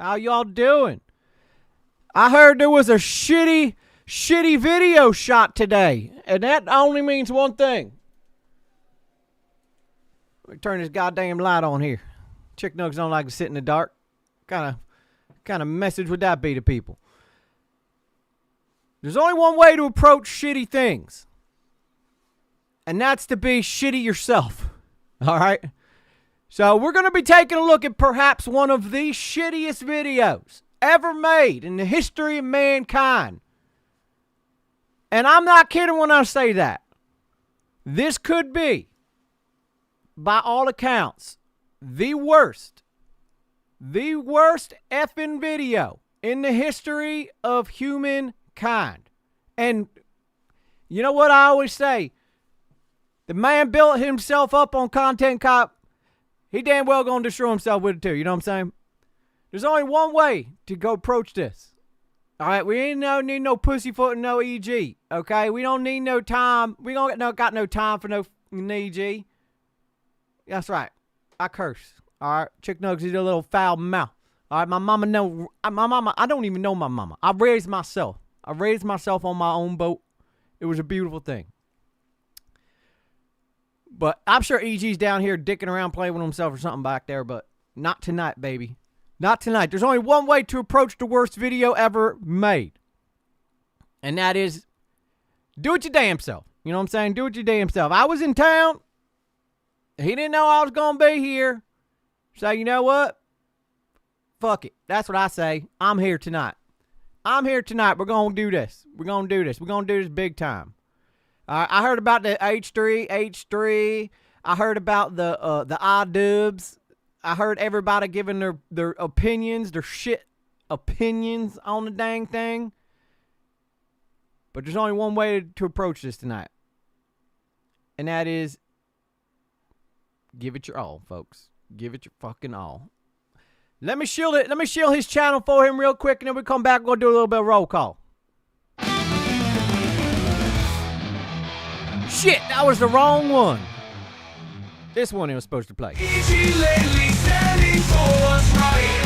How y'all doing? I heard there was a shitty video shot today, and that only means one thing. Let me turn this goddamn light on here. Chick nugs don't like to sit in the dark. Kind of message would that be to people? There's only one way to approach shitty things, and that's to be shitty yourself. All right? So we're going to be taking a look at perhaps one of the shittiest videos ever made in the history of mankind. And I'm not kidding when I say that. This could be, by all accounts, the worst effing video in the history of humankind. And you know what I always say? The man built himself up on Content Cop. He damn well gonna destroy himself with it too. You know what I'm saying? There's only one way to go approach this. All right, we ain't need no pussyfoot and no EG. Okay, we don't need no time. We don't got no time for no EG. That's right. I curse. All right, Chick Nugs, he's a little foul mouth. All right, my mama, I don't even know my mama. I raised myself on my own boat. It was a beautiful thing. But I'm sure EG's down here dicking around playing with himself or something back there, but not tonight, baby. Not tonight. There's only one way to approach the worst video ever made. And that is, do it your damn self. You know what I'm saying? Do it your damn self. I was in town. He didn't know I was going to be here. So you know what? Fuck it. That's what I say. I'm here tonight. I'm here tonight. We're going to do this. We're going to do this. We're going to do this big time. I heard about the H3. I heard about the Idubbz. I heard everybody giving their opinions, their shit opinions on the dang thing. But there's only one way to approach this tonight. And that is, give it your all, folks. Give it your fucking all. Let me shield it. Let me shield his channel for him real quick, and then we come back. We'll do a little bit of roll call. Shit, that was the wrong one. This one he was supposed to play. Easy lately, standing for what's right.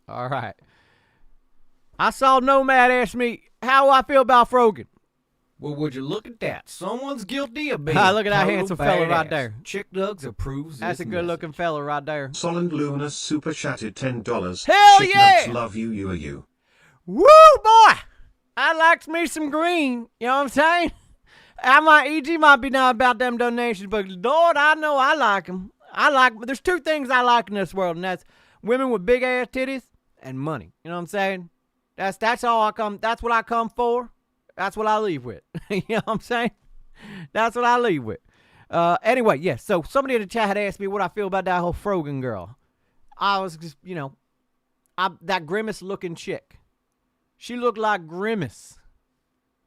All right. I saw Nomad ask me how I feel about Frogan. Well, would you look at that? Someone's guilty of being Look at that total handsome fella right badass. there. Chick Nugs approves. That's a good looking fella right there. Solent Luna super chatted $10. Hell Chick yeah! Nugs love you, you are you. Woo, boy! I likes me some green. You know what I'm saying? EG might be not about them donations, but Lord, I know I like them. There's two things I like in this world, and that's women with big ass titties and money. You know what I'm saying? That's all I come. That's what I come for. That's what I leave with. You know what I'm saying? That's what I leave with. Anyway, yes. So somebody in the chat had asked me what I feel about that whole Frogan girl. I was just, that Grimace looking chick. She looked like Grimace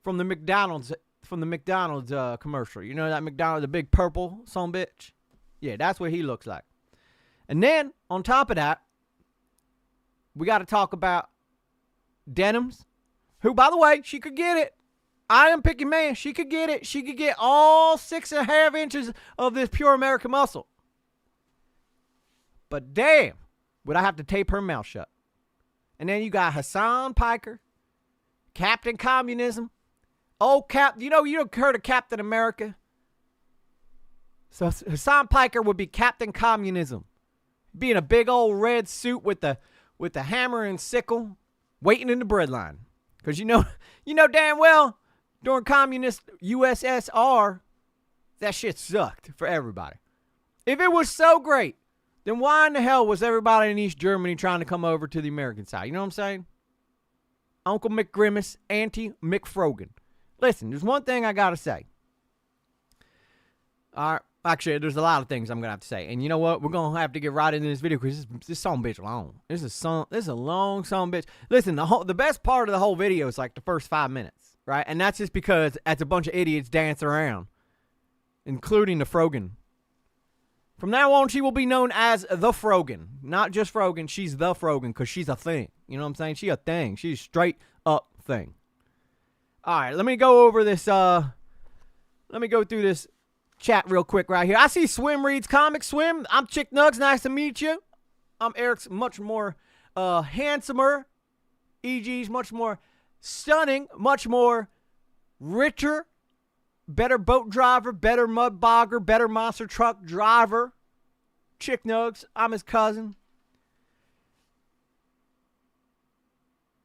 from the McDonald's commercial. You know that McDonald's, the big purple son of a bitch? Yeah, that's what he looks like. And then on top of that, we got to talk about Denims, who, by the way, she could get it. I am picking man. She could get it. She could get all 6.5 inches of this pure American muscle. But damn, would I have to tape her mouth shut. And then you got Hassan Piker, Captain Communism. You heard of Captain America? So Hassan Piker would be Captain Communism. Be in a big old red suit with the hammer and sickle, waiting in the breadline. Because you know damn well, during communist USSR, that shit sucked for everybody. If it was so great, then why in the hell was everybody in East Germany trying to come over to the American side? You know what I'm saying? Uncle McGrimace, Auntie McFrogan. Listen, there's one thing I got to say. All right. Actually, there's a lot of things I'm going to have to say. And you know what? We're going to have to get right into this video because this son of a bitch long. This is a long son of a bitch. Listen, the best part of the whole video is like the first 5 minutes, right? And that's just because that's a bunch of idiots dancing around, including the Frogan. From now on, she will be known as the Frogan. Not just Frogan, she's the Frogan because she's a thing. You know what I'm saying? She's a thing. She's a straight up thing. All right, let me go over this. Let me go through this chat real quick right here. I see Swim reads comics. Swim, I'm Chick Nugs. Nice to meet you. I'm Eric's much more handsomer. EG's much more stunning, much more richer, better boat driver, better mud bogger, better monster truck driver. Chick Nugs, I'm his cousin.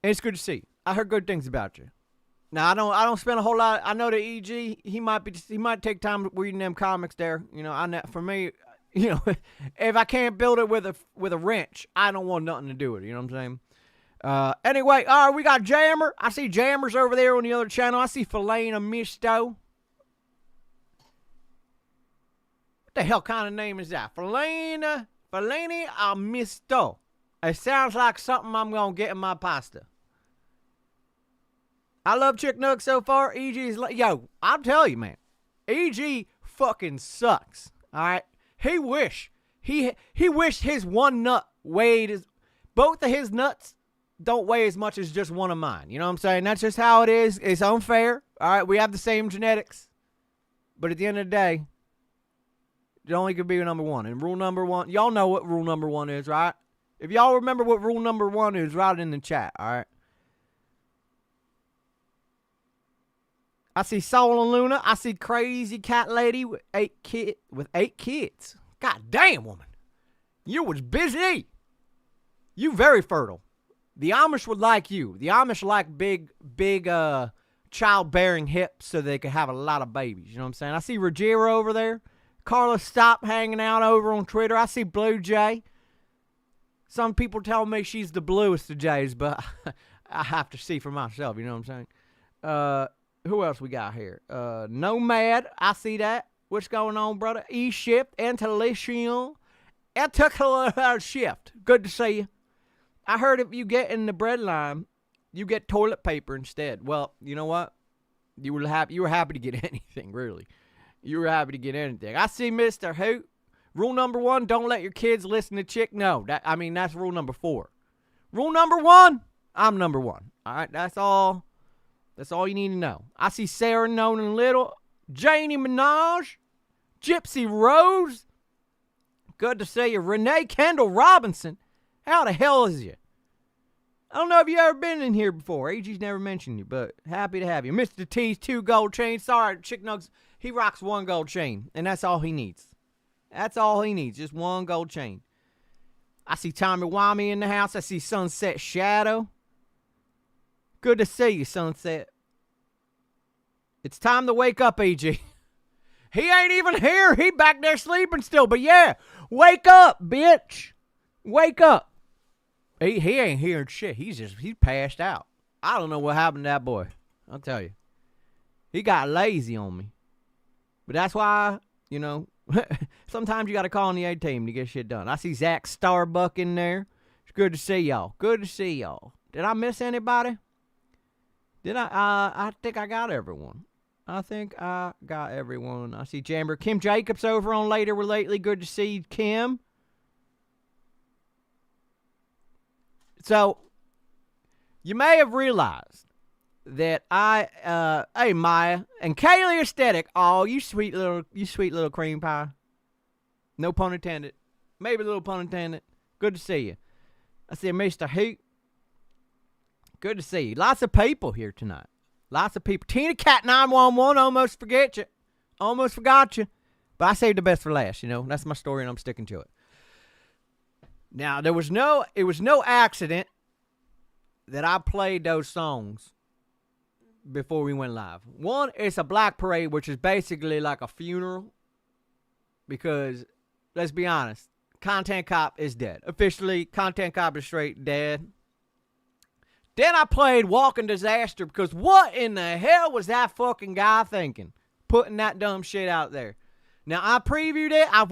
And it's good to see you. I heard good things about you. Now I don't spend a whole lot. I know the EG, he might take time reading them comics there. You know, for me, you know, if I can't build it with a wrench, I don't want nothing to do with it. You know what I'm saying? Anyway, all right, we got Jammer. I see Jammer's over there on the other channel. I see Felina Misto. What the hell kind of name is that? Felini Misto. It sounds like something I'm going to get in my pasta. I love Chick Nugs so far. EG's like, yo, I'll tell you, man. EG fucking sucks. All right? He wished his one nut weighed both of his nuts don't weigh as much as just one of mine. You know what I'm saying? That's just how it is. It's unfair. All right? We have the same genetics. But at the end of the day, it only could be number one. And rule number one, y'all know what rule number one is, right? If y'all remember what rule number one is, write it in the chat, all right? I see Soul and Luna. I see Crazy Cat Lady with 8 kids. God damn, woman. You was busy. You very fertile. The Amish would like you. The Amish like big childbearing hips so they could have a lot of babies. You know what I'm saying? I see Rogero over there. Carla Stop hanging out over on Twitter. I see Blue Jay. Some people tell me she's the bluest of Jays, but I have to see for myself. You know what I'm saying? Who else we got here? Nomad. I see that. What's going on, brother? E-Shift. Intellition. Shift. Good to see you. I heard if you get in the bread line, you get toilet paper instead. Well, you know what? You were happy to get anything, really. You were happy to get anything. I see Mr. Hoot. Rule number 1, don't let your kids listen to Chick. No, that's rule number 4. Rule number 1, I'm number 1. All right, that's all you need to know. I see Sarah Nolan Little, Janie Minaj, Gypsy Rose. Good to see you. Renee Kendall Robinson. How the hell is you? I don't know if you ever been in here before. AG's never mentioned you, but happy to have you. Mr. T's 2 gold chains. Sorry, Chick Nugs, he rocks 1 gold chain, and that's all he needs. That's all he needs, just 1 gold chain. I see Tommy Wami in the house. I see Sunset Shadow. Good to see you, Sunset. It's time to wake up, AG. He ain't even here. He back there sleeping still. But yeah, wake up, bitch. Wake up. He ain't hearing shit. He's passed out. I don't know what happened to that boy. I'll tell you. He got lazy on me. But that's why, you know, sometimes you got to call on the A team to get shit done. I see Zach Starbuck in there. It's good to see y'all. Good to see y'all. Did I miss anybody? Did I? I think I got everyone. I see Jammer. Kim Jacobs over on Later with Lately. Good to see Kim. So, you may have realized that hey Maya and Kaylee Aesthetic. Oh, you sweet little cream pie. No pun intended. Maybe a little pun intended. Good to see you. I see Mr. Hoot. Good to see you. Lots of people here tonight. Lots of people. Tina Cat 911. Almost forgot you. But I saved the best for last. You know that's my story, and I'm sticking to it. Now it was no accident that I played those songs before we went live. One, it's a black parade, which is basically like a funeral. Because, let's be honest, Content Cop is dead. Officially, Content Cop is straight dead. Then I played Walking Disaster because what in the hell was that fucking guy thinking? Putting that dumb shit out there. Now, I previewed it. I'm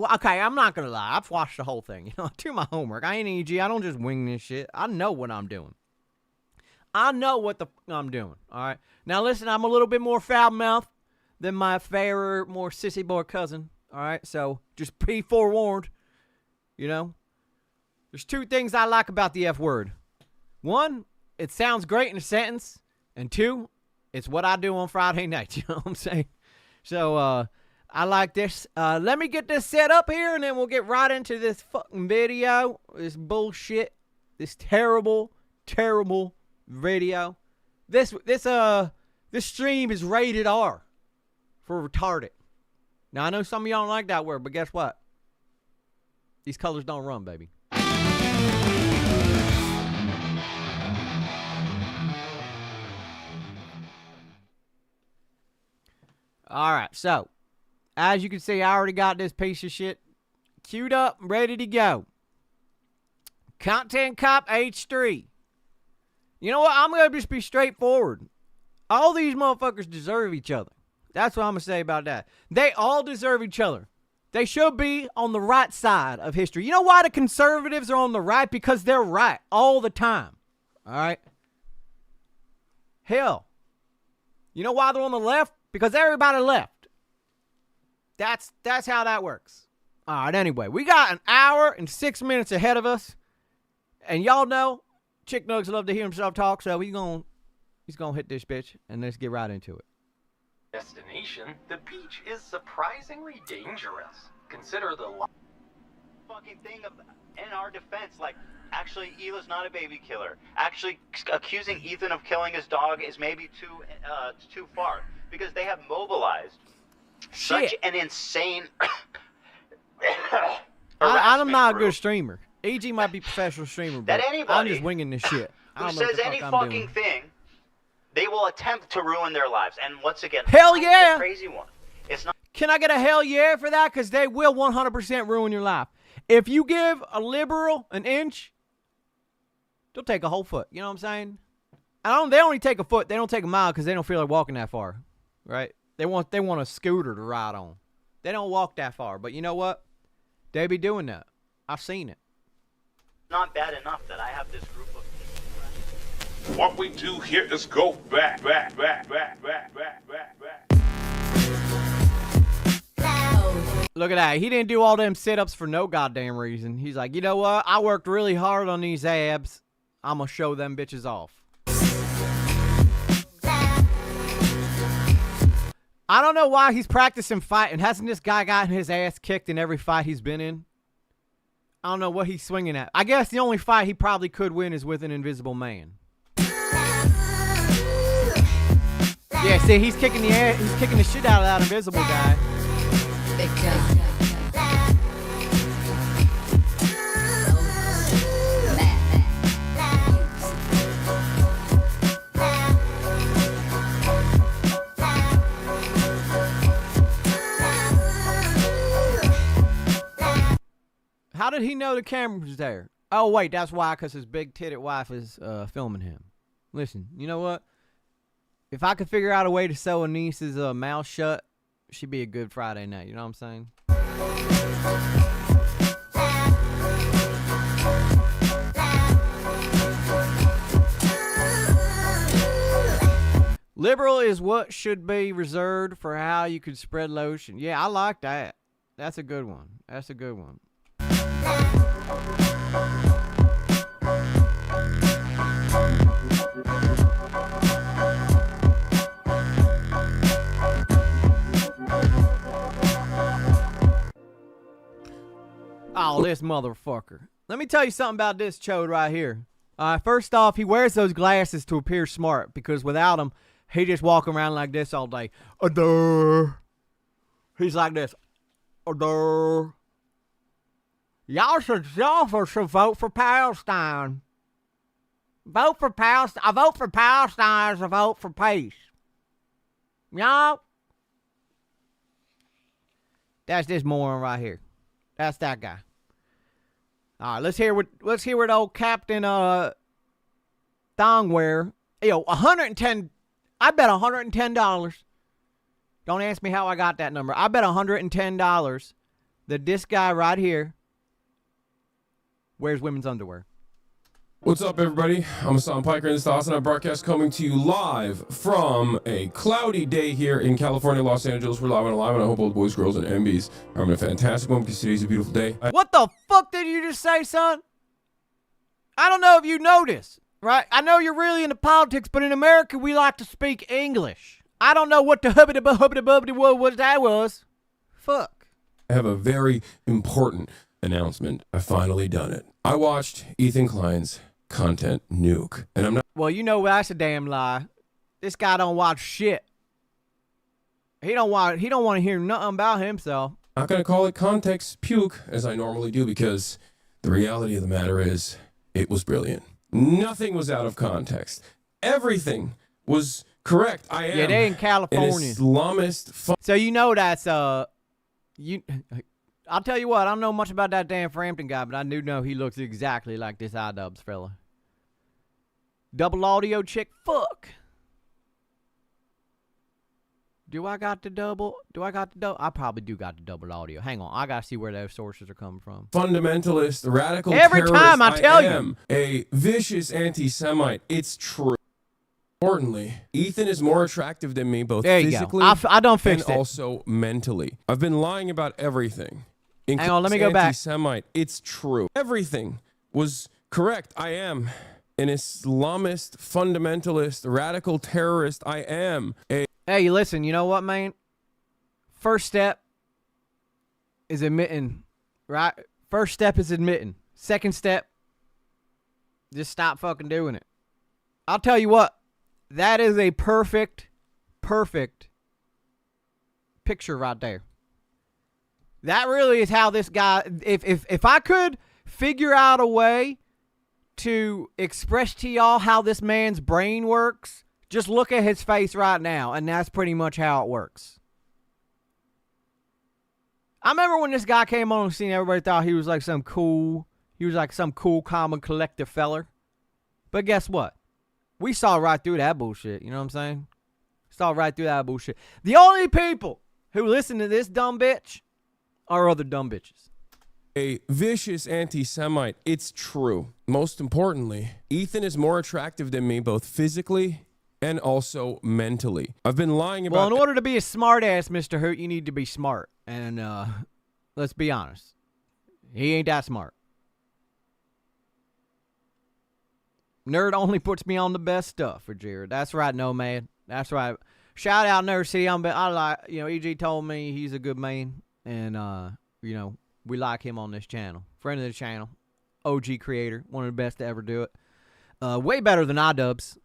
not going to lie. I've watched the whole thing. You know, I do my homework. I ain't EG. I don't just wing this shit. I know what I'm doing. I know what the I'm doing, all right? Now, listen, I'm a little bit more foul-mouthed than my fairer, more sissy boy cousin, all right? So, just be forewarned, you know? There's 2 things I like about the F word. 1, it sounds great in a sentence. And 2, It's what I do on Friday nights, you know what I'm saying? So, I like this. Let me get this set up here, and then we'll get right into this fucking video. This bullshit. This terrible, terrible video. This stream is rated R for retarded. Now, I know some of y'all don't like that word, but guess what? These colors don't run, baby. All right, so as you can see, I already got this piece of shit queued up, ready to go. Content Cop H3. You know what? I'm going to just be straightforward. All these motherfuckers deserve each other. That's what I'm going to say about that. They all deserve each other. They should be on the right side of history. You know why the conservatives are on the right? Because they're right all the time. All right? Hell. You know why they're on the left? Because everybody left. That's how that works. All right, anyway. We got an hour and 6 minutes ahead of us. And y'all know, Chick Nugs love to hear himself talk, so he's gonna hit this bitch, and let's get right into it. Destination, the beach is surprisingly dangerous. Consider the fucking thing in our defense, like, actually, Hila's not a baby killer. Actually, accusing Ethan of killing his dog is maybe too far, because they have mobilized such an insane I'm not a good streamer. EG might be a professional streamer, but I'm just winging this shit. Who says any fucking thing, they will attempt to ruin their lives. And once again, hell yeah, the crazy one. It's not. Can I get a hell yeah for that? Because they will 100% ruin your life. If you give a liberal an inch, they'll take a whole foot. You know what I'm saying? They only take a foot. They don't take a mile because they don't feel like walking that far, right? They want a scooter to ride on. They don't walk that far. But you know what? They be doing that. I've seen it. Not bad enough that I have this group of people. What we do here is go back. Look at that. He didn't do all them sit-ups for no goddamn reason. He's like, you know what? I worked really hard on these abs. I'm going to show them bitches off. I don't know why he's practicing fighting. Hasn't this guy gotten his ass kicked in every fight he's been in? I don't know what he's swinging at. I guess the only fight he probably could win is with an invisible man. Yeah, see, he's kicking the ass. He's kicking the shit out of that invisible guy. Big gun. How did he know the camera was there? Oh, wait, that's why, because his big-titted wife is filming him. Listen, you know what? If I could figure out a way to sew a niece's mouth shut, she'd be a good Friday night. You know what I'm saying? Liberal is what should be reserved for how you could spread lotion. Yeah, I like that. That's a good one. That's a good one. Oh, this motherfucker. Let me tell you something about this chode right here. First off, he wears those glasses to appear smart, because without them, he just walking around like this all day. Adore. He's like this. Adore. Y'all should vote for Palestine. Vote for Palestine. I vote for Palestine as a vote for peace. Y'all. That's this moron right here. That's that guy. All right, let's hear what old Captain Thongwear. Yo, 110. I bet $110. Don't ask me how I got that number. I bet $110 that this guy right here wears women's underwear. What's up, everybody? I'm Hassan Piker in this Awesome broadcast coming to you live from a cloudy day here in California, Los Angeles. We're live and alive, and I hope all the boys, girls, and MBs are having a fantastic one because today's a beautiful day. What the fuck did you just say, son? I don't know if you noticed. Right? I know you're really into politics, but in America, we like to speak English. I don't know what the hubbity what that was. Fuck. I have a very important announcement. I've finally done it. I watched Ethan Klein's Content Nuke, and I'm not Well, you know that's a damn lie. This guy don't watch shit. He don't want to hear nothing about himself. not going to call it context puke as I normally do, because the reality of the matter is it was brilliant. Nothing was out of context. Everything was correct. I am Yeah, they in California. an Islamist. So you know that's you. I'll tell you what. I don't know much about that damn Frampton guy, but I do know he looks exactly like this Idubbz fella. Double audio chick. Fuck. Do I got the double? I probably do got the double audio. Hang on. I got to see where those sources are coming from. Fundamentalist, radical Every terrorist. time I tell you. am a vicious anti-Semite. It's true. Importantly, Ethan is more attractive than me, both There you physically go. I done fixed and it. also mentally. I've been lying about everything. Hang on, let me go back. Anti-Semite. It's true. Everything was correct. I am an Islamist, fundamentalist, radical terrorist. I am a Hey, listen, you know what, man? First step is admitting, right? First step is admitting. Second step, just stop fucking doing it. I'll tell you what, that is a perfect picture right there. That really is how this guy, if I could figure out a way to express to y'all how this man's brain works, just look at his face right now, and that's pretty much how it works. I remember when this guy came on the scene, everybody thought he was like some cool, common collective feller. But guess what? We saw right through that bullshit, you know what I'm saying? Saw right through that bullshit. The only people who listen to this dumb bitch are other dumb bitches. a vicious anti-Semite. It's true. Most importantly, Ethan is more attractive than me, both physically and also mentally. I've been lying about. Well, in order to be a smart ass, Mr. Hoot, you need to be smart. And let's be honest, he ain't that smart. Nerd only puts me on the best stuff for Jared. That's right, Nomad. That's right. Shout out Nerd City. I like, EG told me he's a good man, and we like him on this channel. Friend of the channel, OG creator, one of the best to ever do it. Way better than Idubbz.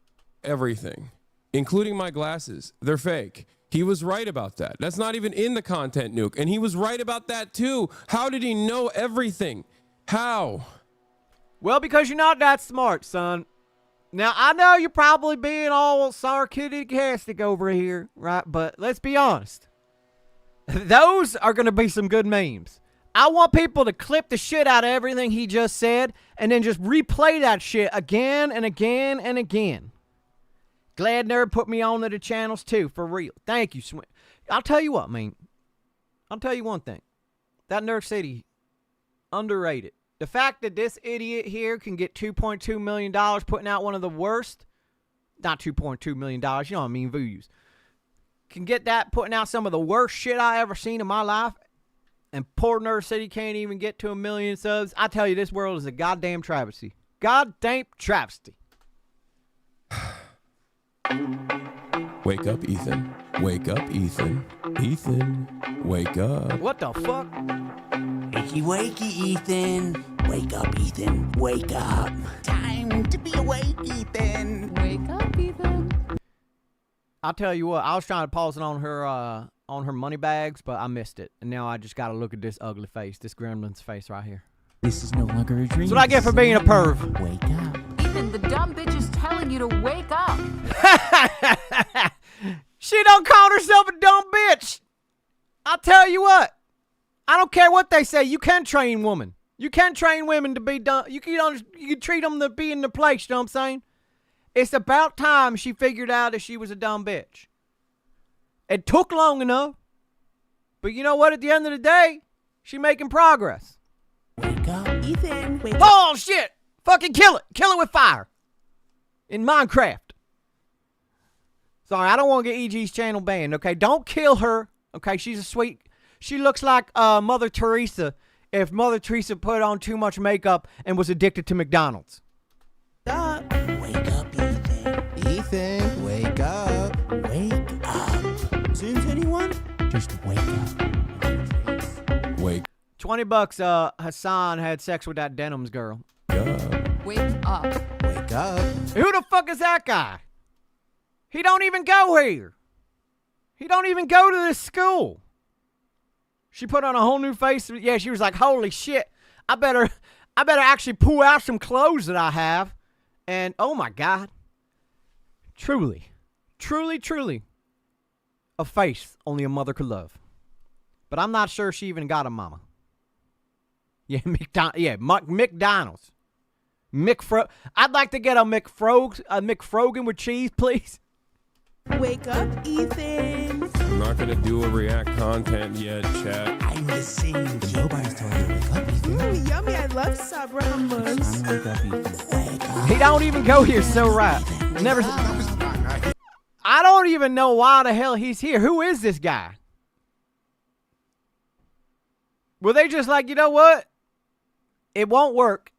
Everything, including my glasses. They're fake. He was right about that. That's not even in the content nuke. And he was right about that too. How did he know everything? How? Well, because you're not that smart, son. Now, I know you're probably being all sarcastic over here, right? But let's be honest. Those are going to be some good memes. I want people to clip the shit out of everything he just said and then just replay that shit again and again and again. Glad Nerd put me on to the channels too, for real. Thank you, Swin. I'll tell you what, man. I'll tell you one thing. That Nerd City, underrated. The fact that this idiot here can get $2.2 million putting out one of the worst, not $2.2 million, you know what I mean, views. Can get that putting out some of the worst shit I ever seen in my life, and poor Nerd City can't even get to 1 million subs. I tell you, this world is a goddamn travesty. Goddamn travesty. Wake up, Ethan. Wake up, Ethan. Ethan, wake up. What the fuck? Wakey, wakey, Ethan. Wake up, Ethan. Wake up. Time to be awake, Ethan. Wake up, Ethan. I'll tell you what, I was trying to pause it on her money bags, but I missed it. And now I just gotta look at this ugly face, this gremlin's face right here. This is no longer a dream. That's what I get for being a perv. Wake up. Ethan, the dumb bitch is telling you to wake up. She don't call herself a dumb bitch. I'll tell you what. I don't care what they say. You can train women. You can train women to be dumb. You can treat them to be in the place, you know what I'm saying? It's about time she figured out that she was a dumb bitch. It took long enough. But you know what? At the end of the day, she making progress. Wake up, Ethan. Wake up. Oh, shit. Fucking kill it. Kill it with fire. In Minecraft. Sorry, I don't want to get EG's channel banned, okay? Don't kill her, okay? She's a sweet... She looks like Mother Teresa if Mother Teresa put on too much makeup and was addicted to McDonald's. Up. Wake up, Ethan. Ethan, wake up. Wake up. Since anyone? Just wake up. Wake $20. Hassan had sex with that Denham's girl. up. Wake up. Wake up. Who the fuck is that guy? He don't even go here. He don't even go to this school. She put on a whole new face. Yeah, she was like, holy shit. I better actually pull out some clothes that I have. And oh my God. Truly, a face only a mother could love. But I'm not sure she even got a mama. Yeah, McDonald's. I'd like to get a McFrogan with cheese, please. Wake up, Ethan. I'm not gonna do a react content yet, chat. I'm the same. Nobody's telling you to wake up, Ethan. Ooh, yummy. I love Sabra hummus. Wake up, Ethan. Wake up. He don't even go here, so right. Never. I don't even know why the hell he's here. Who is this guy? Were they just like, you know what? It won't work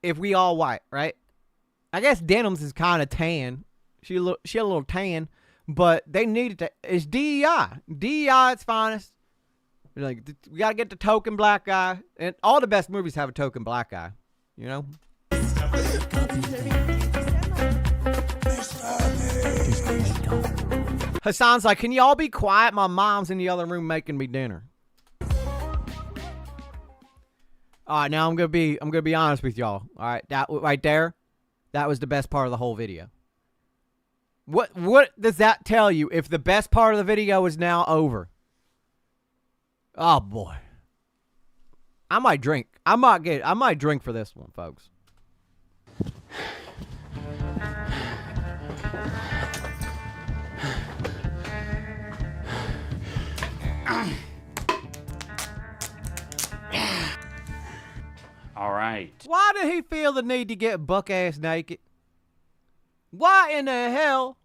if we all white, right? I guess Denham's is kind of tan. She had a little tan, but they needed to. It's DEI. DEI at its finest. They're like, we got to get the token black guy. And all the best movies have a token black guy, you know? Hassan's like, can y'all be quiet? My mom's in the other room making me dinner. All right, now I'm gonna be honest with y'all. All right, that right there, that was the best part of the whole video. What does that tell you? If the best part of the video is now over, oh boy, I might drink. I might drink for this one, folks. All right. Why did he feel the need to get buck-ass naked? Why in the hell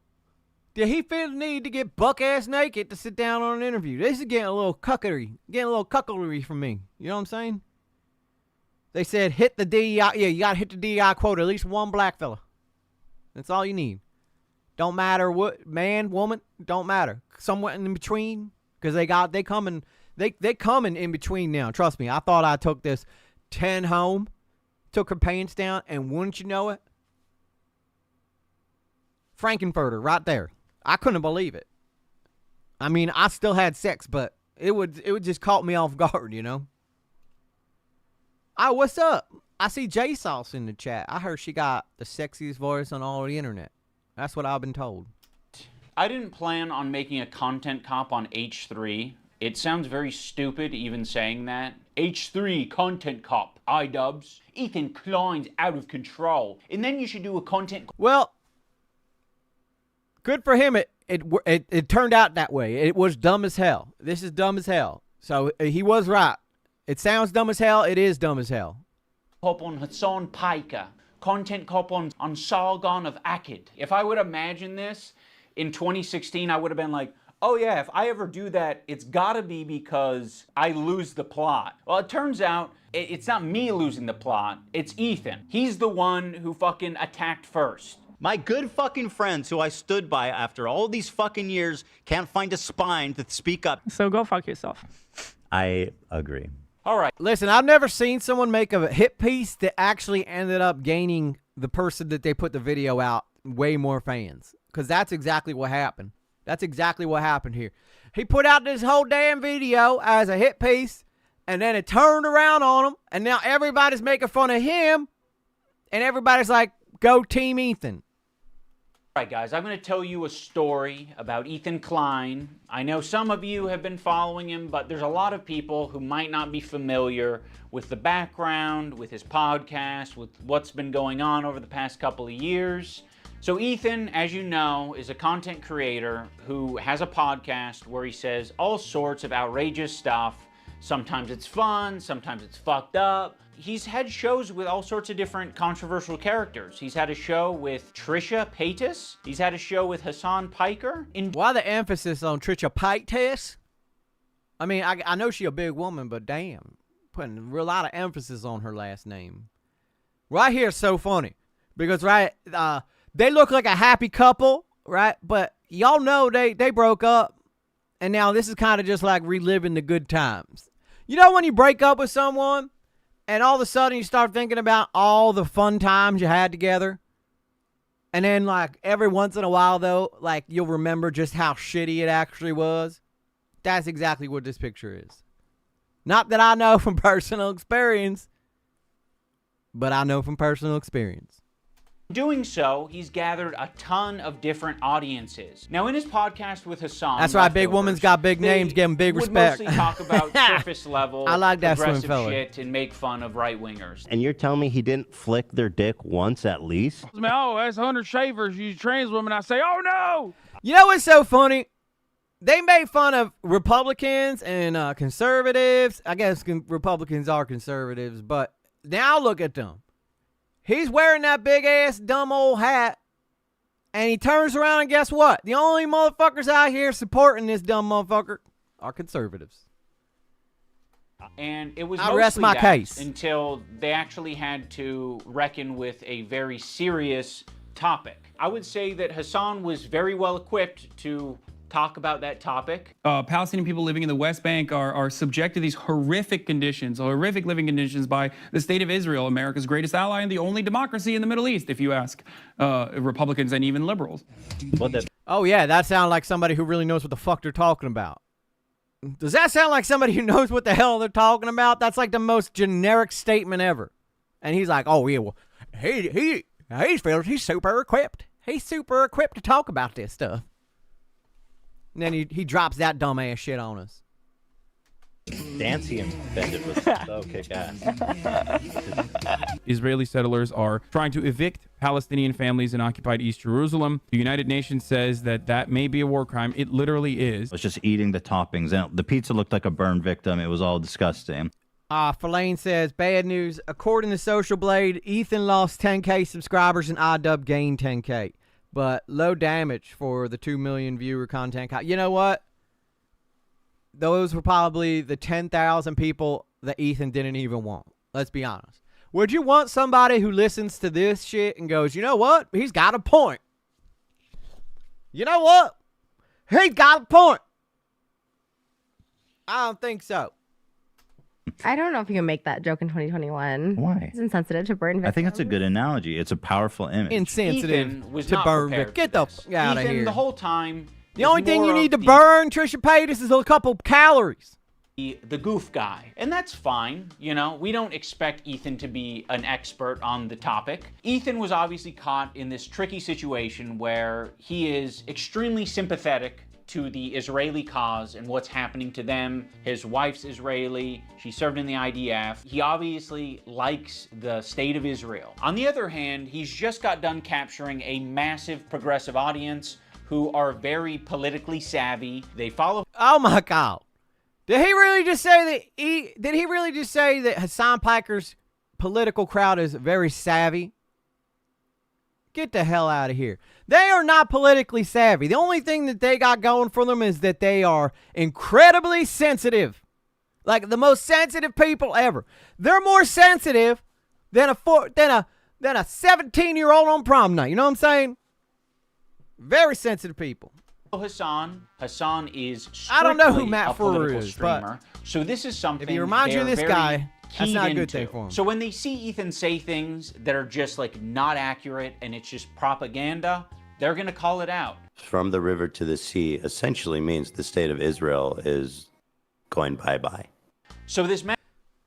did he feel the need to get buck-ass naked to sit down on an interview? This is getting a little cuckoldry from me. You know what I'm saying? They said hit the DEI. Yeah, you got to hit the DEI quota. At least one black fella. That's all you need. Don't matter what, man, woman, don't matter. Somewhere in between, because they coming in between now. Trust me, I thought I took this 10 home, took her pants down, and wouldn't you know it? Frankenfurter right there. I couldn't believe it. I mean, I still had sex, but it would just caught me off guard, you know? Oh, what's up? I see J Sauce in the chat. I heard she got the sexiest voice on all the internet. That's what I've been told. I didn't plan on making a content cop on H3. It sounds very stupid even saying that. H3 content cop, Idubbz. Ethan Klein's out of control. And then you should do a content. Well, good for him. It turned out that way. It was dumb as hell. This is dumb as hell. So he was right. It sounds dumb as hell. It is dumb as hell. Cop on Hassan Piker. Content cop on Sargon of Akkad. If I would imagine this in 2016, I would have been like, oh yeah, if I ever do that, it's gotta be because I lose the plot. Well, it turns out it's not me losing the plot, it's Ethan. He's the one who fucking attacked first. My good fucking friends who I stood by after all these fucking years can't find a spine to speak up. So go fuck yourself. I agree. All right. Listen, I've never seen someone make a hit piece that actually ended up gaining the person that they put the video out way more fans. Because that's exactly what happened. That's exactly what happened here. He put out this whole damn video as a hit piece, and then it turned around on him, and now everybody's making fun of him, and everybody's like, go Team Ethan. All right, guys, I'm going to tell you a story about Ethan Klein. I know some of you have been following him, but there's a lot of people who might not be familiar with the background, with his podcast, with what's been going on over the past couple of years. So Ethan, as you know, is a content creator who has a podcast where he says all sorts of outrageous stuff. Sometimes it's fun, sometimes it's fucked up. He's had shows with all sorts of different controversial characters. He's had a show with Trisha Paytas. He's had a show with Hassan Piker. Why the emphasis on Trisha Paytas? I mean, I know she a big woman, but damn, putting a real lot of emphasis on her last name. Right here is so funny. Because, right, they look like a happy couple, right? But y'all know they broke up. And now this is kind of just like reliving the good times. You know when you break up with someone and all of a sudden you start thinking about all the fun times you had together? And then, like, every once in a while, though, like, you'll remember just how shitty it actually was. That's exactly what this picture is. Not that I know from personal experience, but I know from personal experience. Doing so, he's gathered a ton of different audiences. Now, in his podcast with Hassan, that's right, big woman's got big names, give him big respect. Would mostly talk about surface level, I like that progressive fella. shit and make fun of right wingers. And you're telling me he didn't flick their dick once at least? Oh, that's 100 shavers. You trans women. I say, oh no. You know what's so funny? They made fun of Republicans and conservatives. I guess Republicans are conservatives, but now look at them. He's wearing that big-ass dumb old hat, and he turns around and guess what? The only motherfuckers out here supporting this dumb motherfucker are conservatives. And it was I'll rest my case until they actually had to reckon with a very serious topic. I would say that Hassan was very well equipped to talk about that topic. Palestinian people living in the West Bank are subject to these horrific conditions, horrific living conditions by the state of Israel, America's greatest ally and the only democracy in the Middle East, if you ask Republicans and even liberals. Oh, yeah, that sounds like somebody who really knows what the fuck they're talking about. Does that sound like somebody who knows what the hell they're talking about? That's like the most generic statement ever. And he's like, oh, yeah, well, he's super equipped. He's super equipped to talk about this stuff. And then he drops that dumbass shit on us. Dancy invented was so kick-ass. Israeli settlers are trying to evict Palestinian families in occupied East Jerusalem. The United Nations says that may be a war crime. It literally is. I was just eating the toppings. And the pizza looked like a burn victim. It was all disgusting. Falane says, bad news. According to Social Blade, Ethan lost 10K subscribers and Idubbz gained 10K. But low damage for the 2 million viewer content cop. You know what? Those were probably the 10,000 people that Ethan didn't even want. Let's be honest. Would you want somebody who listens to this shit and goes, you know what? He's got a point. You know what? He's got a point. I don't think so. I don't know if you can make that joke in 2021. Why? It's insensitive to burn victims. I think it's a good analogy. It's a powerful image. Insensitive was to not burn prepared victims. Get for the this. fuck out of Ethan, here. the whole time. The only thing you need to burn, Trisha Paytas, is a couple calories. The goof guy. And that's fine. You know, we don't expect Ethan to be an expert on the topic. Ethan was obviously caught in this tricky situation where he is extremely sympathetic to the Israeli cause and what's happening to them. His wife's Israeli. She served in the IDF. He obviously likes the state of Israel. On the other hand, he's just got done capturing a massive progressive audience who are very politically savvy. They follow. Oh my God. Did he really just say that Hassan Piker's political crowd is very savvy? Get the hell out of here. They are not politically savvy. The only thing that they got going for them is that they are incredibly sensitive. Like the most sensitive people ever. They're more sensitive than a 17-year-old on prom night. You know what I'm saying? Very sensitive people. Hassan is I don't know who strictly Matt a Fuller political is, but streamer. So this is something if he reminds you of they're this very guy, that's keyed not a good into. thing for him. So when they see Ethan say things that are just like not accurate and it's just propaganda, they're going to call it out. From the river to the sea essentially means the state of Israel is going bye-bye. So this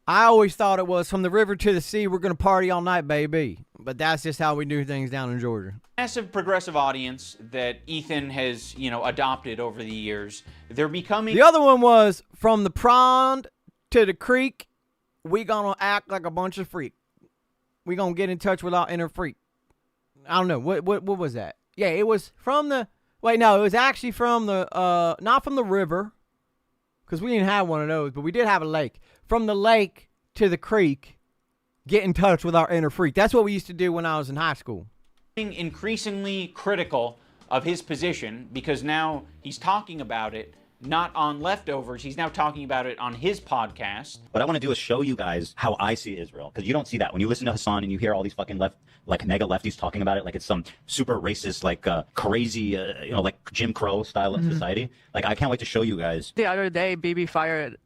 I always thought it was from the river to the sea, we're going to party all night, baby. But that's just how we do things down in Georgia. massive progressive audience that Ethan has, adopted over the years. They're becoming... The other one was from the pond to the creek, we going to act like a bunch of freak. We going to get in touch with our inner freak. I don't know. What was that? Yeah, it was from the... Wait, no, it was actually from the... not from the river, because we didn't have one of those, but we did have a lake. From the lake to the creek, get in touch with our inner freak. That's what we used to do when I was in high school. Increasingly critical of his position because now he's talking about it not on Leftovers. He's now talking about it on his podcast. What I want to do is show you guys how I see Israel, because you don't see that. When you listen to Hassan and you hear all these fucking like mega lefties talking about it like it's some super racist, like crazy, like Jim Crow style of society. Like, I can't wait to show you guys. The other day, BB fired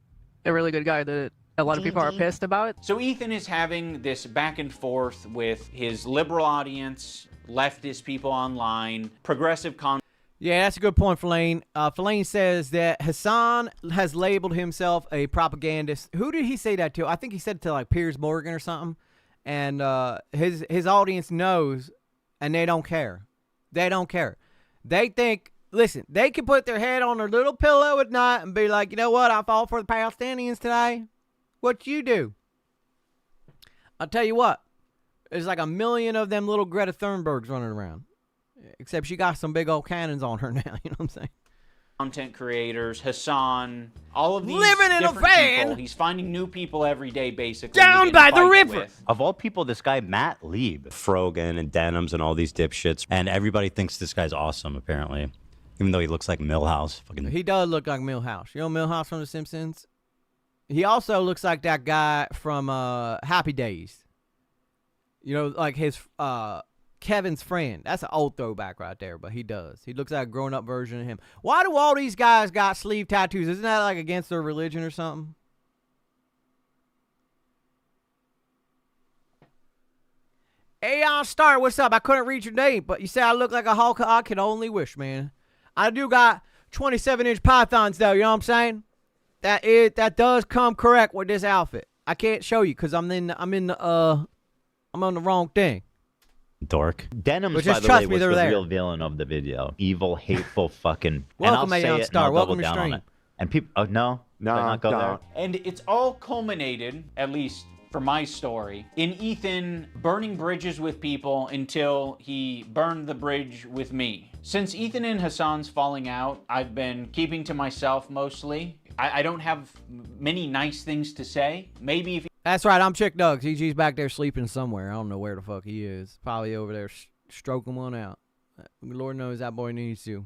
a really good guy that a lot of people are pissed about. So Ethan is having this back and forth with his liberal audience, leftist people online, progressive Yeah, that's a good point, Fellaini. Fellaini says that Hassan has labeled himself a propagandist. Who did he say that to? I think he said it to like Piers Morgan or something. And his audience knows, and they don't care. They don't care. They think, listen, they can put their head on their little pillow at night and be like, you know what, I fought for the Palestinians today. What you do? I'll tell you what. There's like a million of them little Greta Thunbergs running around. Except she got some big old cannons on her now, you know what I'm saying? content creators, Hassan, all of these living in a different van. people. He's finding new people every day, basically. Down by the river. Of all people, this guy, Matt Lieb, Frogan and Denims and all these dipshits. And everybody thinks this guy's awesome, apparently. Even though he looks like Milhouse. He does look like Milhouse. You know Milhouse from The Simpsons? He also looks like that guy from Happy Days. You know, like his Kevin's friend. That's an old throwback right there, but he does. He looks like a grown-up version of him. Why do all these guys got sleeve tattoos? Isn't that like against their religion or something? Aeon Star, what's up? I couldn't read your name, but you say I look like a Hulk. I can only wish, man. I do got 27-inch pythons, though. You know what I'm saying? That does come correct with this outfit. I can't show you because I'm on the wrong thing. Dork. Denims, by the way, was the real villain of the video. Evil, hateful, fucking. Welcome, Aeon Star. Welcome to down stream. on it. And people, oh no, not go there. And it's all culminated, at least for my story, in Ethan burning bridges with people until he burned the bridge with me. Since Ethan and Hassan's falling out, I've been keeping to myself mostly. I don't have many nice things to say. Maybe if That's right, I'm Chick Nugs. EG's back there sleeping somewhere. I don't know where the fuck he is. Probably over there stroking one out. Lord knows that boy needs to.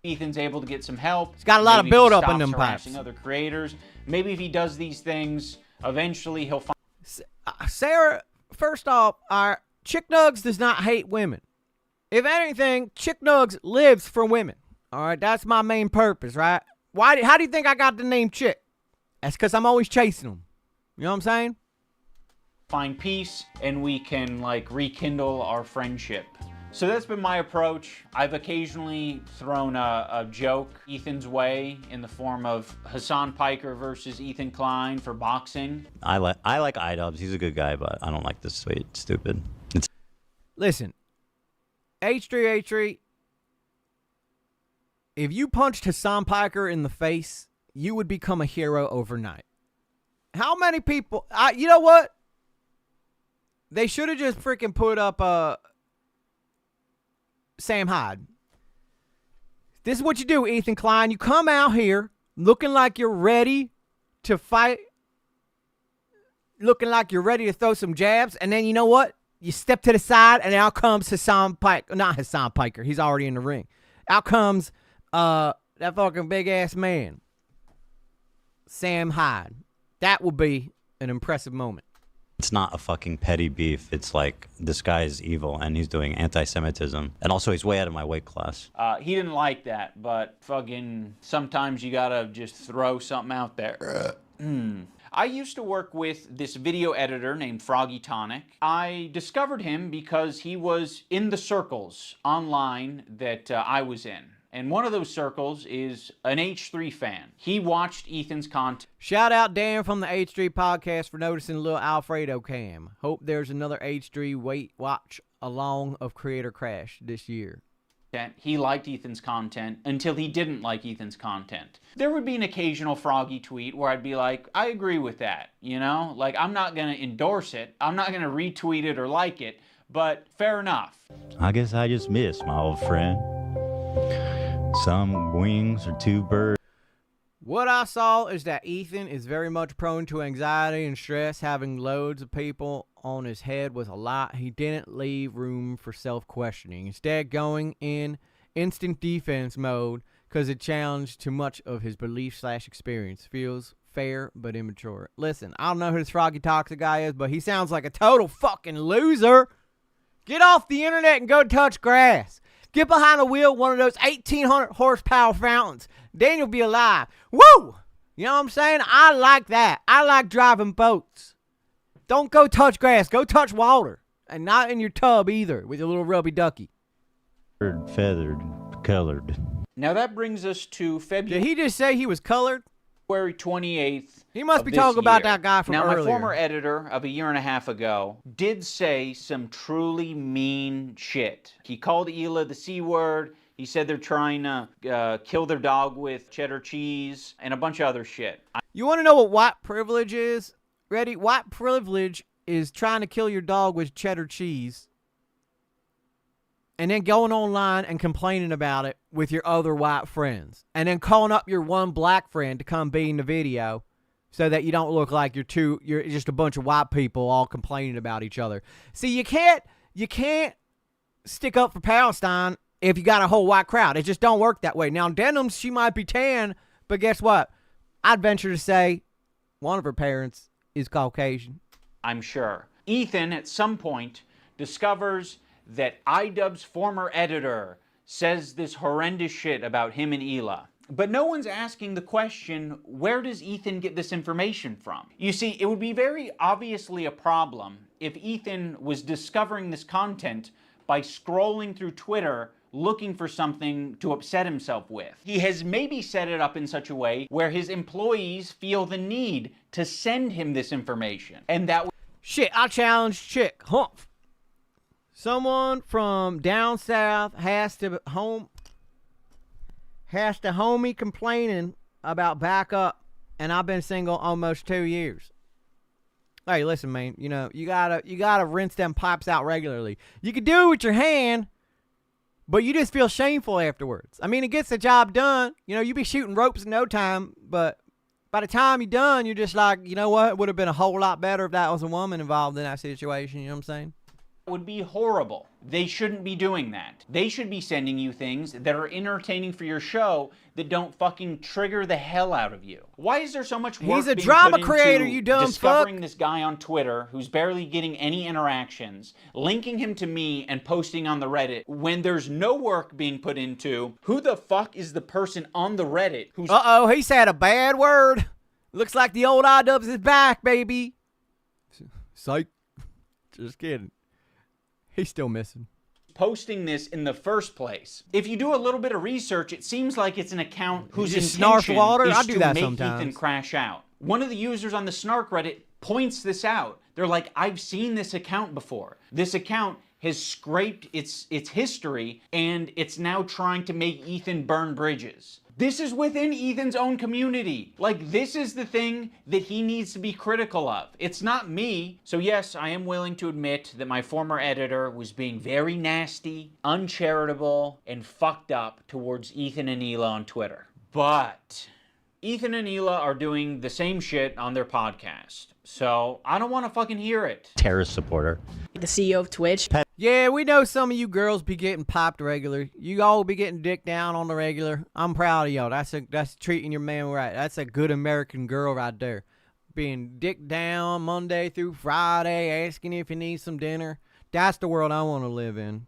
Ethan's able to get some help. He's got a lot of build up in them pipes. Other creators. Maybe if he does these things, eventually he'll find. Sarah, first off, our Chick Nugs does not hate women. If anything, Chick Nugs lives for women. All right, that's my main purpose, right? How do you think I got the name Chick? That's because I'm always chasing them. You know what I'm saying? Find peace, and we can like rekindle our friendship. So that's been my approach. I've occasionally thrown a joke Ethan's way in the form of Hassan Piker versus Ethan Klein for boxing. I like Idubbz. He's a good guy, but I don't like this sweet stupid. Listen, H3, if you punched Hassan Piker in the face, you would become a hero overnight. How many people... you know what? They should have just freaking put up Sam Hyde. This is what you do, Ethan Klein. You come out here looking like you're ready to fight, looking like you're ready to throw some jabs, and then you know what? You step to the side, and out comes Hassan Piker. Not Hassan Piker. He's already in the ring. Out comes that fucking big-ass man, Sam Hyde. That will be an impressive moment. It's not a fucking petty beef. It's like, this guy is evil, and he's doing anti-Semitism. And also, he's way out of my weight class. He didn't like that, but fucking sometimes you gotta just throw something out there. I used to work with this video editor named Froggy Tonic. I discovered him because he was in the circles online that I was in. And one of those circles is an H3 fan. He watched Ethan's content. Shout out Dan from the H3 podcast for noticing a little Alfredo cam. Hope there's another H3 watch along of Creator Crash this year. He liked Ethan's content until he didn't like Ethan's content. There would be an occasional Froggy tweet where I'd be like, I agree with that, you know? Like, I'm not gonna endorse it. I'm not gonna retweet it or like it, but fair enough. I guess I just missed my old friend. Some wings or two birds. What I saw is that Ethan is very much prone to anxiety and stress. Having loads of people on his head was a lot. He didn't leave room for self-questioning. Instead, going in instant defense mode because it challenged too much of his belief/experience. Feels fair but immature. Listen, I don't know who this Froggy Toxic guy is, but he sounds like a total fucking loser. Get off the internet and go touch grass. Get behind the wheel of one of those 1,800 horsepower fountains. Then you'll be alive. Woo! You know what I'm saying? I like that. I like driving boats. Don't go touch grass. Go touch water. And not in your tub either with your little rubby ducky. Feathered, colored. Now that brings us to February. Did he just say he was colored? February 28th. He must be talking about that guy from now, earlier. my former editor of a year and a half ago did say some truly mean shit. He called Hila the C word. He said they're trying to kill their dog with cheddar cheese and a bunch of other shit. You want to know what white privilege is? Ready? White privilege is trying to kill your dog with cheddar cheese and then going online and complaining about it with your other white friends and then calling up your one black friend to come be in the video so that you don't look like you're just a bunch of white people all complaining about each other. See, you can't stick up for Palestine if you got a whole white crowd. It just don't work that way. Now, Denham's, she might be tan, but guess what? I'd venture to say one of her parents is Caucasian. I'm sure. Ethan, at some point, discovers that Idubbz' former editor says this horrendous shit about him and Hila. But no one's asking the question, where does Ethan get this information from? You see, it would be very obviously a problem if Ethan was discovering this content by scrolling through Twitter looking for something to upset himself with. He has maybe set it up in such a way where his employees feel the need to send him this information. And that... Shit, I challenge Chick. Humph. Someone from down south has to homie complaining about backup, and I've been single almost 2 years. Hey, listen, man, you know, you gotta rinse them pipes out regularly. You can do it with your hand, but you just feel shameful afterwards. I mean, it gets the job done. You know, you be shooting ropes in no time, but by the time you're done, you're just like, you know what? It would have been a whole lot better if that was a woman involved in that situation. You know what I'm saying? Would be horrible. They shouldn't be doing that. They should be sending you things that are entertaining for your show that don't fucking trigger the hell out of you. Why is there so much work He's a being drama put creator, into you dumb discovering fuck. this guy on Twitter who's barely getting any interactions, linking him to me and posting on the Reddit when there's no work being put into who the fuck is the person on the Reddit who's... Uh-oh, he said a bad word. Looks like the old Idubbz is back, baby. Psych. Just kidding. He's still missing. Posting this in the first place. If you do a little bit of research, it seems like it's an account whose just intention snarf water? is I do to that make sometimes. Ethan crash out. One of the users on the Snark Reddit points this out. They're like, I've seen this account before. This account has scraped its history, and it's now trying to make Ethan burn bridges. This is within Ethan's own community. Like, this is the thing that he needs to be critical of. It's not me. So yes, I am willing to admit that my former editor was being very nasty, uncharitable, and fucked up towards Ethan and Hila on Twitter. But Ethan and Hila are doing the same shit on their podcast. So I don't want to fucking hear it. Terrorist supporter. The CEO of Twitch. Yeah, we know some of you girls be getting popped regular. You all be getting dick down on the regular. I'm proud of y'all. That's treating your man right. That's a good American girl right there. Being dick down Monday through Friday, asking if you need some dinner. That's the world I want to live in.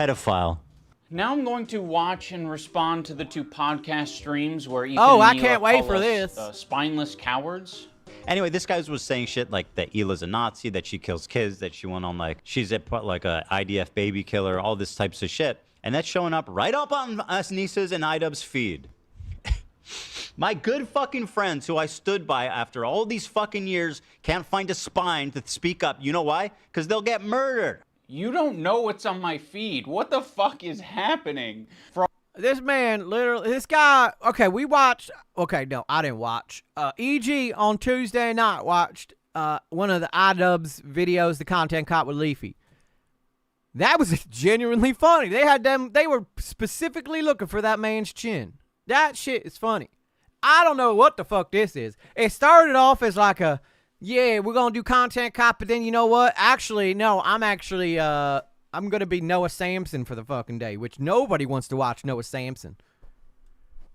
Pedophile. Now I'm going to watch and respond to the two podcast streams where Ethan Oh, I and Hila can't wait call for us, this. Spineless cowards. Anyway, this guy was saying shit like that Hila's a Nazi, that she kills kids, that she went on like, she's a IDF baby killer, all this types of shit. And that's showing up right up on us Nisa's and Idubbz feed. My good fucking friends who I stood by after all these fucking years can't find a spine to speak up. You know why? Because they'll get murdered. You don't know what's on my feed. What the fuck is happening? This man, literally, this guy, okay, we watched, okay, no, I didn't watch. EG on Tuesday night watched one of the Idubbz videos, the Content Cop with Leafy. That was genuinely funny. They were specifically looking for that man's chin. That shit is funny. I don't know what the fuck this is. It started off as like a, yeah, we're going to do Content Cop, but then you know what? Actually, no, I'm going to be Noah Samson for the fucking day, which nobody wants to watch Noah Samson.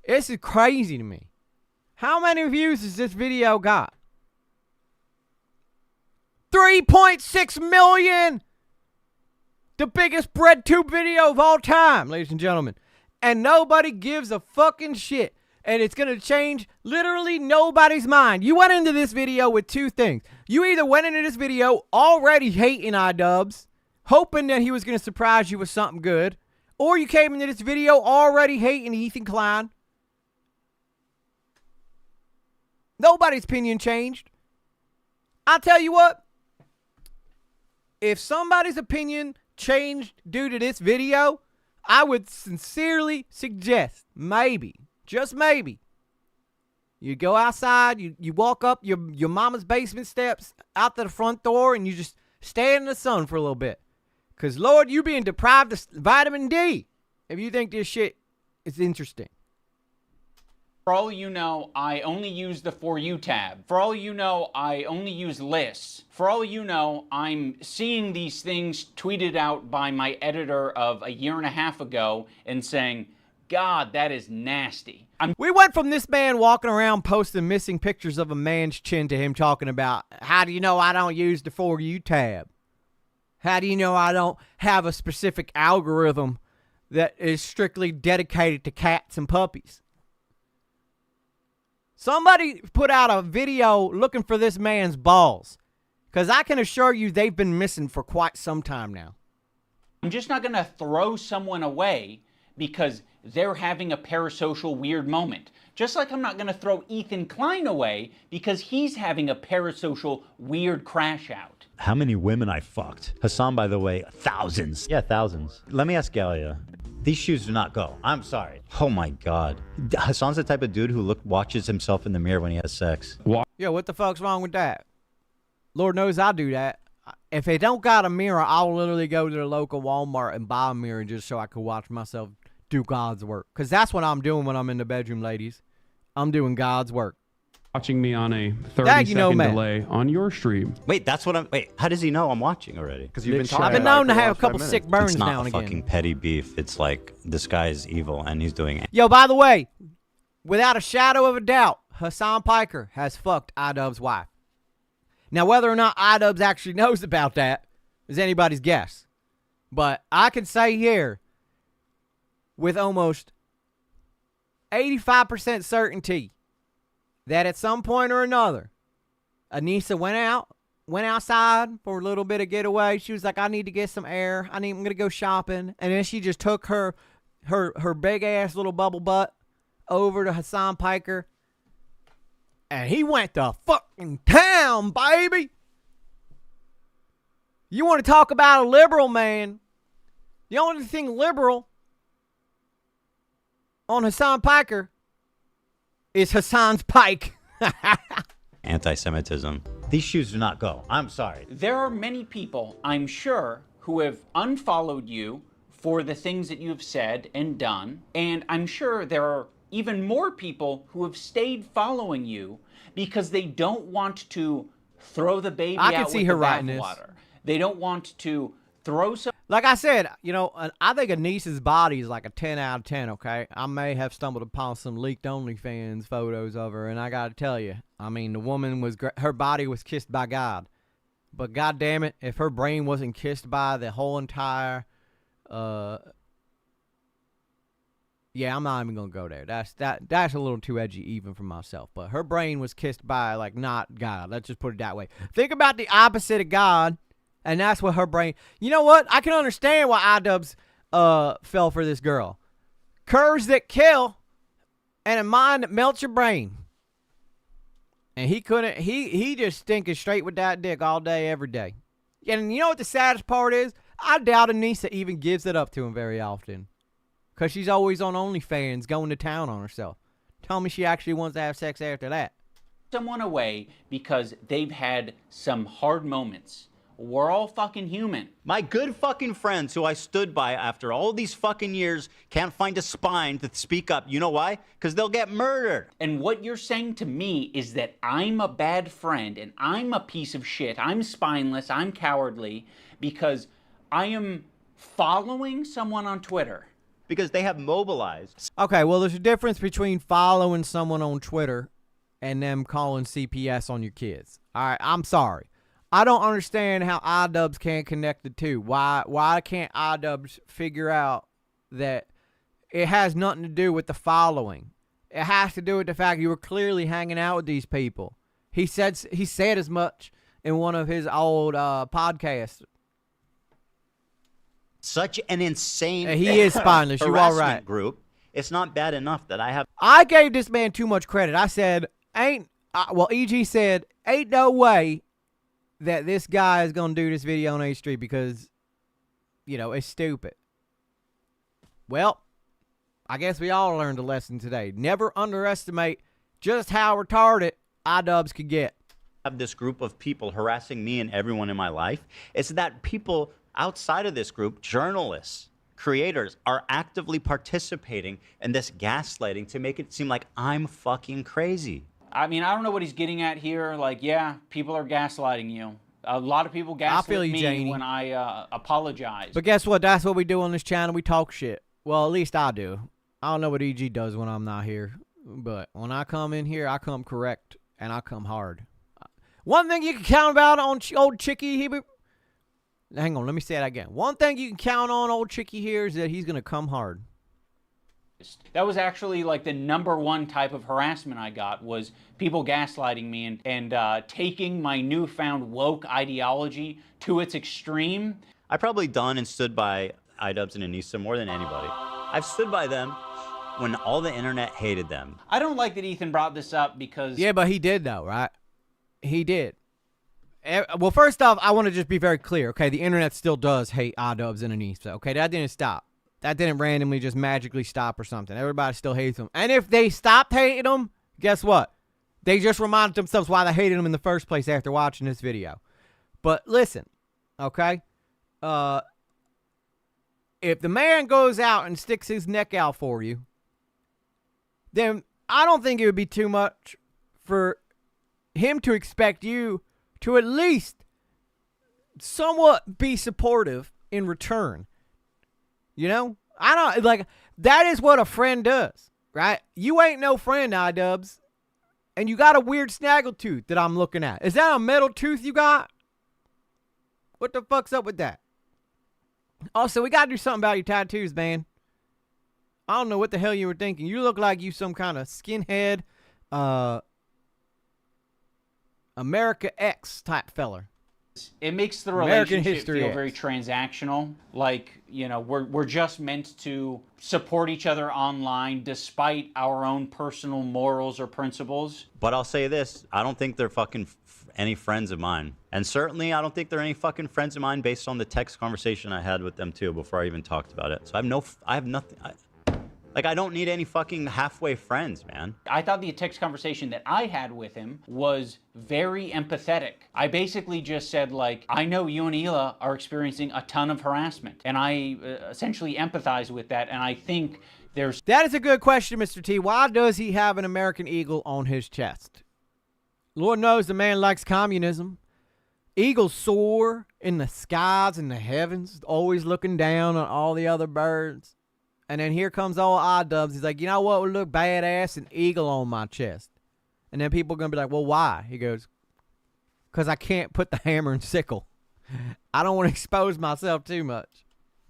This is crazy to me. How many views has this video got? 3.6 million! The biggest bread tube video of all time, ladies and gentlemen. And nobody gives a fucking shit. And it's going to change literally nobody's mind. You went into this video with two things. You either went into this video already hating Idubbz, hoping that he was going to surprise you with something good, or you came into this video already hating Ethan Klein. Nobody's opinion changed. I'll tell you what. If somebody's opinion changed due to this video, I would sincerely suggest maybe, just maybe, you go outside, you walk up your mama's basement steps out to the front door, and you just stand in the sun for a little bit. Because, Lord, you being deprived of vitamin D if you think this shit is interesting. For all you know, I only use the For You tab. For all you know, I only use lists. For all you know, I'm seeing these things tweeted out by my editor of a year and a half ago and saying, God, that is nasty. We went from this man walking around posting missing pictures of a man's chin to him talking about, how do you know I don't use the For You tab? How do you know I don't have a specific algorithm that is strictly dedicated to cats and puppies? Somebody put out a video looking for this man's balls, because I can assure you they've been missing for quite some time now. I'm just not going to throw someone away because they're having a parasocial weird moment. Just like I'm not going to throw Ethan Klein away because he's having a parasocial weird crash out. How many women I fucked? Hassan, by the way, thousands. Yeah, thousands. Let me ask Galia. These shoes do not go. I'm sorry. Oh my God. Hassan's the type of dude who watches himself in the mirror when he has sex. Yo, what the fuck's wrong with that? Lord knows I do that. If they don't got a mirror, I'll literally go to the local Walmart and buy a mirror just so I can watch myself do God's work. Because that's what I'm doing when I'm in the bedroom, ladies. I'm doing God's work. Watching me on a 30-second delay on your stream. Wait, that's what I'm... Wait, how does he know I'm watching already? Because you've been talking. I've been known to have a couple sick burns it's now not and again. fucking petty beef. It's like, this guy is evil and he's doing it. Yo, by the way, without a shadow of a doubt, Hassan Piker has fucked Idubbz's wife. Now, whether or not Idubbz actually knows about that is anybody's guess. But I can say here, with almost 85% certainty, that at some point or another, Anissa went outside for a little bit of getaway. She was like, I need to get some air. I'm going to go shopping. And then she just took her big-ass little bubble butt over to Hassan Piker. And he went to fucking town, baby. You want to talk about a liberal man? The only thing liberal on Hassan Piker is Hassan's pike. Anti-Semitism. These shoes do not go. I'm sorry. There are many people, I'm sure, who have unfollowed you for the things that you have said and done. And I'm sure there are even more people who have stayed following you because they don't want to throw the baby out with the bathwater. They don't want to throw some... Like I said, you know, I think Anissa's body is like a 10 out of 10, okay? I may have stumbled upon some leaked OnlyFans photos of her, and I gotta tell you, I mean, the woman was... her body was kissed by God. But God damn it, if her brain wasn't kissed by the whole entire... yeah, I'm not even gonna go there. That's a little too edgy even for myself. But her brain was kissed by, like, not God. Let's just put it that way. Think about the opposite of God, and that's what her brain... You know what? I can understand why Idubbz fell for this girl. Curves that kill and a mind that melts your brain. And he couldn't... He just stinking straight with that dick all day, every day. And you know what the saddest part is? I doubt Anissa even gives it up to him very often. Because she's always on OnlyFans going to town on herself. Tell me she actually wants to have sex after that. Someone away because they've had some hard moments. We're all fucking human. My good fucking friends who I stood by after all these fucking years can't find a spine to speak up. You know why? Because they'll get murdered. And what you're saying to me is that I'm a bad friend and I'm a piece of shit. I'm spineless. I'm cowardly because I am following someone on Twitter. Because they have mobilized. Okay, well, there's a difference between following someone on Twitter and them calling CPS on your kids. All right, I'm sorry. I don't understand how Idubbz can't connect the two. Why can't Idubbz figure out that it has nothing to do with the following? It has to do with the fact you were clearly hanging out with these people. He said as much in one of his old podcasts. Such an insane He is spineless. You all right. Group. It's not bad enough that I have. I gave this man too much credit. I said, EG said, ain't no way that this guy is going to do this video on H Street because, it's stupid. Well, I guess we all learned a lesson today. Never underestimate just how retarded Idubbz could get. Have this group of people harassing me and everyone in my life. It's that people outside of this group, journalists, creators, are actively participating in this gaslighting to make it seem like I'm fucking crazy. I mean, I don't know what he's getting at here. Like, yeah, people are gaslighting you. A lot of people gaslight me Janie. when I apologize. But guess what? That's what we do on this channel. We talk shit. Well, at least I do. I don't know what EG does when I'm not here. But when I come in here, I come correct and I come hard. One thing you can count about on old Chicky, hang on, let me say that again. One thing you can count on old Chicky here is that he's going to come hard. That was actually like the #1 type of harassment I got, was people gaslighting me and taking my newfound woke ideology to its extreme. I probably done and stood by Idubbz and Anissa more than anybody. I've stood by them when all the internet hated them. I don't like that Ethan brought this up because... Yeah, but he did though, right? He did. Well, first off, I want to just be very clear, okay? The internet still does hate Idubbz and Anissa, okay? That didn't stop. That didn't randomly just magically stop or something. Everybody still hates them. And if they stopped hating them, guess what? They just reminded themselves why they hated them in the first place after watching this video. But listen, okay? If the man goes out and sticks his neck out for you, then I don't think it would be too much for him to expect you to at least somewhat be supportive in return. I don't, like, that is what a friend does, right? You ain't no friend, Idubbz, and you got a weird snaggletooth that I'm looking at. Is that a metal tooth you got? What the fuck's up with that? Also, we gotta do something about your tattoos, man. I don't know what the hell you were thinking. You look like you some kind of skinhead, America X type feller. It makes the American relationship History feel X. very transactional. Like, we're just meant to support each other online despite our own personal morals or principles. But I'll say this, I don't think they're fucking any friends of mine. And certainly I don't think they're any fucking friends of mine based on the text conversation I had with them too before I even talked about it. So I have nothing. I don't need any fucking halfway friends, man. I thought the text conversation that I had with him was very empathetic. I basically just said, like, I know you and Hila are experiencing a ton of harassment, and I essentially empathize with that, and I think there's... That is a good question, Mr. T. Why does he have an American eagle on his chest? Lord knows the man likes communism. Eagles soar in the skies and the heavens, always looking down on all the other birds. And then here comes old Idubbz. He's like, you know what would look badass? An eagle on my chest. And then people are going to be like, well, why? He goes, because I can't put the hammer and sickle. I don't want to expose myself too much.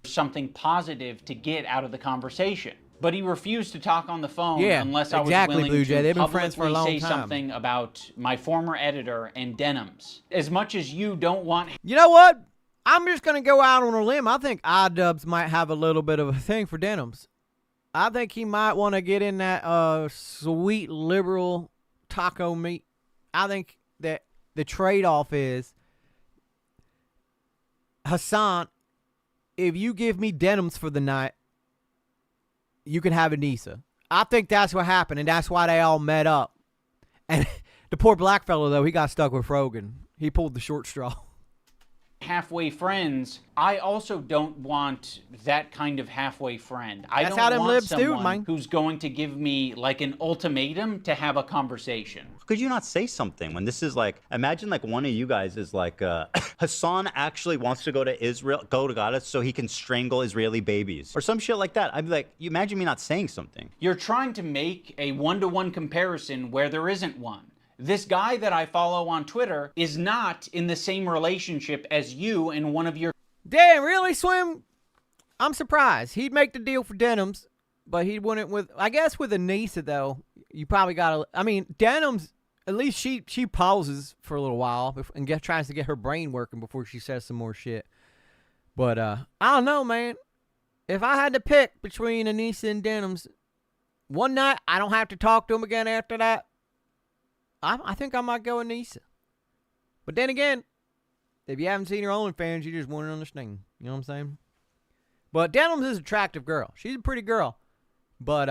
Something positive to get out of the conversation. But he refused to talk on the phone unless I was willing Blue Jay. to They've been friends for a long say time. something about my former editor and denims. As much as you don't want... You know what? I'm just going to go out on a limb. I think Idubbz might have a little bit of a thing for denims. I think he might want to get in that sweet liberal taco meat. I think that the trade-off is, Hassan, if you give me denims for the night, you can have Anissa. I think that's what happened, and that's why they all met up. And the poor black fellow, though, he got stuck with Rogan. He pulled the short straw. Halfway friends, I also don't want that kind of halfway friend. I That's don't how them want libs do, someone man. who's going to give me like an ultimatum to have a conversation. Could you not say something when this is like, imagine like one of you guys is like, Hassan actually wants to go to Israel, go to Gaza so he can strangle Israeli babies or some shit like that. I'd be like, you imagine me not saying something. You're trying to make a one-to-one comparison where there isn't one. This guy that I follow on Twitter is not in the same relationship as you and one of your... Damn, really, Swim? I'm surprised. He'd make the deal for Denims, but he wouldn't with... I guess with Anissa, though, you probably got to... I mean, Denims, at least she pauses for a little while and tries to get her brain working before she says some more shit. But, I don't know, man. If I had to pick between Anissa and Denims, one night, I don't have to talk to him again after that. I think I might go Anissa. But then again, if you haven't seen her OnlyFans, you just won't understand. You know what I'm saying? But Denims is an attractive girl. She's a pretty girl. But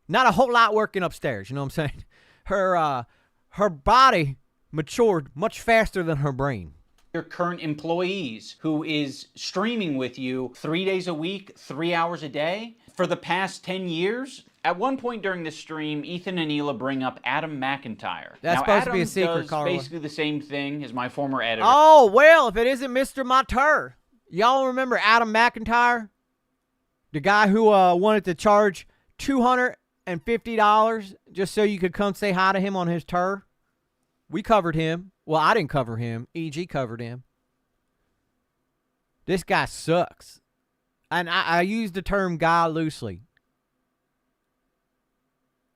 not a whole lot working upstairs. You know what I'm saying? Her body matured much faster than her brain. Your current employees who is streaming with you 3 days a week, 3 hours a day for the past 10 years. At one point during the stream, Ethan and Hila bring up Adam McIntyre. That's now, supposed Adam to be a secret, does Carla. basically the same thing as my former editor. Oh, well, if it isn't Mr. Mater. Y'all remember Adam McIntyre? The guy who wanted to charge $250 just so you could come say hi to him on his tour? We covered him. Well, I didn't cover him. EG covered him. This guy sucks. And I use the term guy loosely.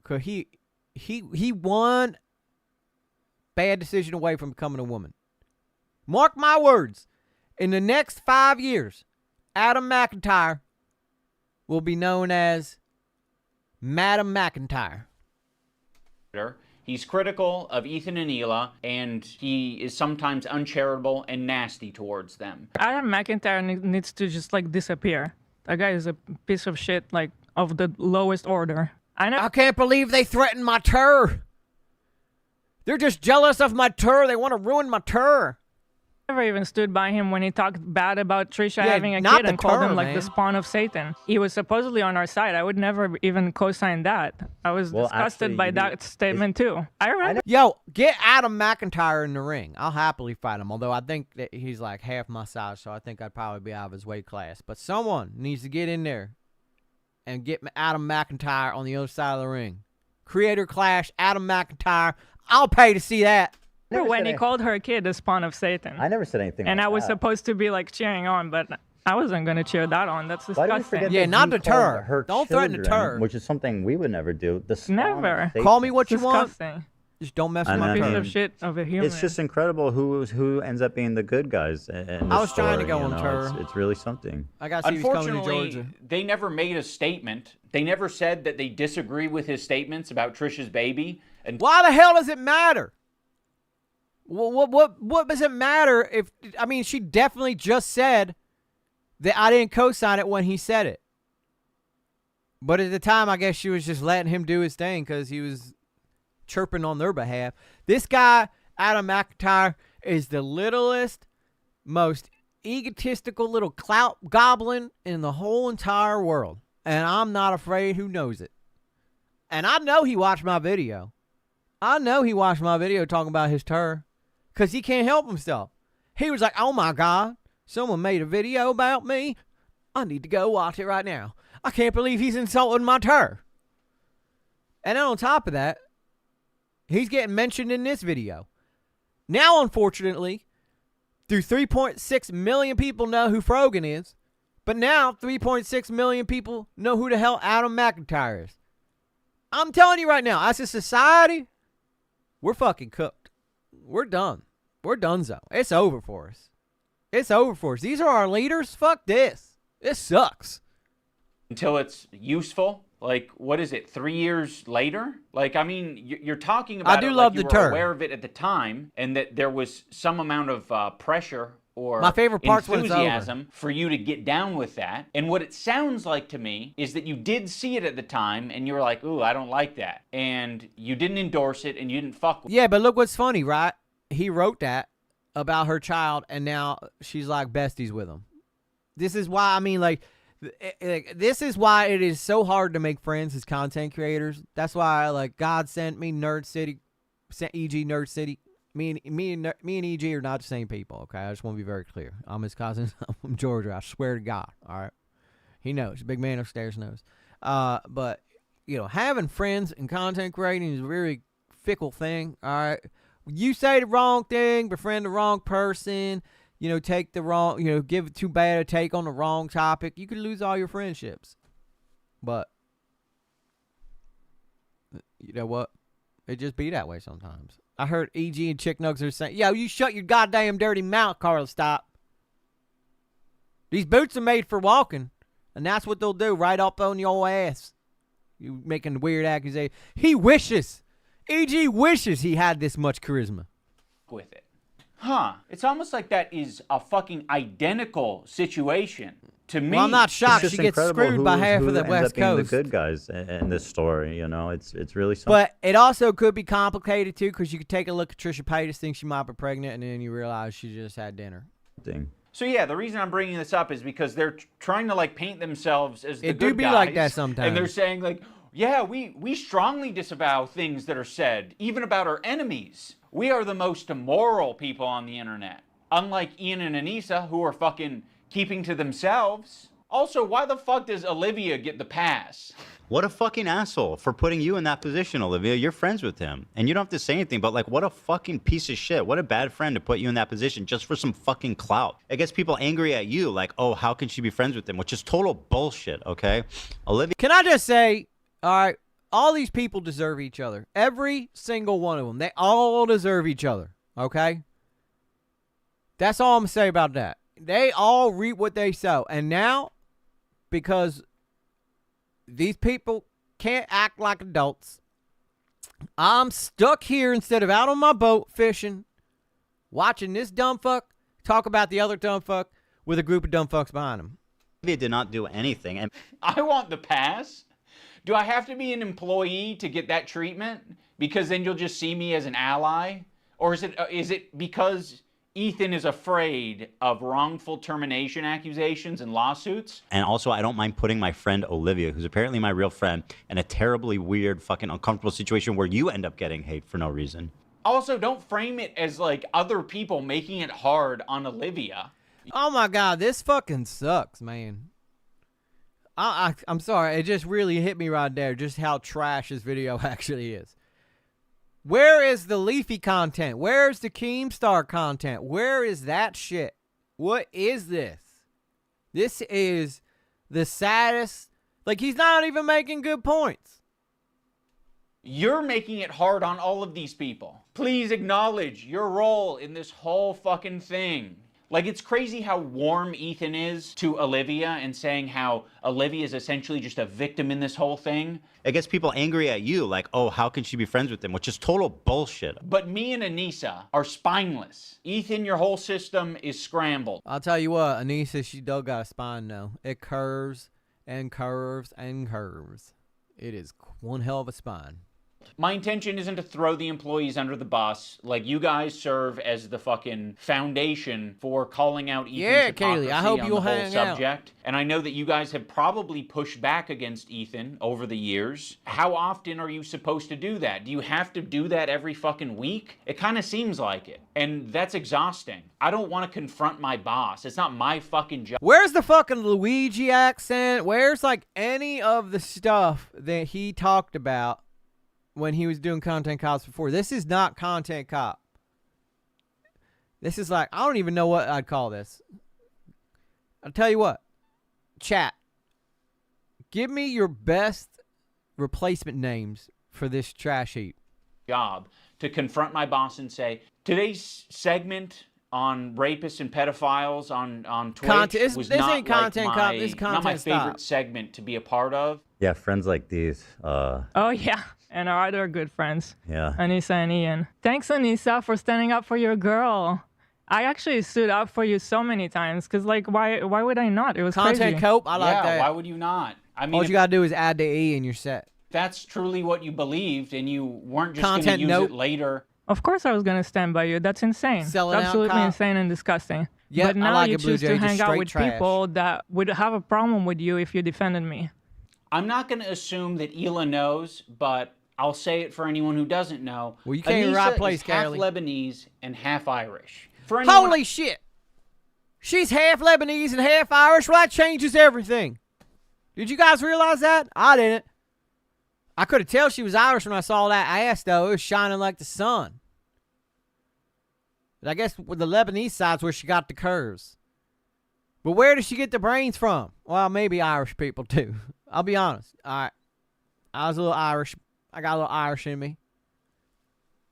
Because he won bad decision away from becoming a woman. Mark my words. In the next 5 years, Adam McIntyre will be known as Madam McIntyre. He's critical of Ethan and Hila, and he is sometimes uncharitable and nasty towards them. Adam McIntyre needs to just like disappear. That guy is a piece of shit, like of the lowest order. I can't believe they threatened my tour. They're just jealous of my tour. They want to ruin my tour. I never even stood by him when he talked bad about Trisha having a not kid the and called him tour, like man. the spawn of Satan. He was supposedly on our side. I would never even co-sign that. I was disgusted by that statement too. I remember. Yo, get Adam McIntyre in the ring. I'll happily fight him, although I think that he's like half my size, so I think I'd probably be out of his weight class. But someone needs to get in there and get Adam McIntyre on the other side of the ring. Creator Clash, Adam McIntyre. I'll pay to see that. When he called her kid the spawn of Satan. I never said anything And like I was that. supposed to be like cheering on, but I wasn't going to cheer that on. That's Why do we disgusting. forget Yeah, that not you the called tour. her Don't threaten the children, tour. Which is something we would never do. The spawn of Never. Satan. Call me what you Disgusting. want. Just don't mess with And my I Piece tour. of shit of a human. It's just incredible who ends up being the good guys. In this I was trying to story, go you on know, tour. It's really something. I got to see who's coming to Unfortunately, Georgia. they never made a statement. They never said that they disagree with his statements about Trisha's baby. And Why the hell does it matter? What does it matter if... I mean, she definitely just said that I didn't co-sign it when he said it. But at the time, I guess she was just letting him do his thing because he was chirping on their behalf. This guy, Adam McIntyre, is the littlest, most egotistical little clout goblin in the whole entire world. And I'm not afraid who knows it. And I know he watched my video. I know he watched my video talking about his tour. Because he can't help himself. He was like, oh my God, someone made a video about me. I need to go watch it right now. I can't believe he's insulting my tour. And then on top of that, he's getting mentioned in this video. Now, unfortunately, through 3.6 million people know who Frogan is. But now 3.6 million people know who the hell Adam McIntyre is. I'm telling you right now, as a society, we're fucking cooked. We're done. We're donezo. It's over for us. It's over for us. These are our leaders. Fuck this. This sucks. until it's useful. Like, what is it, 3 years later? Like, I mean, you're talking about I do it love like you the were term. aware of it at the time, and that there was some amount of pressure or My favorite part's when it's over. enthusiasm for you to get down with that. And what it sounds like to me is that you did see it at the time, and you were like, ooh, I don't like that. And you didn't endorse it, and you didn't fuck with it. Yeah, but look what's funny, right? He wrote that about her child, and now she's like besties with him. This is why, I mean, like, this is why it is so hard to make friends as content creators. That's why, like, God sent me Nerd City, sent EG Nerd City. Me and EG are not the same people, okay? I just want to be very clear. I'm his cousin. I'm from Georgia. I swear to God, all right? He knows. Big man upstairs knows. But, you know, having friends and content creating is very fickle thing, all right? You say the wrong thing, befriend the wrong person, you know, take the wrong, you know, give too bad a take on the wrong topic, you could lose all your friendships. But, you know what? It just be that way sometimes. I heard EG and Chick Nugs are saying, yo, you shut your goddamn dirty mouth, Carl, stop. These boots are made for walking, and that's what they'll do, right up on your ass. You making weird accusations. He wishes, EG wishes he had this much charisma. With it. Huh. It's almost like that is a fucking identical situation to me. Well, I'm not shocked. It's She just gets incredible screwed by half who of the ends West up being Coast. the good guys in this story. You know, it's really something. But it also could be complicated, too, because you could take a look at Trisha Paytas, think she might be pregnant, and then you realize she just had dinner. So yeah, the reason I'm bringing this up is because they're trying to like paint themselves as the It good do be guys, like that sometimes. and they're saying like, yeah, we strongly disavow things that are said, even about our enemies. We are the most immoral people on the internet, unlike Ian and Anissa, who are fucking keeping to themselves. Also, why the fuck does Olivia get the pass? What a fucking asshole for putting you in that position, Olivia. You're friends with him. And you don't have to say anything, but like, what a fucking piece of shit. What a bad friend to put you in that position just for some fucking clout. It gets people angry at you, like, oh, how can she be friends with him? Which is total bullshit, okay? Olivia. Can I just say, all right, all these people deserve each other. Every single one of them. They all deserve each other, okay? That's all I'm going to say about that. They all reap what they sow. And now, because these people can't act like adults, I'm stuck here instead of out on my boat fishing, watching this dumb fuck talk about the other dumb fuck with a group of dumb fucks behind him. Olivia did not do anything. And I want the pass. Do I have to be an employee to get that treatment? Because then you'll just see me as an ally? Or is it because Ethan is afraid of wrongful termination accusations and lawsuits? And also, I don't mind putting my friend Olivia, who's apparently my real friend, in a terribly weird, fucking uncomfortable situation where you end up getting hate for no reason. Also, don't frame it as like other people making it hard on Olivia. Oh my God, this fucking sucks, man. I'm sorry, it just really hit me right there, just how trash this video actually is. Where is the Leafy content? Where's the Keemstar content? Where is that shit? What is this? This is the saddest. Like, he's not even making good points. You're making it hard on all of these people. Please acknowledge your role in this whole fucking thing. Like, it's crazy how warm Ethan is to Olivia and saying how Olivia is essentially just a victim in this whole thing. It gets people angry at you, like, oh, how can she be friends with him? Which is total bullshit. But me and Anissa are spineless. Ethan, your whole system is scrambled. I'll tell you what, Anissa, she does got a spine, though. It curves and curves and curves. It is one hell of a spine. My intention isn't to throw the employees under the bus. Like, you guys serve as the fucking foundation for calling out Ethan's hypocrisy Kaylee, I hope on you'll the whole hang out. subject. And I know that you guys have probably pushed back against Ethan over the years. How often are you supposed to do that? Do you have to do that every fucking week? It kind of seems like it. And that's exhausting. I don't want to confront my boss. It's not my fucking job. Where's the fucking Luigi accent? Where's, like, any of the stuff that he talked about when he was doing Content Cops before? This is not Content Cop. This is like, I don't even know what I'd call this. I'll tell you what. Chat. Give me your best replacement names for this trash heap. Job to confront my boss and say, today's segment on rapists and pedophiles on Twitch was not ain't Content like Cop. This is not my Content favorite Stop. segment to be a part of. Yeah, friends like these. Oh, yeah. And our other good friends. Yeah. Anissa and Ian. Thanks, Anissa, for standing up for your girl. I actually stood up for you so many times, because, like, why would I not? It was Content crazy. Cope, I like Yeah, that. why would you not? I mean, All if you gotta do is add the E in your set. that's truly what you believed and you weren't just going to Content use nope. it later. Of course I was going to stand by you. That's insane. Selling out Absolutely cop. insane and disgusting. Yep, but I now like you it, Blue choose Jay, to just hang out straight with trash. people that would have a problem with you if you defended me. I'm not going to assume that Hila knows, but I'll say it for anyone who doesn't know. Well, you came in the right Anissa place, is half Carly. Lebanese and half Irish. For anyone, Holy shit. She's half Lebanese and half Irish. Well, that changes everything. Did you guys realize that? I didn't. I could have tell she was Irish when I saw that ass, though. It was shining like the sun. But I guess with the Lebanese side's where she got the curves. But where did she get the brains from? Well, maybe Irish people, too. I'll be honest. All right. I was a little Irish. I got a little Irish in me.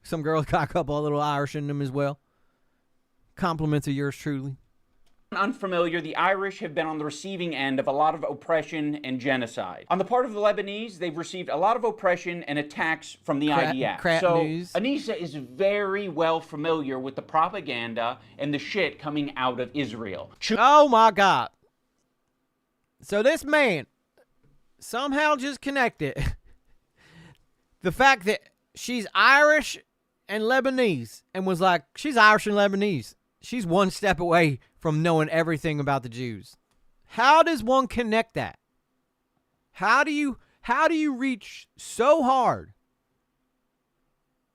Some girls got a couple of little Irish in them as well. Compliments of yours truly. Unfamiliar, the Irish have been on the receiving end of a lot of oppression and genocide. On the part of the Lebanese, they've received a lot of oppression and attacks from the IDF. So news. Anissa is very well familiar with the propaganda and the shit coming out of Israel. Oh my God. So this man somehow just connected the fact that she's Irish and Lebanese and was like, she's Irish and Lebanese. She's one step away from knowing everything about the Jews. How does one connect that? How do you reach so hard?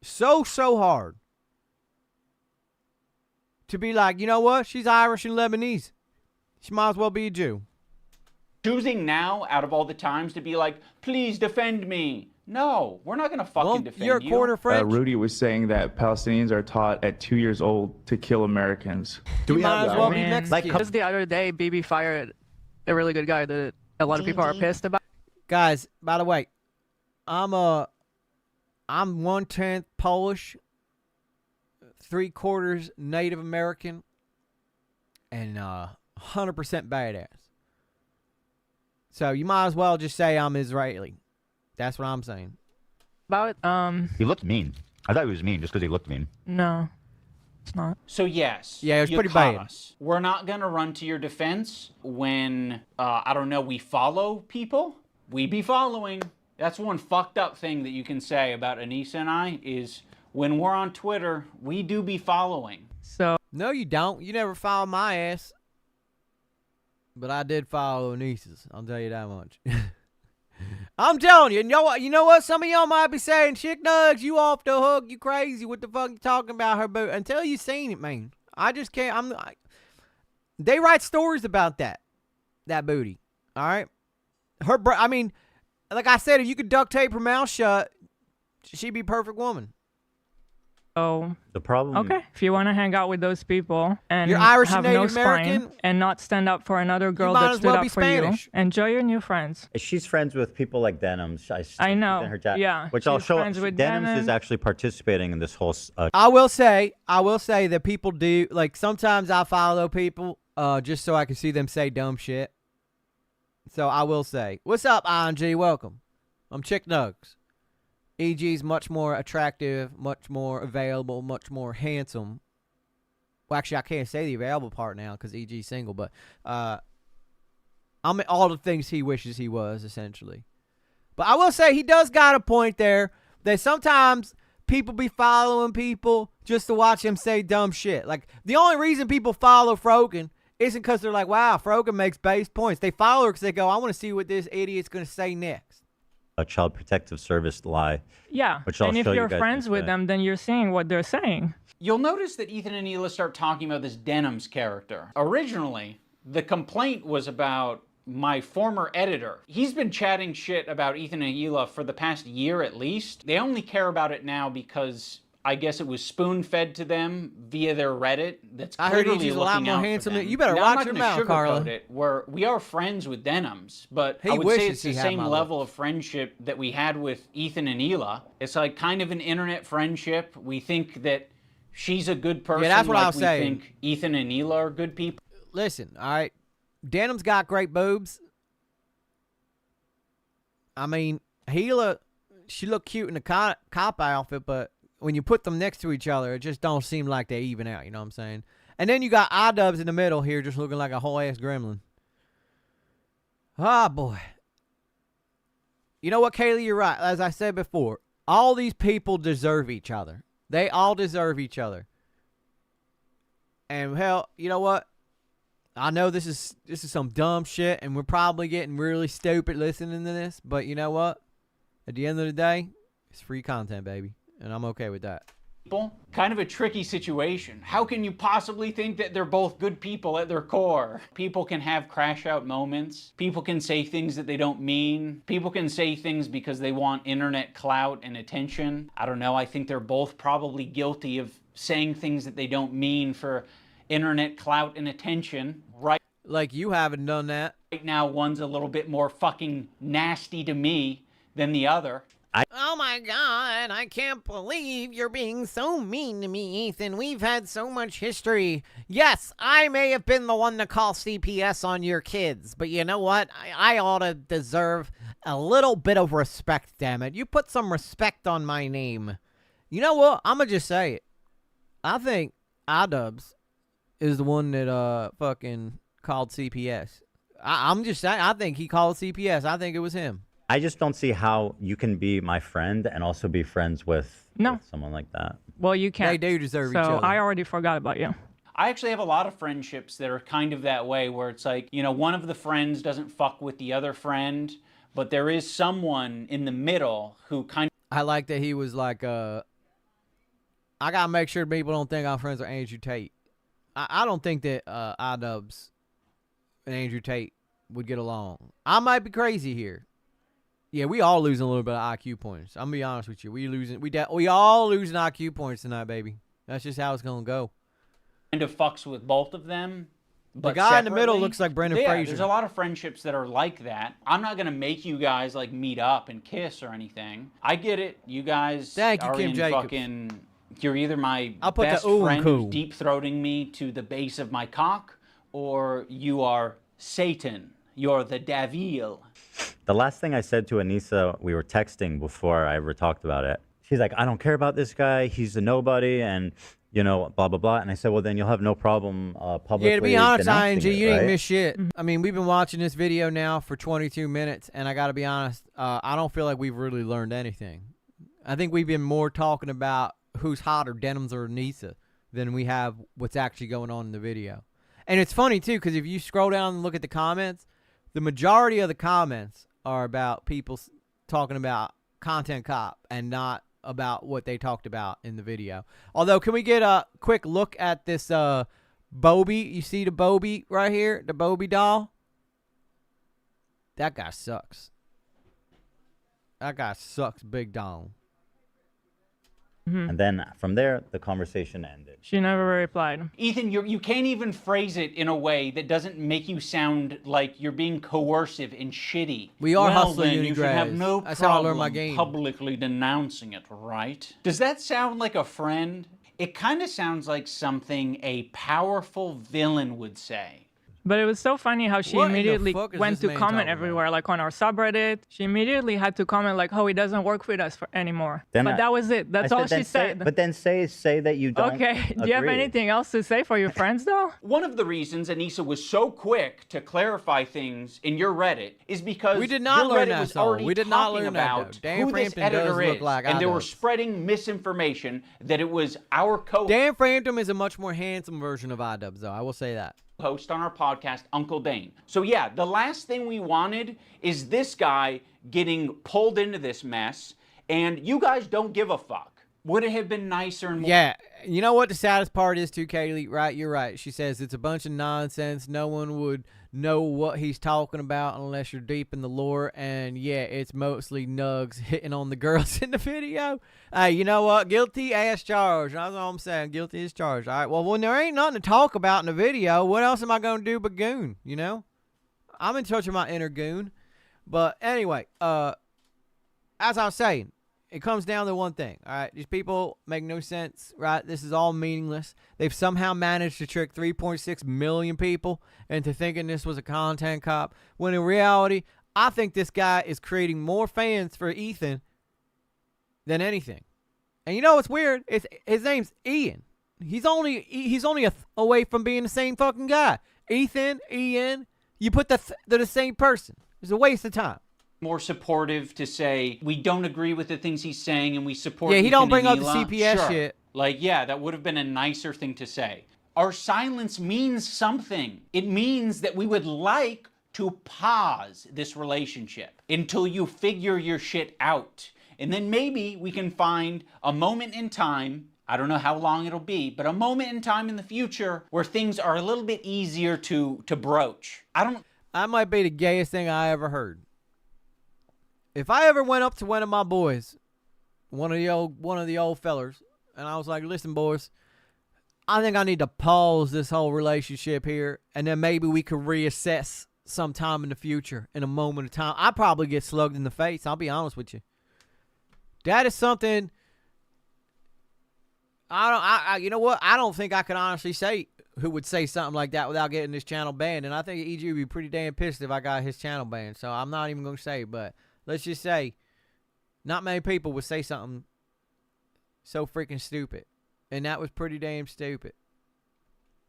So hard. To be like, you know what? She's Irish and Lebanese. She might as well be a Jew. Choosing now, out of all the times, to be like, please defend me. No, we're not going to fucking defend you. You're a quarter French. Rudy was saying that Palestinians are taught at 2 years old to kill Americans. Do we might as well be Mexican. Just the other day, BB fired a really good guy that a lot of people are pissed about. Guys, by the way, I'm 1/10 Polish, 3/4 Native American, and 100% badass. So you might as well just say I'm Israeli. That's what I'm saying. About He looked mean. I thought he was mean just because he looked mean. No, it's not. So yes. Yeah, it was you pretty caught bad. us. We're not going to run to your defense when, I don't know, we follow people. We be following. That's one fucked up thing that you can say about Anissa and I is when we're on Twitter, we do be following. So no, you don't. You never follow my ass. But I did follow Anissa's. I'll tell you that much. I'm telling you, you know what? Some of y'all might be saying, Chick Nugs, you off the hook, you crazy. What the fuck you talking about her boot? Until you seen it, man. I just can't. They write stories about that booty. All right? I mean, like I said, if you could duct tape her mouth shut, she'd be a perfect woman. Oh, the problem. Okay, if you want to hang out with those people and you're Irish have and no Native spine American, and not stand up for another girl might that as stood well up be for Spanish. you, enjoy your new friends. She's friends with people like Denims. I know. In her chat, Yeah, which I'll she's show. friends with Denims Denim. is actually participating in this whole. I will say that people do, like, sometimes I follow people just so I can see them say dumb shit. So I will say, what's up, ING? Welcome. I'm Chick Nugs. EG's much more attractive, much more available, much more handsome. Well, actually, I can't say the available part now because EG's single, but I'm all the things he wishes he was, essentially. But I will say he does got a point there that sometimes people be following people just to watch them say dumb shit. Like, the only reason people follow Frogan isn't because they're like, wow, Frogan makes base points. They follow her because they go, I want to see what this idiot's going to say next. A Child Protective Service lie. Yeah, which I'll and if show you you're guys friends in a with bit. them, then you're seeing what they're saying. You'll notice that Ethan and Hila start talking about this Denims character. Originally, the complaint was about my former editor. He's been chatting shit about Ethan and Hila for the past year at least. They only care about it now because I guess it was spoon-fed to them via their Reddit. That's I heard clearly EG's a lot looking more out for handsome them. than you. Better Now, watch your I'm mouth, not gonna Carla. sugarcoat it. We are friends with Denims, but He I would say wishes it's the he had same my level of friendship that we had with Ethan and Hila. It's like kind of an internet friendship. We think that she's a good person. Yeah, that's what like I was saying. We think Ethan and Hila are good people. Listen, all right. Denim's got great boobs. I mean, Hila, she looked cute in the cop outfit, but when you put them next to each other, it just don't seem like they even out, you know what I'm saying? And then you got Idubbz in the middle here just looking like a whole-ass gremlin. Ah, boy. You know what, Kaylee? You're right. As I said before, all these people deserve each other. They all deserve each other. And, hell, you know what? I know this is some dumb shit, and we're probably getting really stupid listening to this, but you know what? At the end of the day, it's free content, baby. And I'm okay with that. Kind of a tricky situation. How can you possibly think that they're both good people at their core? People can have crash out moments. People can say things that they don't mean. People can say things because they want internet clout and attention. I don't know, I think they're both probably guilty of saying things that they don't mean for internet clout and attention. Right? Like you haven't done that. Right now, one's a little bit more fucking nasty to me than the other. Oh my God, I can't believe you're being so mean to me, Ethan. We've had so much history. Yes, I may have been the one to call CPS on your kids, but you know what? I ought to deserve a little bit of respect, damn it. You put some respect on my name. You know what? I'm going to just say it. I think Idubbz is the one that fucking called CPS. I'm just saying, I think he called CPS. I think it was him. I just don't see how you can be my friend and also be friends with someone like that. Well, you can't. They do deserve each So other. I already forgot about you. I actually have a lot of friendships that are kind of that way, where it's like, you know, one of the friends doesn't fuck with the other friend, but there is someone in the middle who kind of... I like that he was like, I got to make sure people don't think I'm friends with Andrew Tate. I don't think that Idubbz and Andrew Tate would get along. I might be crazy here. Yeah, we all losing a little bit of IQ points. I'm gonna be honest with you. We all losing IQ points tonight, baby. That's just how it's gonna go. kind of fucks with both of them. But the guy in the middle separately. looks like Brendan Yeah, Fraser. there's a lot of friendships that are like that. I'm not gonna make you guys like meet up and kiss or anything. I get it. You guys Thank you, are Kim in Jacobs. fucking. You're either my I'll put the best ooh and friend coo. who's deep throating me to the base of my cock, or you are Satan. You're the devil. The last thing I said to Anissa, we were texting before I ever talked about it. She's like, I don't care about this guy. He's a nobody, and you know, blah blah blah. And I said, well, then you'll have no problem publicly. Yeah, to be honest, denouncing ING, it, you right? didn't miss shit. I mean, we've been watching this video now for 22 minutes, and I got to be honest, I don't feel like we've really learned anything. I think we've been more talking about who's hotter, Denims or Anissa, than we have what's actually going on in the video. And it's funny, too, because if you scroll down and look at the comments, the majority of the comments are about people talking about Content Cop and not about what they talked about in the video. Although, can we get a quick look at this Bobby? You see the Bobby right here? The Bobby doll? That guy sucks. That guy sucks big dong. And then from there, the conversation ended. She never replied. Ethan, you can't even phrase it in a way that doesn't make you sound like you're being coercive and shitty. We are well, hustling then uni you should have grads. no That's how I problem learned my game. publicly denouncing it, right? Does that sound like a friend? It kind of sounds like something a powerful villain would say. But it was so funny how she What in the immediately fuck is went this to man comment talking everywhere, like on our subreddit. She immediately had to comment like, "Oh, he doesn't work with us anymore." Then but that was it. That's all she said. But then say that you don't. Okay. Do you have agree. anything else to say for your friends, though? One of the reasons Anissa was so quick to clarify things in your Reddit is because We did not your learn Reddit that, was though. already We did not talking learn that, about though. Dan who this Frampton does editor look is, like and they were Idubbz. spreading misinformation that it was our co Dan Frampton is a much more handsome version of Idubbz, though. I will say that. host on our podcast, Uncle Dane. So yeah, the last thing we wanted is this guy getting pulled into this mess, and you guys don't give a fuck. Would it have been nicer and more... Yeah, you know what the saddest part is too, Kaylee? Right, you're right. She says it's a bunch of nonsense. No one would know what he's talking about unless you're deep in the lore. And yeah, it's mostly Nugs hitting on the girls in the video. Hey, you know what? Guilty as charged. That's all I'm saying. Guilty as charged. All right, well, when there ain't nothing to talk about in the video, what else am I going to do but goon, you know? I'm in touch with my inner goon. But anyway, as I was saying, it comes down to one thing, all right? These people make no sense, right? This is all meaningless. They've somehow managed to trick 3.6 million people into thinking this was a content cop, when in reality, I think this guy is creating more fans for Ethan than anything. And you know what's weird? His name's Ian. He's only away from being the same fucking guy. Ethan, Ian, you put they're the same person. It's a waste of time. more supportive to say, we don't agree with the things he's saying and we support Yeah, he Ethan don't bring and up the Hila. CPS Sure. shit. Like, yeah, that would have been a nicer thing to say. Our silence means something. It means that we would like to pause this relationship until you figure your shit out. And then maybe we can find a moment in time I don't know how long it'll be, but a moment in time in the future where things are a little bit easier to broach. That might be the gayest thing I ever heard. If I ever went up to one of my boys, one of the old fellers, and I was like, listen, boys, I think I need to pause this whole relationship here, and then maybe we could reassess sometime in the future, in a moment of time. I'd probably get slugged in the face. I'll be honest with you. That is something. You know what? I don't think I can honestly say who would say something like that without getting this channel banned. And I think EG would be pretty damn pissed if I got his channel banned. So I'm not even going to say, but let's just say not many people would say something so freaking stupid. And that was pretty damn stupid.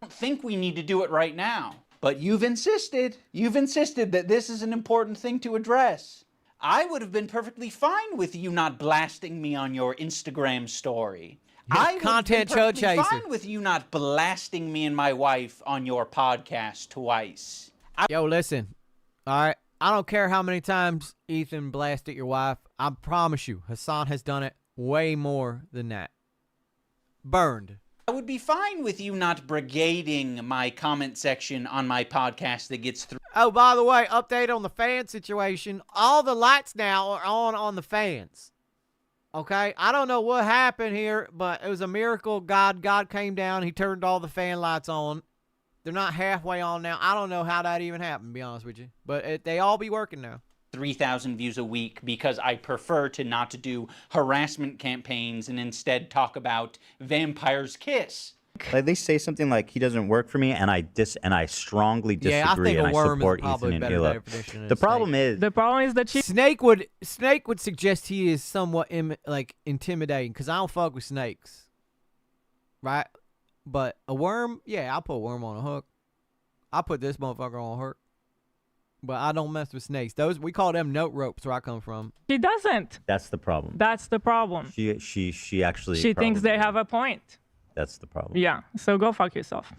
I don't think we need to do it right now. But you've insisted. You've insisted that this is an important thing to address. I would have been perfectly fine with you not blasting me on your Instagram story. I Content would have been chaser. perfectly fine with you not blasting me and my wife on your podcast twice. Yo, listen. All right. I don't care how many times Ethan blasted your wife. I promise you, Hassan has done it way more than that. Burned. I would be fine with you not brigading my comment section on my podcast that gets through. Oh, by the way, update on the fan situation. All the lights now are on the fans. Okay? I don't know what happened here, but it was a miracle. God came down. He turned all the fan lights on. They're not halfway on now. I don't know how that even happened, to be honest with you. But they all be working now. 3,000 views a week because I prefer to not do harassment campaigns and instead talk about Vampire's Kiss. Like they say something like he doesn't work for me, and I strongly disagree, yeah, I think and a I worm support is probably Ethan and better Hila. definition than The a problem snake. is that Snake would suggest he is somewhat intimidating because I don't fuck with snakes, right? But a worm, yeah, I'll put a worm on a hook. I'll put this motherfucker on a hook. But I don't mess with snakes. Those we call them note ropes where I come from. She doesn't. that's the problem. That's the problem. She actually She thinks they probably- have a point. That's the problem. Yeah, so go fuck yourself.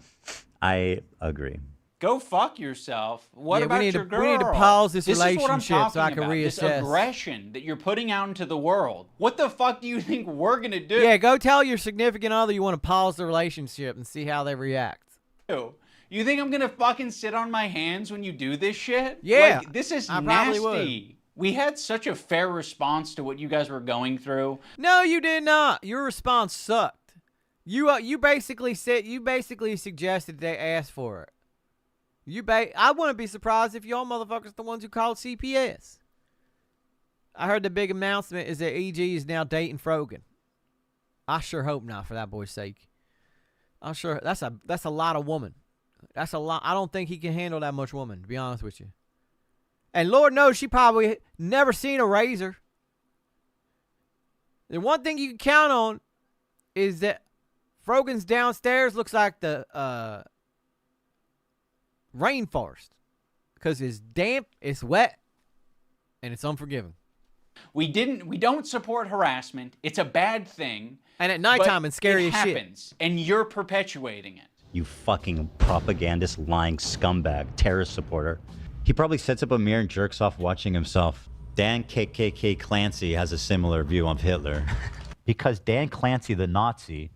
I agree. Go fuck yourself. What Yeah, about we need your to- girl? we need to pause this is what I'm relationship so I talking can about, This reassess. aggression that you're putting out into the world. What the fuck do you think we're gonna do? Yeah, go tell your significant other you want to pause the relationship and see how they react. You think I'm gonna fucking sit on my hands when you do this shit? Yeah, Like, this is I probably nasty. We had such a fair response to what you guys were going through. No, you did not. Your response sucked. You basically suggested they asked for it. I wouldn't be surprised if y'all motherfuckers the ones who called CPS. I heard the big announcement is that EG is now dating Frogan. I sure hope not, for that boy's sake. I'm sure that's a lot of woman. That's a lot. I don't think he can handle that much woman, to be honest with you. And Lord knows she probably never seen a razor. The one thing you can count on is that Frogan's downstairs looks like the rainforest because it's damp, it's wet, and it's unforgiving. We don't support harassment. It's a bad thing. And at nighttime, it's scary it as shit. happens, and you're perpetuating it. You fucking propagandist, lying scumbag, terrorist supporter. He probably sets up a mirror and jerks off watching himself. Dan KKK Clancy has a similar view of Hitler. Because Dan Clancy, the Nazi,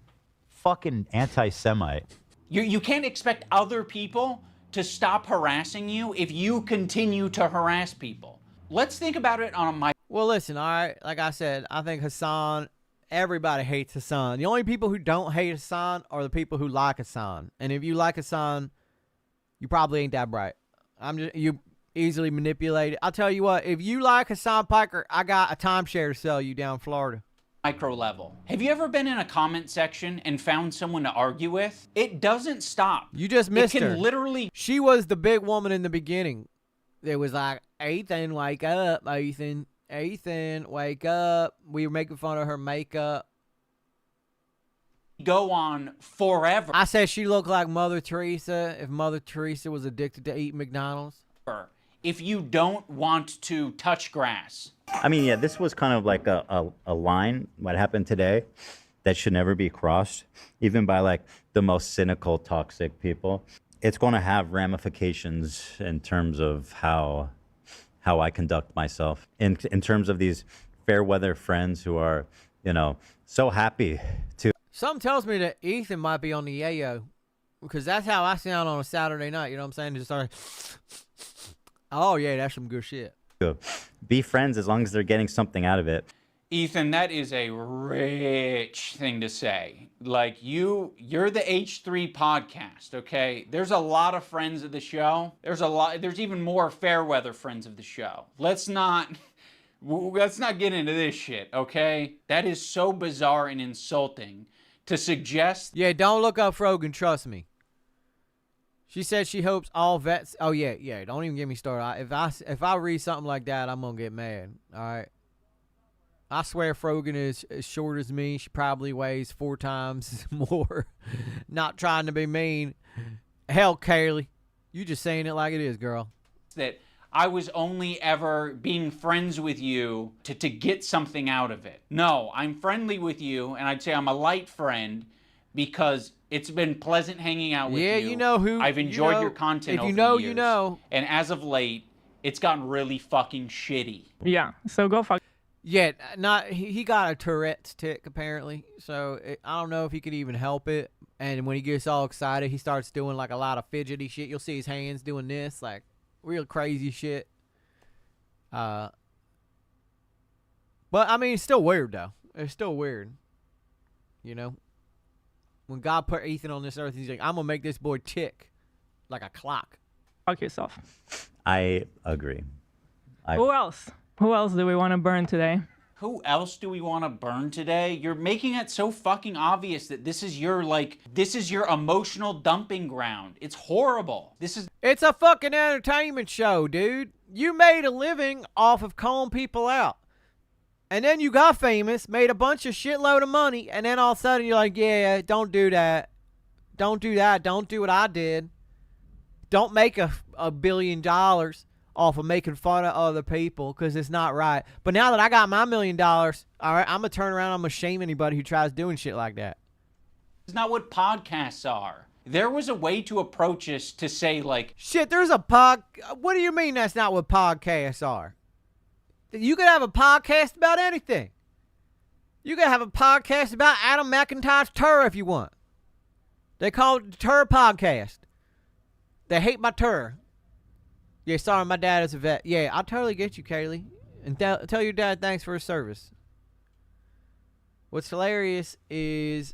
fucking anti-Semite. You can't expect other people to stop harassing you if you continue to harass people. Let's think about it on a Well, listen, all right, like I said, I think Hassan, everybody hates Hassan. The only people who don't hate Hassan are the people who like Hassan. And if you like Hassan, you probably ain't that bright. You easily manipulated. I'll tell you what, if you like Hassan Piker, I got a timeshare to sell you down in Florida. micro level. Have you ever been in a comment section and found someone to argue with? It doesn't stop. You just missed it her. can literally. She was the big woman in the beginning. It was like, Ethan, wake up, Ethan. Ethan, wake up. We were making fun of her makeup. Go on forever. I said she looked like Mother Teresa if Mother Teresa was addicted to eating McDonald's. If you don't want to touch grass. I mean, yeah, this was kind of like a line, what happened today, that should never be crossed, even by like the most cynical, toxic people. It's going to have ramifications in terms of how I conduct myself. In terms of these fair weather friends who are, you know, so happy to. Something tells me that Ethan might be on the yayo, because that's how I sound on a Saturday night. You know what I'm saying? Just start. Oh yeah, that's some good shit. Be friends as long as they're getting something out of it. Ethan, that is a rich thing to say. Like, you're the H3 podcast, okay? There's a lot of friends of the show. There's even more fair weather friends of the show. Let's not get into this shit, okay? That is so bizarre and insulting to suggest. Yeah, don't look up Frogan, trust me. She said she hopes all vets. Oh yeah. Don't even get me started. If I read something like that, I'm gonna get mad. All right. I swear Frogan is as short as me. She probably weighs 4 times more. Not trying to be mean. Hell, Kaylee, you just saying it like it is, girl. That I was only ever being friends with you to get something out of it. No, I'm friendly with you, and I'd say I'm a light friend because it's been pleasant hanging out with you. Yeah, you know who. I've enjoyed your content over the years. You know. And as of late, it's gotten really fucking shitty. Yeah, so go fuck. Yeah, he got a Tourette's tick apparently, so I don't know if he could even help it. And when he gets all excited, he starts doing like a lot of fidgety shit. You'll see his hands doing this, like real crazy shit. But I mean, it's still weird though. It's still weird, you know. When God put Ethan on this earth, he's like, I'm gonna make this boy tick like a clock. Fuck yourself. I agree. Who else? Who else do we want to burn today? Who else do we want to burn today? You're making it so fucking obvious that this is your emotional dumping ground. It's horrible. It's a fucking entertainment show, dude. You made a living off of calling people out. And then you got famous, made a bunch of shitload of money, and then all of a sudden you're like, yeah, don't do that. Don't do that. Don't do what I did. Don't make $1 billion off of making fun of other people because it's not right. But now that I got my $1 million, all right, I'm going to turn around, I'm going to shame anybody who tries doing shit like that. It's not what podcasts are. There was a way to approach this to say like... Shit, there's a what do you mean that's not what podcasts are? You could have a podcast about anything. You could have a podcast about Adam McIntyre's tour if you want. They call it the Tour Podcast. They hate my tour. Yeah, sorry, my dad is a vet. Yeah, I totally get you, Kaylee. And tell your dad thanks for his service. What's hilarious is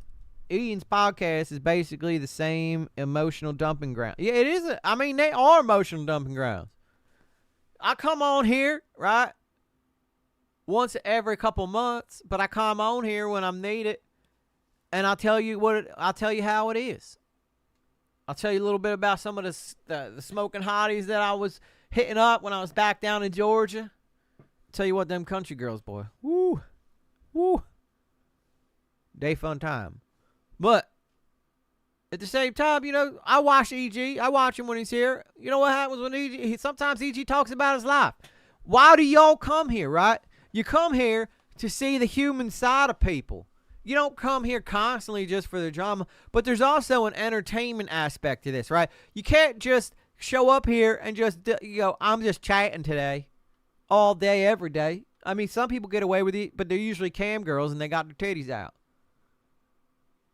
Ian's podcast is basically the same emotional dumping ground. Yeah, it is. I mean, they are emotional dumping grounds. I come on here, right, once every couple months, but I come on here when I'm needed, and I'll tell you how it is. I'll tell you a little bit about some of the smoking hotties that I was hitting up when I was back down in Georgia. Tell you what, them country girls, boy. Woo. Woo. Day fun time. But at the same time, you know, I watch EG. I watch him when he's here. You know what happens when EG? Sometimes EG talks about his life. Why do y'all come here, right? You come here to see the human side of people. You don't come here constantly just for the drama, but there's also an entertainment aspect to this, right? You can't just show up here and just go, I'm just chatting today all day, every day. I mean, some people get away with it, but they're usually cam girls and they got their titties out.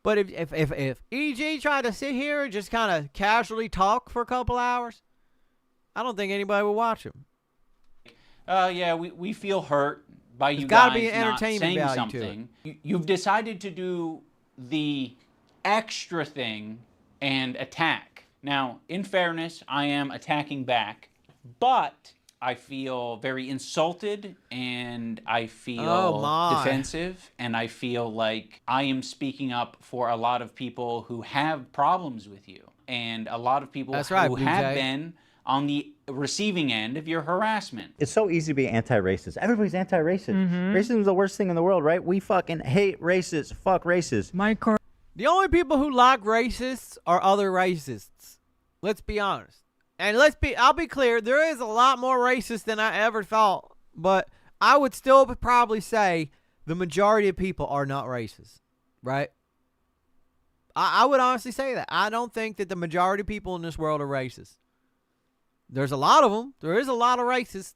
But if EG tried to sit here and just kind of casually talk for a couple hours, I don't think anybody would watch him. Yeah, we feel hurt by you gotta guys be an not entertainment saying value something. to it. You've decided to do the extra thing and attack. Now, in fairness, I am attacking back, but I feel very insulted and I feel defensive and I feel like I am speaking up for a lot of people who have problems with you and a lot of people who have been on the receiving end of your harassment. It's so easy to be anti-racist. Everybody's anti-racist. Racism is the worst thing in the world, right? We fucking hate racists. Fuck racists. The only people who like racists are other racists. Let's be honest. And I'll be clear, there is a lot more racist than I ever thought. But I would still probably say the majority of people are not racist. Right? I would honestly say that. I don't think that the majority of people in this world are racist. There's a lot of them. There is a lot of racists.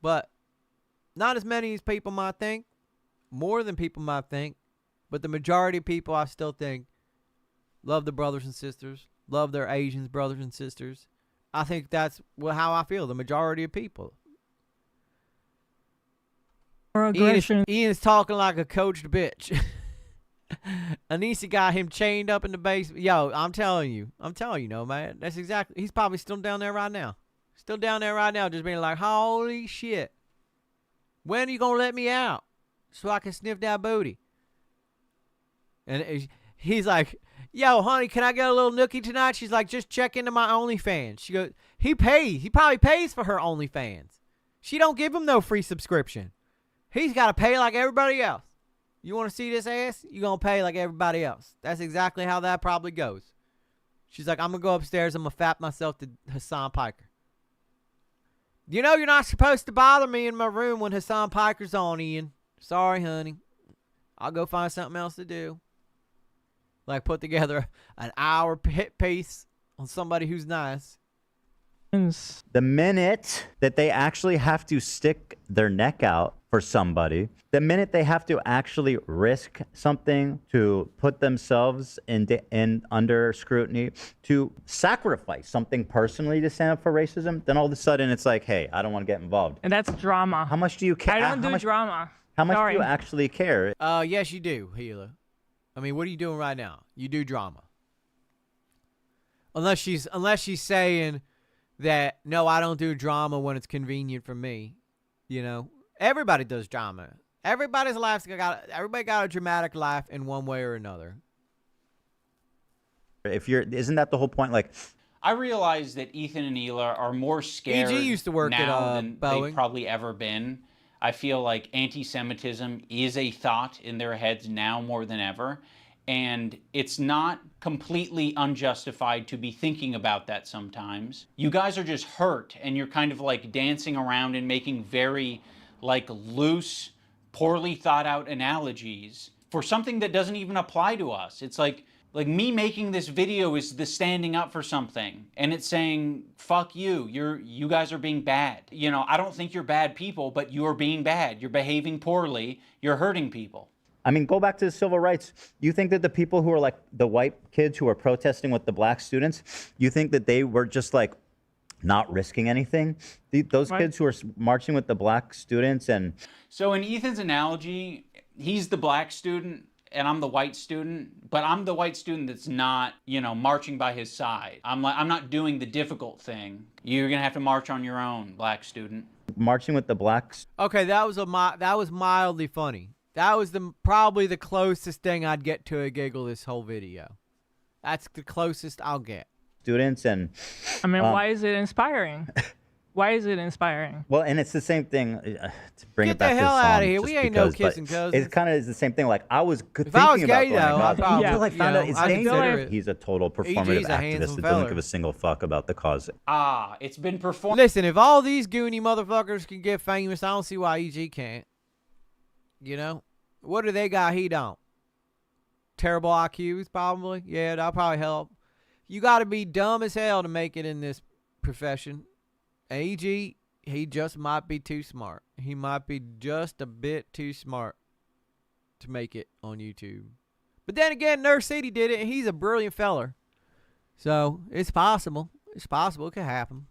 But not as many as people might think. More than people might think. But the majority of people, I still think, love the brothers and sisters, love their Asians brothers and sisters. I think that's how I feel. The majority of people. Ian's talking like a coached bitch. Anissa got him chained up in the basement. Yo, I'm telling you, no, man. That's exactly. He's probably still down there right now. Still down there right now, just being like, holy shit. When are you gonna let me out so I can sniff that booty? And he's like, yo, honey, can I get a little nookie tonight? She's like, just check into my OnlyFans. She goes, he pays. He probably pays for her OnlyFans. She don't give him no free subscription. He's got to pay like everybody else. You want to see this ass? You're going to pay like everybody else. That's exactly how that probably goes. She's like, I'm going to go upstairs. I'm going to fap myself to Hassan Piker. You know you're not supposed to bother me in my room when Hassan Piker's on, Ian. Sorry, honey. I'll go find something else to do. Like put together an hour hit piece on somebody who's nice. The minute that they actually have to stick their neck out for somebody, the minute they have to actually risk something to put themselves in under scrutiny, to sacrifice something personally to stand up for racism, then all of a sudden it's like, hey, I don't want to get involved. And that's drama. How much do you care? I don't do drama. How much Sorry. do you actually care? Yes, you do, Gila. I mean, what are you doing right now? You do drama. Unless she's saying that, no, I don't do drama when it's convenient for me. You know, everybody does drama. Everybody got a dramatic life in one way or another. Isn't that the whole point? Like, I realize that Ethan and Hila are more scared EG used to work now at, than Boeing. they've probably ever been. I feel like anti-Semitism is a thought in their heads now more than ever. And it's not completely unjustified to be thinking about that sometimes. You guys are just hurt, and you're kind of like dancing around and making very like loose, poorly thought out analogies for something that doesn't even apply to us. It's like me making this video is the standing up for something, and it's saying, fuck you, you guys are being bad. You know, I don't think you're bad people, but you're being bad. You're behaving poorly. You're hurting people. I mean, go back to the civil rights. You think that the people who are like the white kids who are protesting with the black students, you think that they were just like not risking anything? Those kids who are marching with the black students and... So in Ethan's analogy, he's the black student and I'm the white student, but I'm the white student that's not, you know, marching by his side. I'm not doing the difficult thing. You're gonna have to march on your own, black student. Marching with the blacks. Okay, that was mildly funny. That was probably the closest thing I'd get to a giggle this whole video. That's the closest I'll get. Students and... I mean, why is it inspiring? Why is it inspiring? Well, and it's the same thing, to bring it back to Get the hell out of here. just We ain't no because, but kissing cousins. It kind of is the same thing. Like, I was thinking I was about gay, going though, I'd probably, until I found out it's I'd consider dangerous. it. He's a total performative EG's a activist handsome that doesn't feller. give a single fuck about the cause. Ah, it's been performed. Listen, if all these goony motherfuckers can get famous, I don't see why EG can't. You know? What do they got he don't? Terrible IQs, probably. Yeah, that'll probably help. You got to be dumb as hell to make it in this profession. And EG, he just might be too smart. He might be just a bit too smart to make it on YouTube. But then again, Nurse City did it, and he's a brilliant feller. So, it's possible. It's possible. It could happen.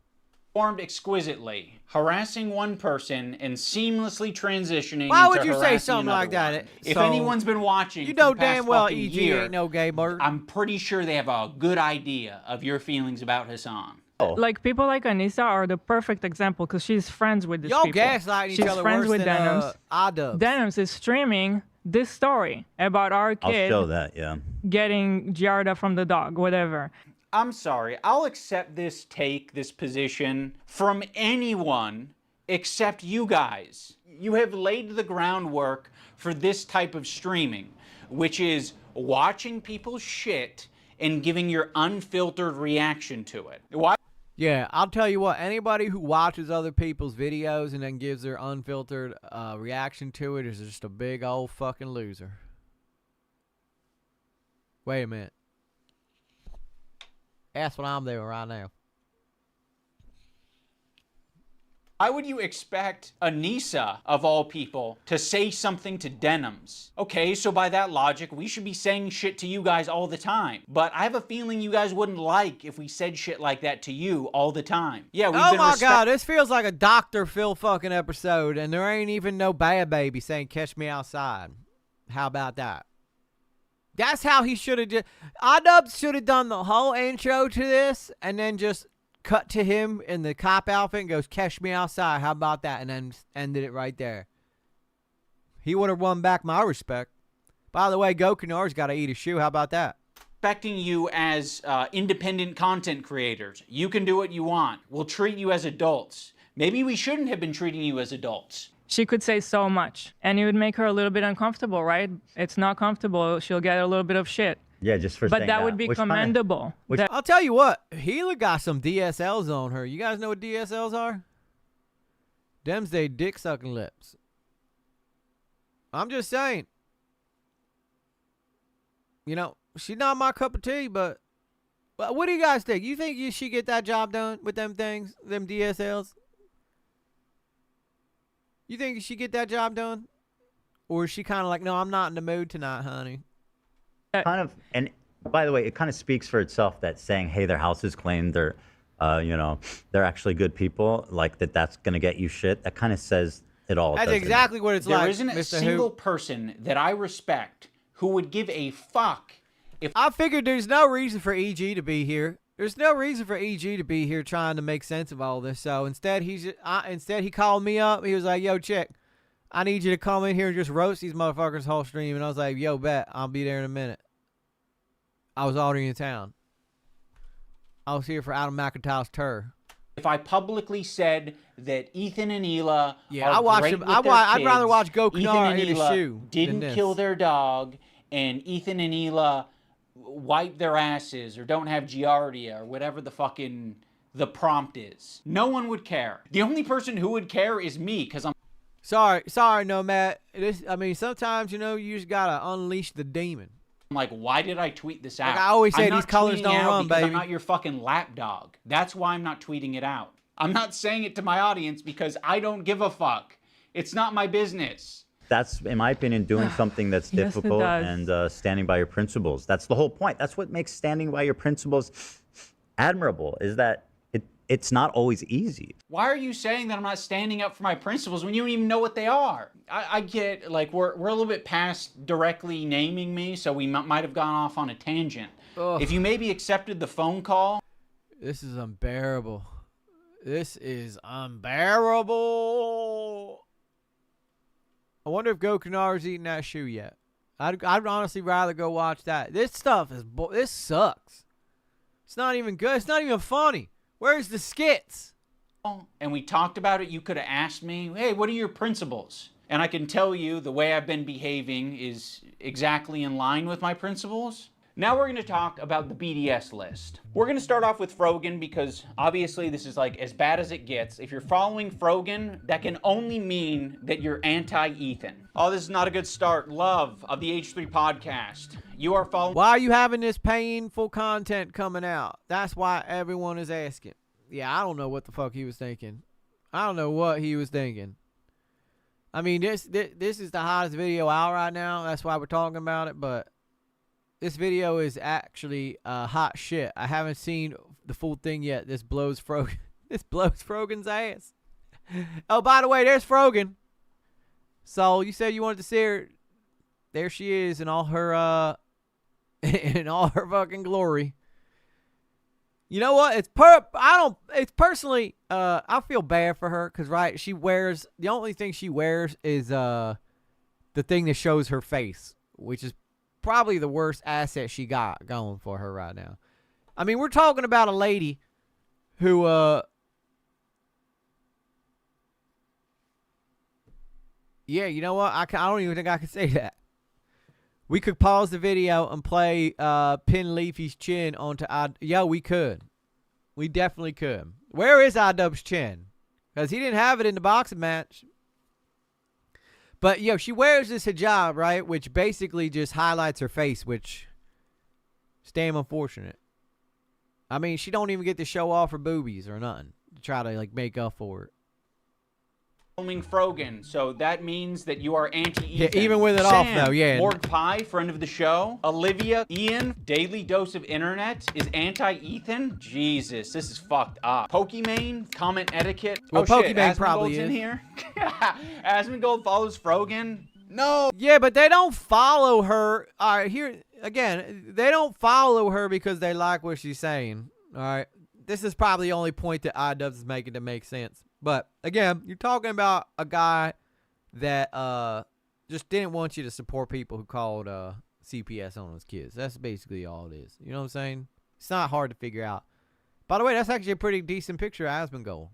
Performed exquisitely, harassing one person and seamlessly transitioning Why into would you say harassing something another like that? one. If So, anyone's been watching, you for know the past damn well fucking EG year, ain't no gay bird. I'm pretty sure they have a good idea of your feelings about Hassan. Like people like Anissa are the perfect example because she's friends with these Y'all people. gaslighting each She's other friends worse with than, Idubbz. Idubbz. Idubbz is streaming this story about our I'll kid show that, yeah. getting Giarda from the dog, whatever. I'm sorry, I'll accept this this position from anyone except you guys. You have laid the groundwork for this type of streaming, which is watching people's shit and giving your unfiltered reaction to it. Why? Yeah, I'll tell you what, anybody who watches other people's videos and then gives their unfiltered reaction to it is just a big old fucking loser. Wait a minute. That's what I'm doing right now. Why would you expect Anissa, of all people, to say something to Denims? Okay, so by that logic, we should be saying shit to you guys all the time. But I have a feeling you guys wouldn't like if we said shit like that to you all the time. Yeah, we've been Oh my God, this feels like a Dr. Phil fucking episode, and there ain't even no bad baby saying catch me outside. How about that? That's how he should have just... Idubbz should have done the whole intro to this, and then just cut to him in the cop outfit and goes, catch me outside. How about that? And then ended it right there. He would have won back my respect. By the way, Gokunar's got to eat a shoe. How about that? Expecting you as independent content creators. You can do what you want. We'll treat you as adults. Maybe we shouldn't have been treating you as adults. She could say so much, and it would make her a little bit uncomfortable, right? It's not comfortable. She'll get a little bit of shit. Yeah, just for But saying that would be commendable. I'll tell you what, Gila got some DSLs on her. You guys know what DSLs are? Them's they dick sucking lips. I'm just saying. You know, she's not my cup of tea, but what do you guys think? You think she get that job done with them things, them DSLs? You think she get that job done? Or is she kind of like, no, I'm not in the mood tonight, honey? Kind of, and by the way, it kind of speaks for itself that saying, hey, their house is clean, they're, you know, they're actually good people, like that's going to get you shit. That kind of says it all. That's exactly what it's like. There isn't a Mr. single Who. person that I respect who would give a fuck if... I figured there's no reason for EG to be here. There's no reason for EG to be here trying to make sense of all this. So instead, he called me up. He was like, yo, chick, I need you to come in here and just roast these motherfuckers whole stream. And I was like, yo, bet. I'll be there in a minute. I was already in town. I was here for Adam McIntyre's tour. If I publicly said that Ethan and Hila Yeah, are I watch great him. with I'd their rather kids, watch Go Ethan Knar and hit his Hila shoe than didn't this. kill their dog, and Ethan and Hila wipe their asses or don't have giardia or whatever the prompt is. No one would care. The only person who would care is me, because I'm... Sorry, Nomad. I mean, sometimes, you know, you just gotta unleash the demon. I'm like, why did I tweet this out? Like I always say, I'm these not colors tweeting don't out run, because baby. I'm not your fucking lapdog. That's why I'm not tweeting it out. I'm not saying it to my audience because I don't give a fuck. It's not my business. That's, in my opinion, doing something that's Yes, it difficult does. and standing by your principles. That's the whole point. That's what makes standing by your principles admirable, is that it's not always easy. Why are you saying that I'm not standing up for my principles when you don't even know what they are? I get, like, we're a little bit past directly naming me, so we might have gone off on a tangent. Ugh. If you maybe accepted the phone call... This is unbearable. This is unbearable. I wonder if Gokunar's eating that shoe yet. I'd honestly rather go watch that. This stuff is... This sucks. It's not even good. It's not even funny. Where's the skits? And we talked about it, you could have asked me, hey, what are your principles? And I can tell you the way I've been behaving is exactly in line with my principles. Now we're going to talk about the BDS list. We're going to start off with Frogan because obviously this is like as bad as it gets. If you're following Frogan, that can only mean that you're anti-Ethan. Oh, this is not a good start. Love of the H3 podcast. You are following... Why are you having this painful content coming out? That's why everyone is asking. Yeah, I don't know what the fuck he was thinking. I don't know what he was thinking. I mean, this is the hottest video out right now. That's why we're talking about it, but this video is actually hot shit. I haven't seen the full thing yet. This blows Frogan. This blows Frogan's ass. Oh, by the way, there's Frogan. So you said you wanted to see her. There she is in all her in all her fucking glory. You know what? It's personally I feel bad for her cuz right, she wears the only thing she wears is the thing that shows her face, which is probably the worst asset she got going for her right now. I mean, we're talking about a lady who yeah, you know what? I don't even think I can say that. We could pause the video and play Pin Leafy's chin onto yeah, we could. We definitely could. Where is Idubbz's chin? Because he didn't have it in the boxing match. But, yo, she wears this hijab, right? Which basically just highlights her face, which is damn unfortunate. I mean, she don't even get to show off her boobies or nothing to try to, like, make up for it. Frogan, so that means that you are anti-Ethan. Yeah, even with it off, though, yeah. Morg Pie, friend of the show. Olivia, Ian, Daily Dose of Internet is anti-Ethan. Jesus, this is fucked up. Pokimane, comment etiquette. Well, oh shit, Pokimane probably Asmongold's in is. here. Asmongold follows Frogan. No. Yeah, but they don't follow her. All right, here again, they don't follow her because they like what she's saying. All right, this is probably the only point that Idubbz is making to make sense. But again, you're talking about a guy that just didn't want you to support people who called CPS on his kids. That's basically all it is. You know what I'm saying? It's not hard to figure out. By the way, that's actually a pretty decent picture of Asmongold.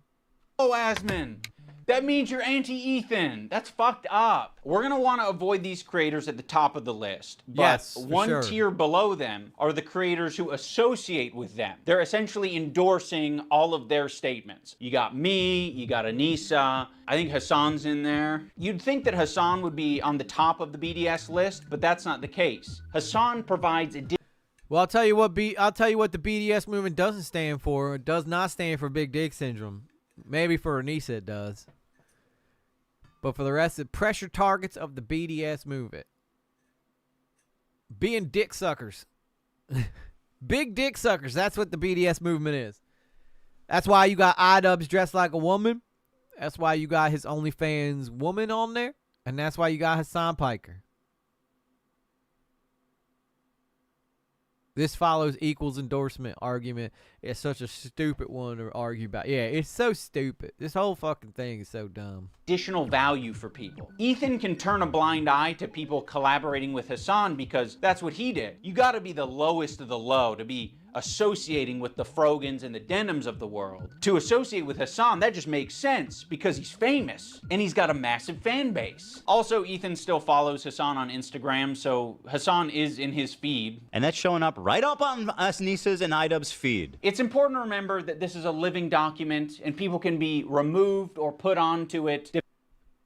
Oh, Asmon. That means you're anti-Ethan. That's fucked up. We're going to want to avoid these creators at the top of the list. But yes, for one sure. tier below them are the creators who associate with them. They're essentially endorsing all of their statements. You got me, you got Anissa, I think Hassan's in there. You'd think that Hassan would be on the top of the BDS list, but that's not the case. Hassan provides a Well, I'll tell you what the BDS movement doesn't stand for. It does not stand for big dick syndrome. Maybe for Anissa it does. But for the rest of pressure targets of the BDS movement. Being dick suckers. Big dick suckers. That's what the BDS movement is. That's why you got Idubbz dressed like a woman. That's why you got his OnlyFans woman on there. And that's why you got Hassan Piker. This follows equals endorsement argument. It's such a stupid one to argue about. Yeah, it's so stupid. This whole fucking thing is so dumb. additional value for people. Ethan can turn a blind eye to people collaborating with Hassan because that's what he did. You gotta be the lowest of the low to be associating with the Frogans and the Denims of the world. To associate with Hassan, that just makes sense because he's famous and he's got a massive fan base. Also, Ethan still follows Hassan on Instagram, so Hassan is in his feed. And that's showing up right up on us Nisa's and Idubbz feed. It's important to remember that this is a living document and people can be removed or put onto it.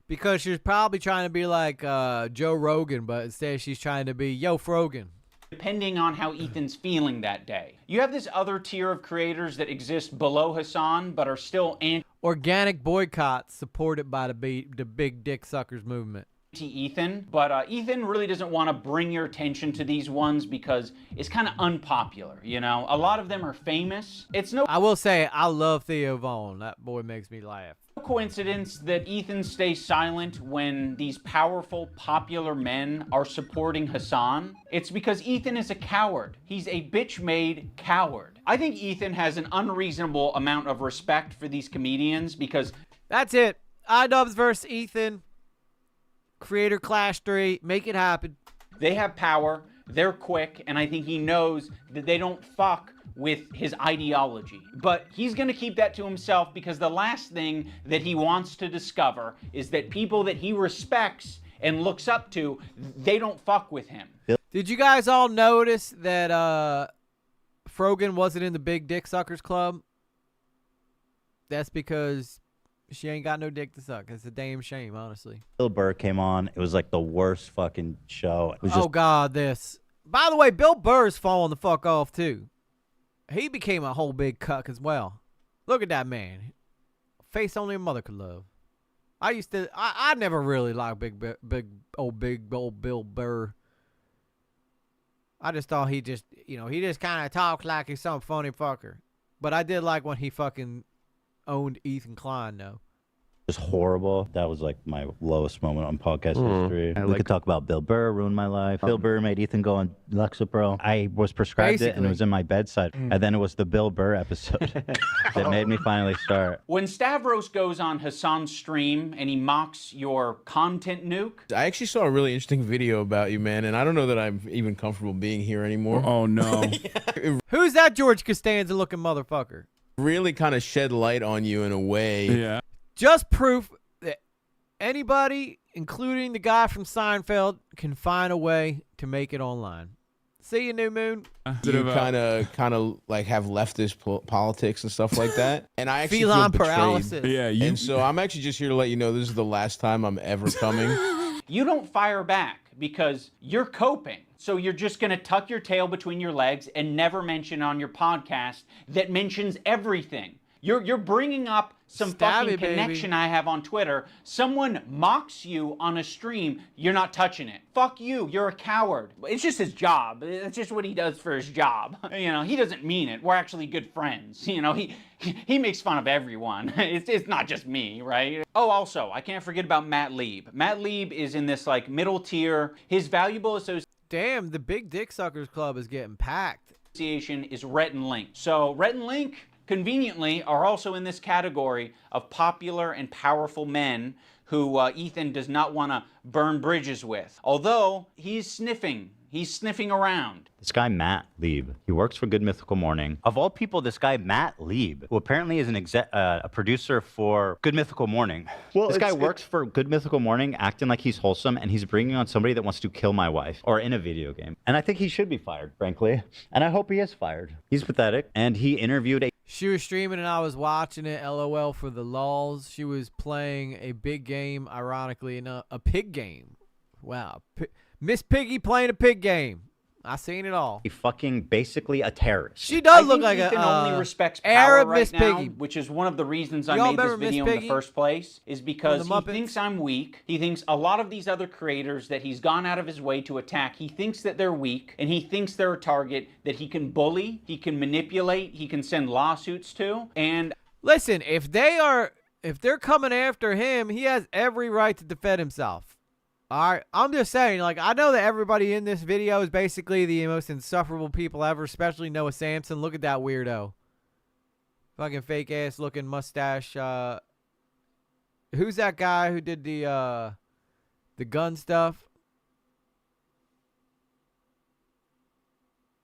Because she's probably trying to be like Joe Rogan, but instead she's trying to be Yo Frogan. Depending on how Ethan's feeling that day. You have this other tier of creators that exist below Hassan, but are still organic boycotts supported by the big dick suckers movement. Ethan, but Ethan really doesn't want to bring your attention to these ones because it's kind of unpopular, you know? A lot of them are famous. It's no I will say, I love Theo Vaughn. That boy makes me laugh. coincidence that Ethan stays silent when these powerful, popular men are supporting Hassan. It's because Ethan is a coward. He's a bitch-made coward. I think Ethan has an unreasonable amount of respect for these comedians because... That's it. Idubbz versus Ethan. Creator Clash 3. Make it happen. They have power. They're quick. And I think he knows that they don't fuck with his ideology. But he's going to keep that to himself because the last thing that he wants to discover is that people that he respects and looks up to, they don't fuck with him. Did you guys all notice that Frogan wasn't in the Big Dick Suckers Club? That's because she ain't got no dick to suck. It's a damn shame, honestly. Bill Burr came on. It was like the worst fucking show. It was just... Oh, God, this. By the way, Bill Burr's falling the fuck off, too. He became a whole big cuck as well. Look at that man. Face only a mother could love. I never really liked big old Bill Burr. I just thought he just kind of talks like he's some funny fucker. But I did like when he fucking owned Ethan Klein, though. It was horrible. That was like my lowest moment on podcast history. We could talk about Bill Burr, ruined my life. Bill Burr made Ethan go on Lexapro. I was prescribed it and it was in my bedside. And then it was the Bill Burr episode that made me finally start. When Stavros goes on Hassan's stream and he mocks your content nuke. I actually saw a really interesting video about you, man, and I don't know that I'm even comfortable being here anymore. Oh, no. Who's that George Costanza looking motherfucker? Really kind of shed light on you in a way. Yeah. Just proof that anybody, including the guy from Seinfeld, can find a way to make it online. See you, New Moon. You kind of like have leftist politics and stuff like that, and I actually feline feel betrayed. paralysis. Yeah, and so I'm actually just here to let you know this is the last time I'm ever coming. You don't fire back because you're coping. So you're just going to tuck your tail between your legs and never mention on your podcast that mentions everything. You're bringing up some Stab fucking it, baby. connection I have on Twitter. Someone mocks you on a stream, you're not touching it. Fuck you, you're a coward. It's just his job. It's just what he does for his job. You know, he doesn't mean it. We're actually good friends. You know, he makes fun of everyone. It's not just me, right? Oh, also, I can't forget about Matt Lieb. Matt Lieb is in this like middle tier. His valuable association. Damn, the Big Dick Suckers Club is getting packed. Is Rhett and Link. So Rhett and Link, conveniently, are also in this category of popular and powerful men who Ethan does not want to burn bridges with. Although he's sniffing around. This guy, Matt Lieb, he works for Good Mythical Morning. Of all people, this guy, Matt Lieb, who apparently is a producer for Good Mythical Morning. Well, this guy works for Good Mythical Morning, acting like he's wholesome, and he's bringing on somebody that wants to kill my wife, or in a video game. And I think he should be fired, frankly. And I hope he is fired. He's pathetic. And he interviewed a... She was streaming and I was watching it, LOL for the lulz. She was playing a big game, ironically enough, a pig game. Wow. Miss Piggy playing a pig game. I seen it all. Fucking basically a terrorist. She does look like Ethan a only respects power Arab right Miss now, Piggy. which is one of the reasons I Y'all made this remember Miss video in Piggy? the first place, is because From he the Muppets? thinks I'm weak. He thinks a lot of these other creators that he's gone out of his way to attack, he thinks that they're weak, and he thinks they're a target that he can bully, he can manipulate, he can send lawsuits to, and... Listen, if they're coming after him, he has every right to defend himself. All right, I'm just saying, like, I know that everybody in this video is basically the most insufferable people ever, especially Noah Samson. Look at that weirdo. Fucking fake-ass looking mustache. Who's that guy who did the gun stuff?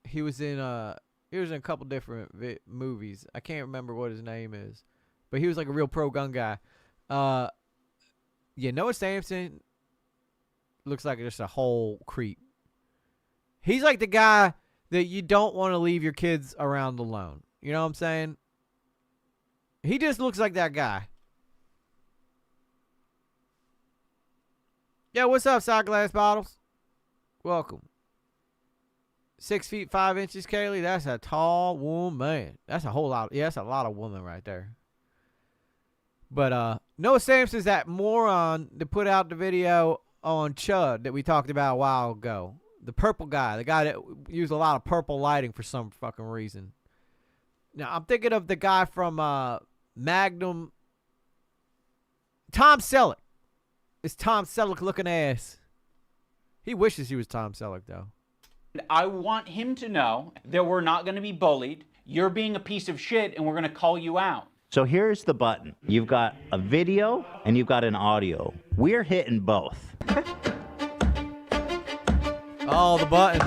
He was in a couple different movies. I can't remember what his name is, but he was like a real pro-gun guy. Yeah, Noah Samson looks like just a whole creep. He's like the guy that you don't want to leave your kids around alone. You know what I'm saying? He just looks like that guy. Yeah, what's up, Side Glass Bottles? Welcome. 6 feet 5 inches, Kaylee. That's a tall woman. That's a whole lot. Yeah, that's a lot of woman right there. But Noah Samson's that moron that put out the video on Chud that we talked about a while ago. The purple guy. The guy that used a lot of purple lighting for some fucking reason. Now, I'm thinking of the guy from Magnum. Tom Selleck. It's Tom Selleck looking ass. He wishes he was Tom Selleck, though. I want him to know that we're not going to be bullied. You're being a piece of shit, and we're going to call you out. So here's the button. You've got a video and you've got an audio. We're hitting both. Oh, the button.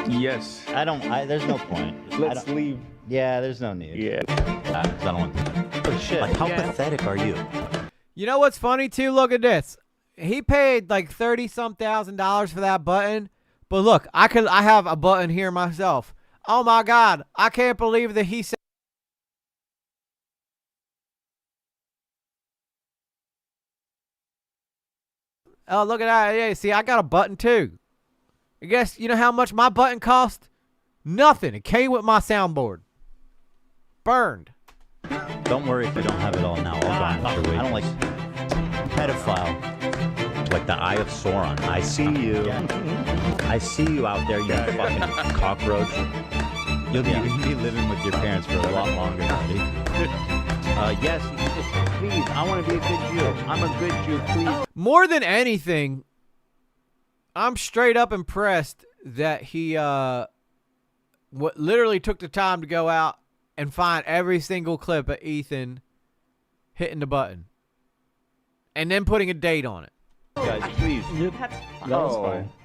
Yes. There's no point. Let's leave. Yeah, there's no need. Yeah. I don't want to. Oh, shit. Like, how pathetic are you? You know what's funny, too? Look at this. He paid like $30,000 for that button. But look, I have a button here myself. Oh, my God. I can't believe that he said. Oh, look at that. Yeah, see, I got a button, too. I guess, you know how much my button cost? Nothing. It came with my soundboard. Burned. Don't worry if you don't have it all now. I'll garnish your wages. I don't like pedophile. Like the Eye of Sauron. I see you. I see you out there, you fucking cockroach. You'll be living with your parents for a lot longer, buddy. Yes, please. I want to be a good Jew. I'm a good Jew, please. More than anything, I'm straight up impressed that he literally took the time to go out and find every single clip of Ethan hitting the button and then putting a date on it. Guys, please.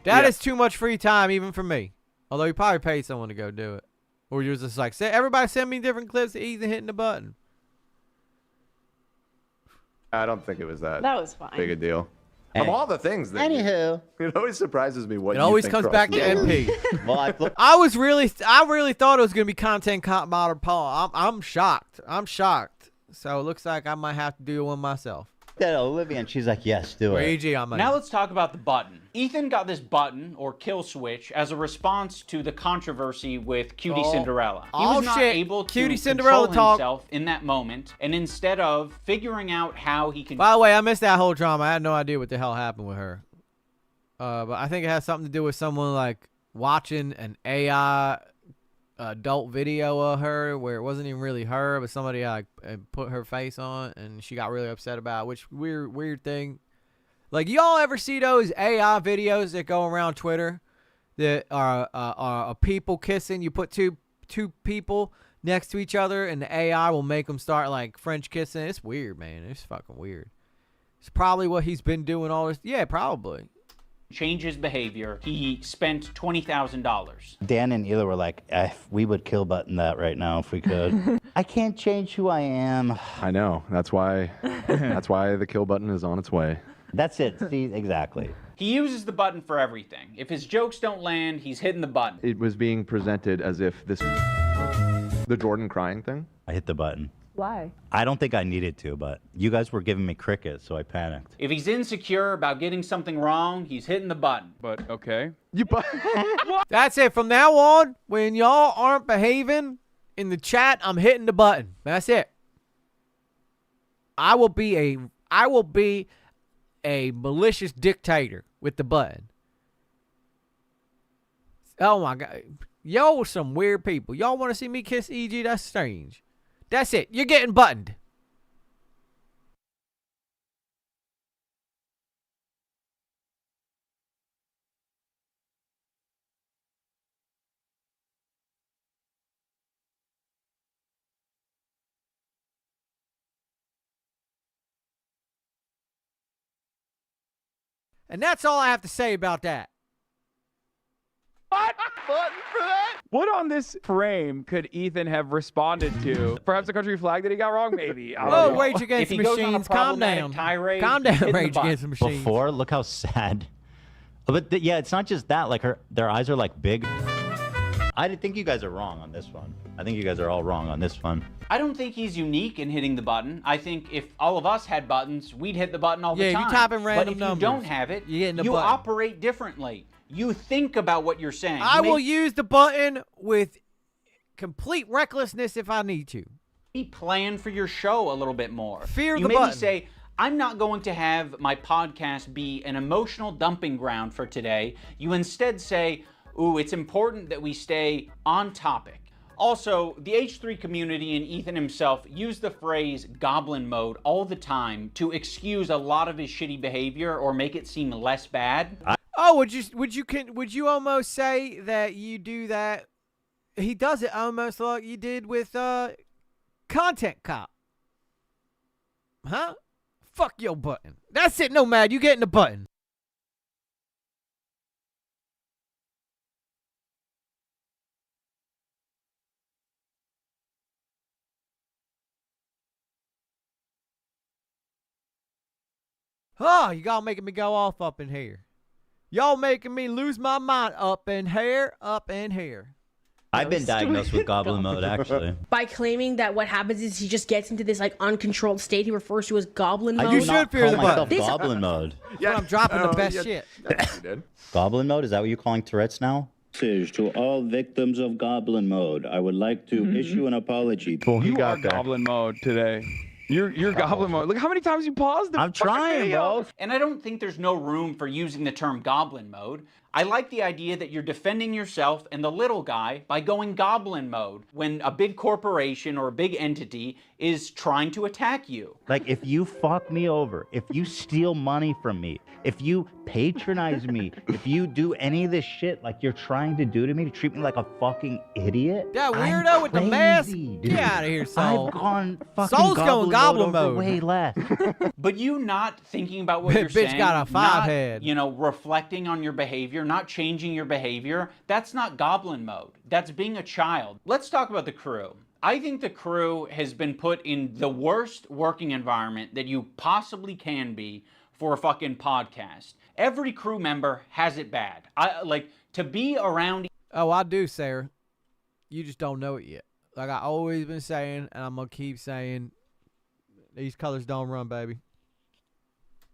That is too much free time even for me. Although you probably paid someone to go do it. Or you're just like, everybody send me different clips of Ethan hitting the button. I don't think it was that That was fine. big a deal. Of all the things that Anywho, it always surprises me what It you always think comes crosses back to over. MP. well, I really thought it was gonna be Content Cop Modern Paul. I'm shocked. I'm shocked. So it looks like I might have to do one myself. That Olivia, and she's like, yes, do it. EG, I'm Now let's talk about the button. Ethan got this button, or kill switch, as a response to the controversy with Cutie Cinderella. He was not able to Cutie Cinderella control talk. himself in that moment, and instead of figuring out how he can... By the way, I missed that whole drama. I had no idea what the hell happened with her. But I think it has something to do with someone like watching an AI adult video of her where it wasn't even really her, but somebody like put her face on, and she got really upset about it, which weird thing. Like, y'all ever see those AI videos that go around Twitter that are people kissing? You put two people next to each other, and the AI will make them start like French kissing. It's weird, man. It's fucking weird. It's probably what he's been doing all this. Yeah, probably. change his behavior, he spent $20,000. Dan and Hila were like, we would kill button that right now if we could. I can't change who I am. I know. That's why the kill button is on its way. That's it. See, exactly. He uses the button for everything. If his jokes don't land, he's hitting the button. It was being presented as if the Jordan crying thing. I hit the button. Why? I don't think I needed to, but you guys were giving me crickets, so I panicked. If he's insecure about getting something wrong, he's hitting the button. But okay. That's it. From now on, when y'all aren't behaving in the chat, I'm hitting the button. That's it. I will be a malicious dictator with the button. Oh my God. Y'all are some weird people. Y'all want to see me kiss EG? That's strange. That's it. You're getting buttoned. And that's all I have to say about that. What? Button for that? What on this frame could Ethan have responded to? Perhaps the country flag that he got wrong, maybe. I don't Whoa, know. Rage Against the Machines, calm down. Calm down, Rage Against the Machines. Before, look how sad. But yeah, it's not just that. Like their eyes are like big. I think you guys are wrong on this one. I think you guys are all wrong on this one. I don't think he's unique in hitting the button. I think if all of us had buttons, we'd hit the button all the time. Yeah, you type in random But if numbers, you don't have it, you you operate differently. You think about what you're saying. I will use the button with complete recklessness if I need to. Plan for your show a little bit more. Fear you the maybe button. say, I'm not going to have my podcast be an emotional dumping ground for today. You instead say, ooh, it's important that we stay on topic. Also, the H3 community and Ethan himself use the phrase goblin mode all the time to excuse a lot of his shitty behavior or make it seem less bad. Oh, would you almost say that you do that? He does it almost like you did with Content Cop. Huh? Fuck your button. That's it, Nomad. You getting the button. Oh, y'all making me go off up in here. Y'all making me lose my mind up in here, up in here. I've been diagnosed with goblin mode, actually. By claiming that what happens is he just gets into this like uncontrolled state he refers to as goblin mode. I do not call myself goblin mode. Yeah, I'm dropping the best shit. Goblin mode? Is that what you're calling Tourette's now? Message to all victims of goblin mode. I would like to issue an apology. You are goblin mode today. You're goblin mode. Look how many times you paused the I'm trying, video. bro. And I don't think there's no room for using the term goblin mode. I like the idea that you're defending yourself and the little guy by going goblin mode when a big corporation or a big entity is trying to attack you. Like, if you fuck me over, if you steal money from me, if you patronize me, if you do any of this shit like you're trying to do to me, to treat me like a fucking idiot. That weirdo with the mask? Dude. Get out of here, Soul. I've gone fucking Soul's going goblin over mode. way less. But you not thinking about what you're Bitch saying, got a not, head. you know, reflecting on your behavior, not changing your behavior, that's not goblin mode. That's being a child. Let's talk about the crew. I think the crew has been put in the worst working environment that you possibly can be for a fucking podcast. Every crew member has it bad. To be around. Oh, I do, Sarah. You just don't know it yet. Like I always been saying, and I'm gonna keep saying, these colors don't run, baby.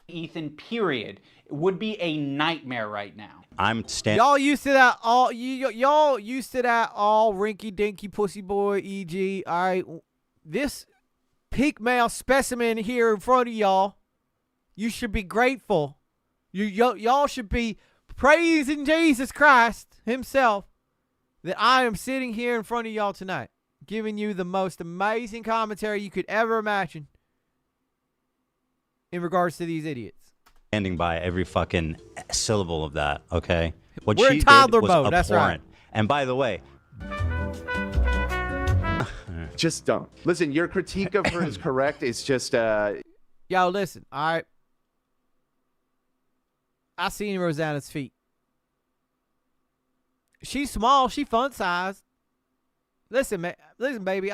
Ethan, period, would be a nightmare right now. I'm standing. Y'all used to that all. Y'all used to that all rinky dinky pussy boy. E.g. All right, this peak male specimen here in front of y'all. You should be grateful. Y'all should be praising Jesus Christ Himself that I am sitting here in front of y'all tonight, giving you the most amazing commentary you could ever imagine in regards to these idiots. Standing by every fucking syllable of that, okay? What We're she in toddler did was mode, that's right. abhorrent. And by the way, Just don't. Listen, your critique of her is correct. It's just Yo, listen, all right. I seen Rosanna's feet. She's small. She fun sized. Listen, man. Listen, baby.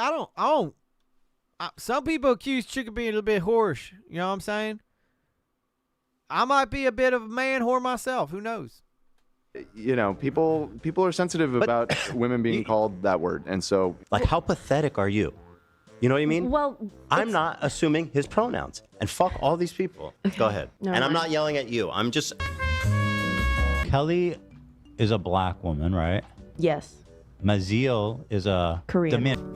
Some people accuse Chick of being a little bit whorish. You know what I'm saying? I might be a bit of a man whore myself. Who knows? you know, people are sensitive about women being called that word, and so like, how pathetic are you? You know what I mean? Well, I'm not assuming his pronouns, and fuck all these people. Go ahead. No, and I'm no. not yelling at you. I'm just. Kelly is a black woman, right? Yes. Maziel is a Korean.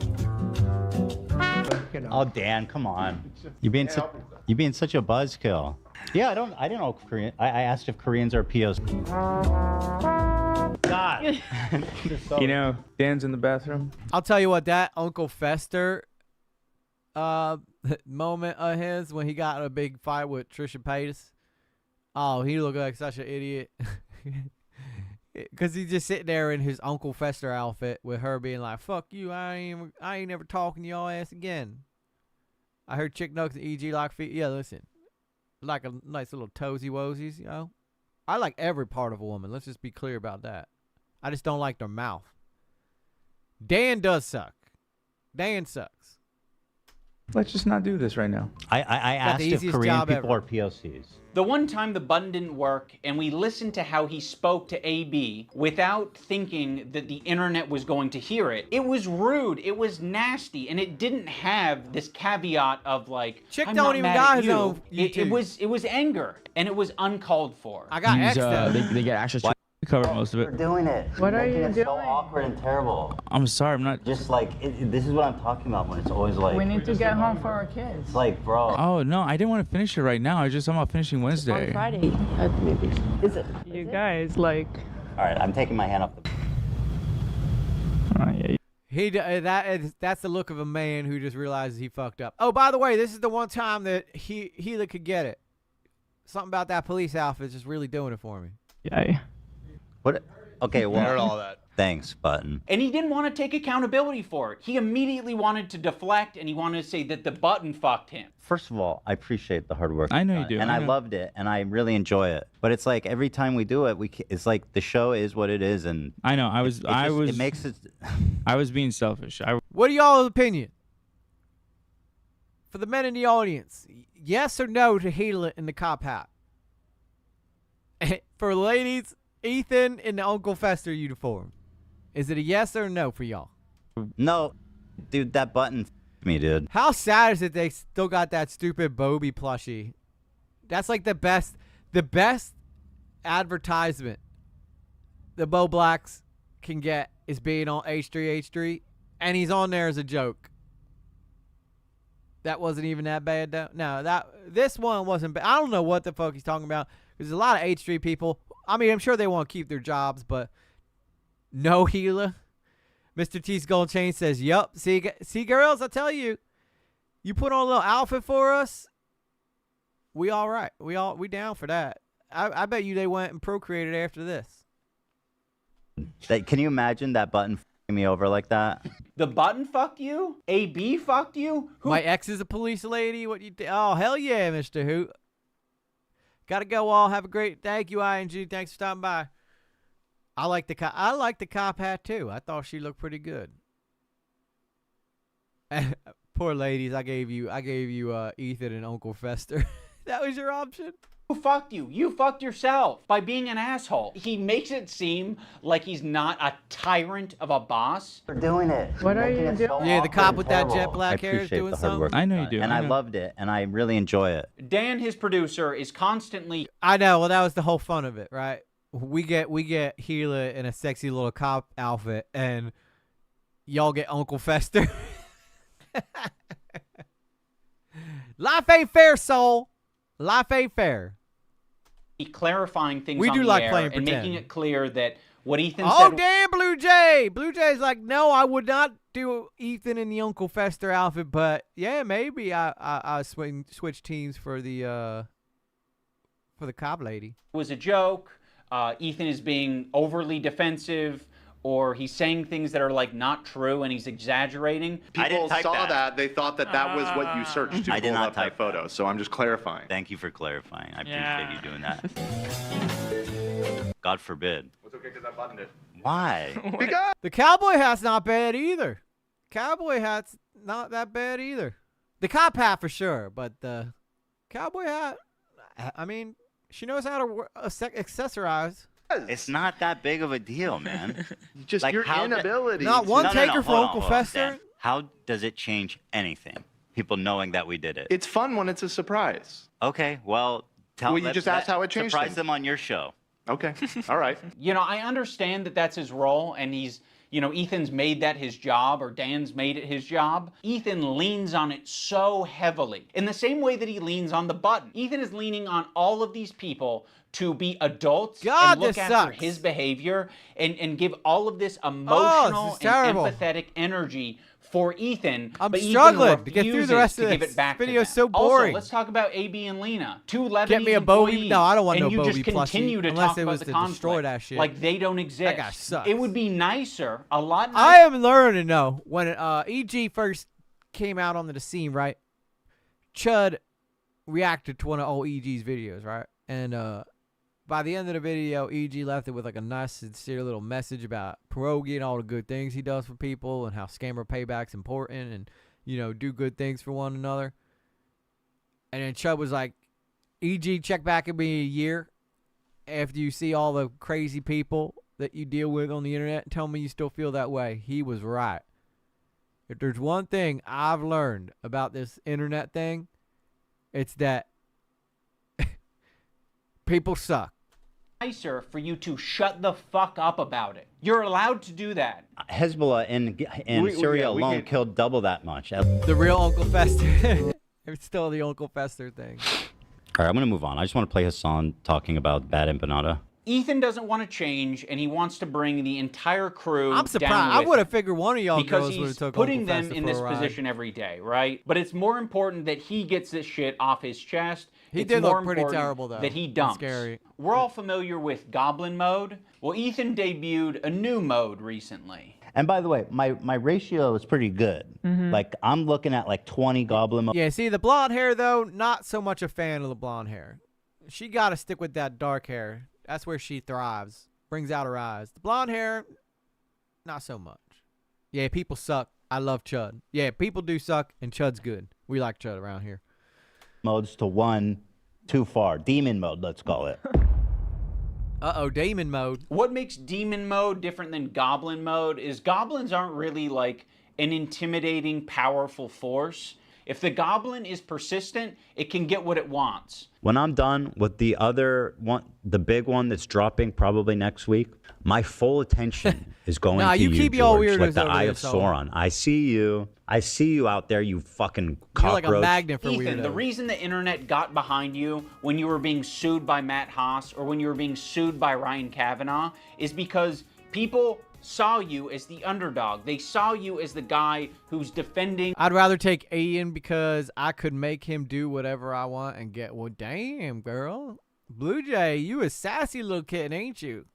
Oh, Dan, come on. You're being such a buzzkill. Yeah, I didn't know Korean. I asked if Koreans are POs. God. You know, Dan's in the bathroom. I'll tell you what, that Uncle Fester moment of his when he got in a big fight with Trisha Paytas. Oh, he looked like such an idiot. Because he's just sitting there in his Uncle Fester outfit with her being like, fuck you, I ain't never talking to y'all ass again. I heard Chick Nugs and EG like feet. Yeah, listen. Like a nice little toesy woesies, you know? I like every part of a woman. Let's just be clear about that. I just don't like their mouth. Dan does suck. Dan sucks. Let's just not do this right now. I asked if Korean people are POCs. The one time the button didn't work and we listened to how he spoke to AB without thinking that the internet was going to hear it, it was rude, it was nasty, and it didn't have this caveat of like, Chick I'm don't not even mad got at his own It YouTube. was anger, and it was uncalled for. I got X They get access to cover most of it. Doing it. What are you Making it doing? so awkward and terrible. I'm sorry, I'm not. Just like, this is what I'm talking about when it's always like. We need to get home for our kids. It's like, bro. Oh no, I didn't want to finish it right now. I'm about finishing Wednesday. On Friday, maybe. Is it? You guys, like. All right, I'm taking my hand off the. That's the look of a man who just realizes he fucked up. Oh, by the way, this is the one time that Gila could get it. Something about that police outfit is just really doing it for me. Yeah. What? Okay, well, Heard all that. Thanks, Button. And he didn't want to take accountability for it. He immediately wanted to deflect, and he wanted to say that the button fucked him. First of all, I appreciate the hard work. I know you've you done, do. and I I know. loved it, and I really enjoy it. But it's like every time we do it, it's like the show is what it is, and I know. it makes it. I was being selfish. What are y'all's opinion? For the men in the audience, yes or no to Gila in the cop hat? For ladies, Ethan in the Uncle Fester uniform. Is it a yes or a no for y'all? No, dude, that button me, dude. How sad is it they still got that stupid Bobby plushie? That's like the best advertisement the Bo Blacks can get is being on H3, and he's on there as a joke. That wasn't even that bad, though. No, this one wasn't bad. I don't know what the fuck he's talking about. There's a lot of H3 people. I mean, I'm sure they want to keep their jobs, but no Gila. Mr. T's Gold Chain says, yup. See, girls, I tell you, you put on a little outfit for us, we all right. We down for that. I bet you they went and procreated after this. Can you imagine that button f***ing me over like that? The button fucked you? AB fucked you? My ex is a police lady. What you oh, hell yeah, Mr. Hoot. Gotta go all. Have a great, thank you, ING. Thanks for stopping by. I like the cop hat too. I thought she looked pretty good. Poor ladies, I gave you Ethan and Uncle Fester. That was your option? Who fucked you? You fucked yourself by being an asshole. He makes it seem like he's not a tyrant of a boss. They're doing it. What are you doing? Yeah, the cop with that jet black hair is appreciate doing the hard something. work I know you you've do. done, and I loved it, and I really enjoy it. Dan, his producer, is constantly. I know. Well, that was the whole fun of it, right? We get Gila in a sexy little cop outfit, and y'all get Uncle Fester. Life ain't fair, soul. Life ain't fair. Clarifying things We on do the like air playing and making pretend. it clear that what Ethan Oh, said. damn, Blue Jay. Blue Jay's like, no, I would not do Ethan in the Uncle Fester outfit, but yeah, maybe I switch teams for the cop lady. Was a joke. Ethan is being overly defensive, or he's saying things that are like not true and he's exaggerating. People saw that. They thought that was what you searched to I did pull not up type that photo. So I'm just clarifying. Thank you for clarifying. I appreciate you doing that. God forbid. It's okay because I buttoned it. Why? Because The cowboy hat's not bad either. Cowboy hat's not that bad either. The cop hat for sure, but the cowboy hat, I mean, she knows how to accessorize. It's not that big of a deal, man. Just Like, your how inability. Not one No, taker for hold on, Uncle hold on, Fester. Dan. How does it change anything? People knowing that we did it. It's fun when it's a surprise. Okay, well, Well, you just asked how it changed Surprise things. them on your show. Okay. All right. You know, I understand that that's his role, and he's, you know, Ethan's made that his job, or Dan's made it his job. Ethan leans on it so heavily, in the same way that he leans on the button. Ethan is leaning on all of these people to be adults God, and look this after sucks. his behavior and give all of this emotional and terrible. empathetic energy for Ethan. I'm but struggling Ethan to get through the refuses rest to of give this. it back This video to is so them. Also, boring. let's talk about AB and Lena, two Lebanese Get me a Bowie. employees, No, I don't want and no you Bowie just continue plushie, to unless talk it about was the to conflict destroy that shit. like they don't exist. guy sucks. It would be nicer, a lot nicer. I am learning though. When EG first came out onto the scene, right? Chud reacted to one of old EG's videos, right? And by the end of the video, EG left it with like a nice, sincere little message about pierogi and all the good things he does for people and how scammer payback's important and, you know, do good things for one another. And then Chud was like, EG, check back at me a year after you see all the crazy people that you deal with on the internet and tell me you still feel that way. He was right. If there's one thing I've learned about this internet thing, it's that people suck. Nicer for you to shut the fuck up about it. You're allowed to do that. Hezbollah in Syria alone killed double that much. The real Uncle Fester. It's still the Uncle Fester thing. All right, I'm going to move on. I just want to play his song talking about bad empanada. Ethan doesn't want to change, and he wants to bring the entire crew I'm surprised. down I with would have him. figured one of y'all Because girls would have he's took putting Uncle them Fester in for a this ride. position every day, right? But it's more important that he gets this shit off his chest. He It's did look more pretty important terrible, though. That he It's dumps. scary. We're all familiar with Goblin Mode. Well, Ethan debuted a new mode recently. And by the way, my ratio is pretty good. Like, I'm looking at like 20 goblin. Yeah, see, the blonde hair, though, not so much a fan of the blonde hair. She got to stick with that dark hair. That's where she thrives. Brings out her eyes. The blonde hair, not so much. Yeah, people suck. I love Chud. Yeah, people do suck, and Chud's good. We like Chud around here. Modes to one too far. Demon mode, let's call it. Uh-oh, demon mode. What makes demon mode different than goblin mode is goblins aren't really like an intimidating, powerful force. If the goblin is persistent, it can get what it wants. When I'm done with the other one, the big one that's dropping probably next week, my full attention is going Nah, to you you, keep y'all George, weirdos like the over Eye there, of so- Sauron. I see you. I see you out there, you fucking cockroach. You're like a magnet for Ethan, weirdos. the reason the internet got behind you when you were being sued by Matt Haas or when you were being sued by Ryan Kavanaugh is because people saw you as the underdog. They saw you as the guy who's defending. I'd rather take Ian because I could make him do whatever I want and get, well, damn, girl. Blue Jay, you a sassy little kid, ain't you?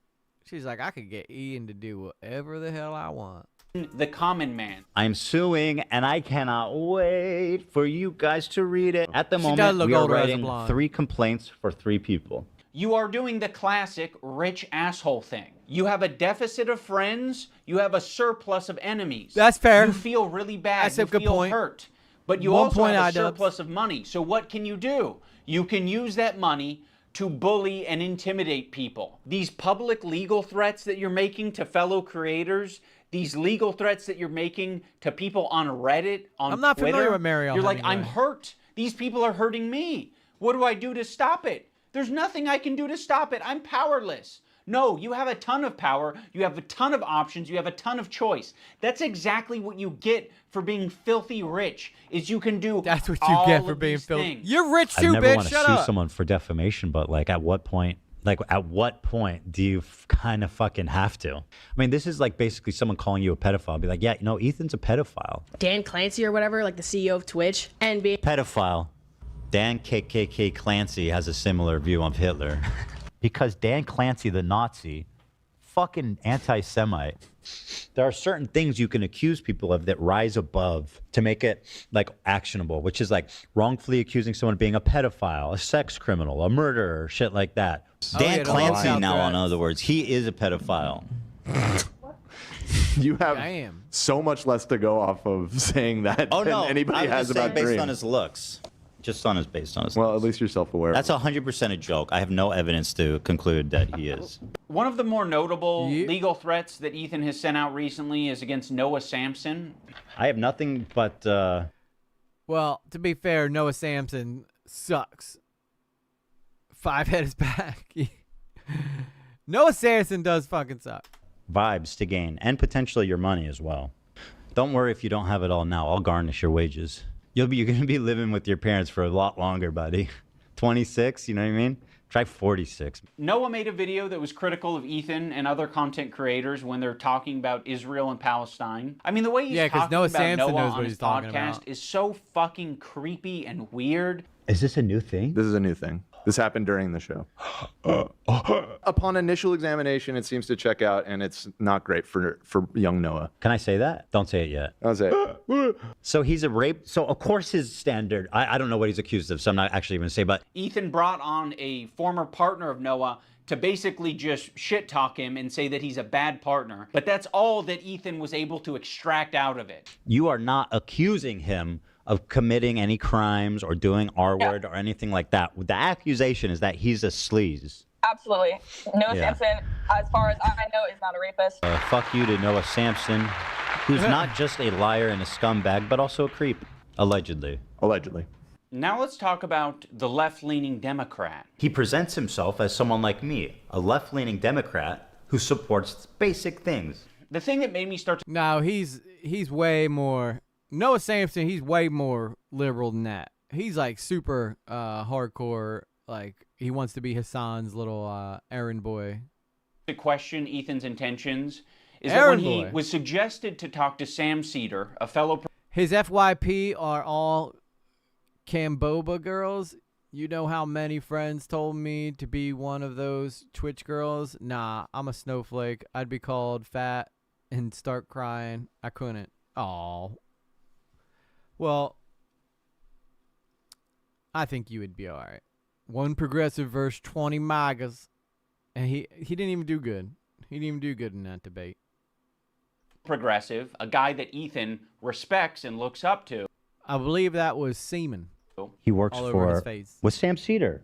She's like, I could get Ian to do whatever the hell I want. The common man. I'm suing, and I cannot wait for you guys to read it. At the She does moment, look we are older as a writing blonde. 3 complaints for 3 people. You are doing the classic rich asshole thing. You have a deficit of friends. You have a surplus of enemies. That's fair. You feel really bad. That's a you good feel point. hurt. But you One also point, have a Idubbz. surplus of money. So what can you do? You can use that money to bully and intimidate people. These public legal threats that you're making to fellow creators, these legal threats that you're making to people on Reddit, on I'm not Twitter, familiar with Mariel you're like, I'm Hemingway. hurt. These people are hurting me. What do I do to stop it? There's nothing I can do to stop it. I'm powerless. No, you have a ton of power. You have a ton of options. You have a ton of choice. That's exactly what you get for being filthy rich, is you can do That's what you get for being filthy. You're rich too, I never bitch. want to Shut sue up. someone for defamation, but like at what point? Like at what point do you kind of fucking have to? I mean, this is like basically someone calling you a pedophile. Be like, yeah, you know, Ethan's a pedophile. Dan Clancy or whatever, like the CEO of Twitch, and being Pedophile. Dan KKK Clancy has a similar view of Hitler. Because Dan Clancy, the Nazi, fucking anti-Semite. There are certain things you can accuse people of that rise above to make it like actionable, which is like wrongfully accusing someone of being a pedophile, a sex criminal, a murderer, shit like that. Dan Clancy now, in other words, he is a pedophile. You have so much less to go off of saying that than anybody has about based Dream. on his looks. Just on his based on his Well, at least you're self-aware. That's 100% a joke. I have no evidence to conclude that he is. One of the more notable legal threats that Ethan has sent out recently is against Noah Sampson. I have nothing but... Well, to be fair, Noah Sampson sucks. 5 heads back. Noah Sampson does fucking suck. vibes to gain, and potentially your money as well. Don't worry if you don't have it all now. I'll garnish your wages. You're going to be living with your parents for a lot longer, buddy. 26, you know what I mean? Try 46. Noah made a video that was critical of Ethan and other content creators when they're talking about Israel and Palestine. I mean, the way he's talking Noah about Sampson Noah knows on what his he's talking podcast about. is so fucking creepy and weird. Is this a new thing? This is a new thing. This happened during the show. Upon initial examination, it seems to check out, and it's not great for young Noah. Can I say that? Don't say it yet. I'll say it. So he's a rape. So of course his standard. I don't know what he's accused of, so I'm not actually going to say. But Ethan brought on a former partner of Noah to basically just shit talk him and say that he's a bad partner. But that's all that Ethan was able to extract out of it. you are not accusing him of committing any crimes or doing R-word or anything like that. The accusation is that he's a sleaze. Absolutely. Noah Yeah. Sampson, as far as I know, is not a rapist. Fuck you to Noah Sampson, who's not just a liar and a scumbag, but also a creep, allegedly. Allegedly. Now let's talk about the left-leaning Democrat. He presents himself as someone like me, a left-leaning Democrat who supports basic things. The thing that made me start to... No, he's way more... Noah Sampson, he's way more liberal than that. He's like super hardcore, like he wants to be Hassan's little errand boy. to question Ethan's intentions is Aaron that when he boy. was suggested to talk to Sam Cedar, a fellow... His FYP are all Camboba girls. You know how many friends told me to be one of those Twitch girls? Nah, I'm a snowflake. I'd be called fat and start crying. I couldn't. Aw. Well, I think you would be all right. One progressive versus 20 MAGAs. And he didn't even do good. He didn't even do good in that debate. progressive, a guy that Ethan respects and looks up to. I believe that was Seaman. He works all over his for face. with Sam Cedar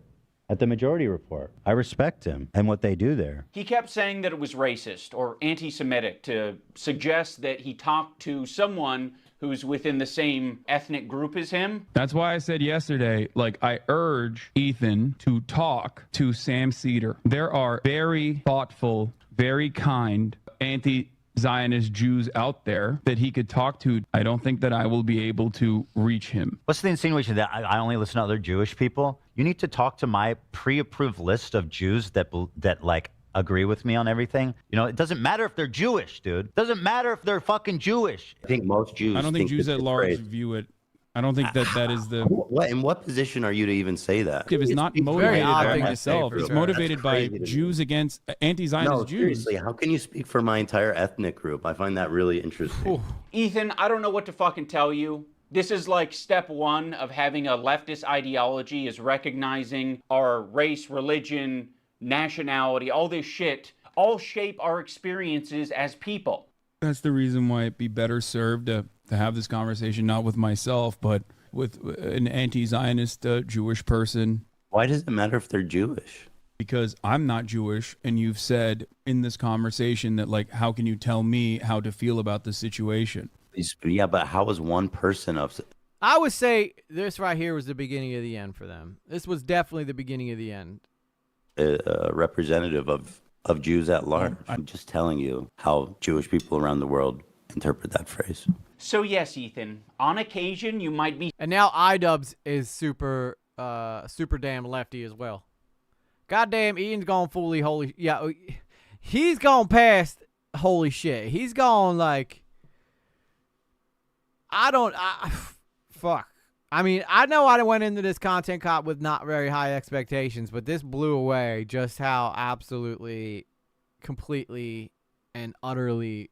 at the Majority Report. I respect him and what they do there. He kept saying that it was racist or anti-Semitic to suggest that he talked to someone who's within the same ethnic group as him. That's why I said yesterday, like, I urge Ethan to talk to Sam Cedar. There are very thoughtful, very kind anti-Zionist Jews out there that he could talk to. I don't think that I will be able to reach him. What's the insinuation that I only listen to other Jewish people? You need to talk to my pre-approved list of Jews that like agree with me on everything. You know, it doesn't matter if they're Jewish, dude. It doesn't matter if they're fucking Jewish. I think most Jews. I don't think Jews at large view it. I don't think that is the... In what position are you to even say that? It's not motivated by myself. It's motivated by Jews against anti-Zionist No, Jews. seriously, how can you speak for my entire ethnic group? I find that really interesting. Ethan, I don't know what to fucking tell you. This is like step one of having a leftist ideology, is recognizing our race, religion, nationality, all this shit, all shape our experiences as people. That's the reason why it'd be better served to to have this conversation, not with myself, but with an anti-Zionist Jewish person. Why does it matter if they're Jewish? Because I'm not Jewish, and you've said in this conversation that, like, how can you tell me how to feel about the situation? Yeah, but how is one person of... I would say this right here was the beginning of the end for them. This was definitely the beginning of the end. representative of Jews at large. I'm just telling you how Jewish people around the world interpret that phrase. So yes, Ethan, on occasion you might be... And now Idubbz is super damn lefty as well. Goddamn, Ian's gone fully holy... Yeah, he's gone past holy shit. He's gone like... Fuck. I mean, I know I went into this content cop with not very high expectations, but this blew away just how absolutely, completely, and utterly,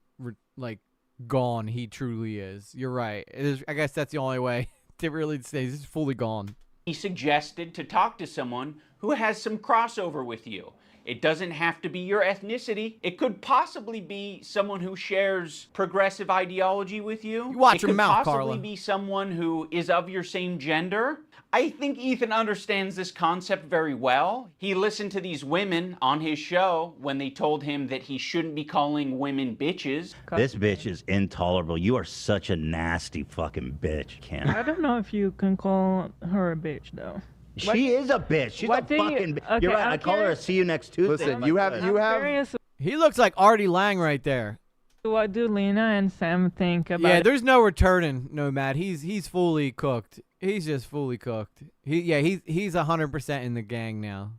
like, gone he truly is. You're right. I guess that's the only way to really say he's fully gone. He suggested to talk to someone who has some crossover with you. It doesn't have to be your ethnicity. It could possibly be someone who shares progressive ideology with you. You watch your mouth, It could possibly Carla. be someone who is of your same gender. I think Ethan understands this concept very well. He listened to these women on his show when they told him that he shouldn't be calling women bitches. This bitch is intolerable. You are such a nasty fucking bitch, Ken. I don't know if you can call her a bitch, though. She is a bitch. She's a fucking bitch. Okay, You're right. I'm I call her a see you next Tuesday. Listen, you have. Curious, He looks like Artie Lang right there. what do Lena and Sam think about Yeah, it? there's no returning Nomad. He's fully cooked. He's just fully cooked. He's 100% in the gang now.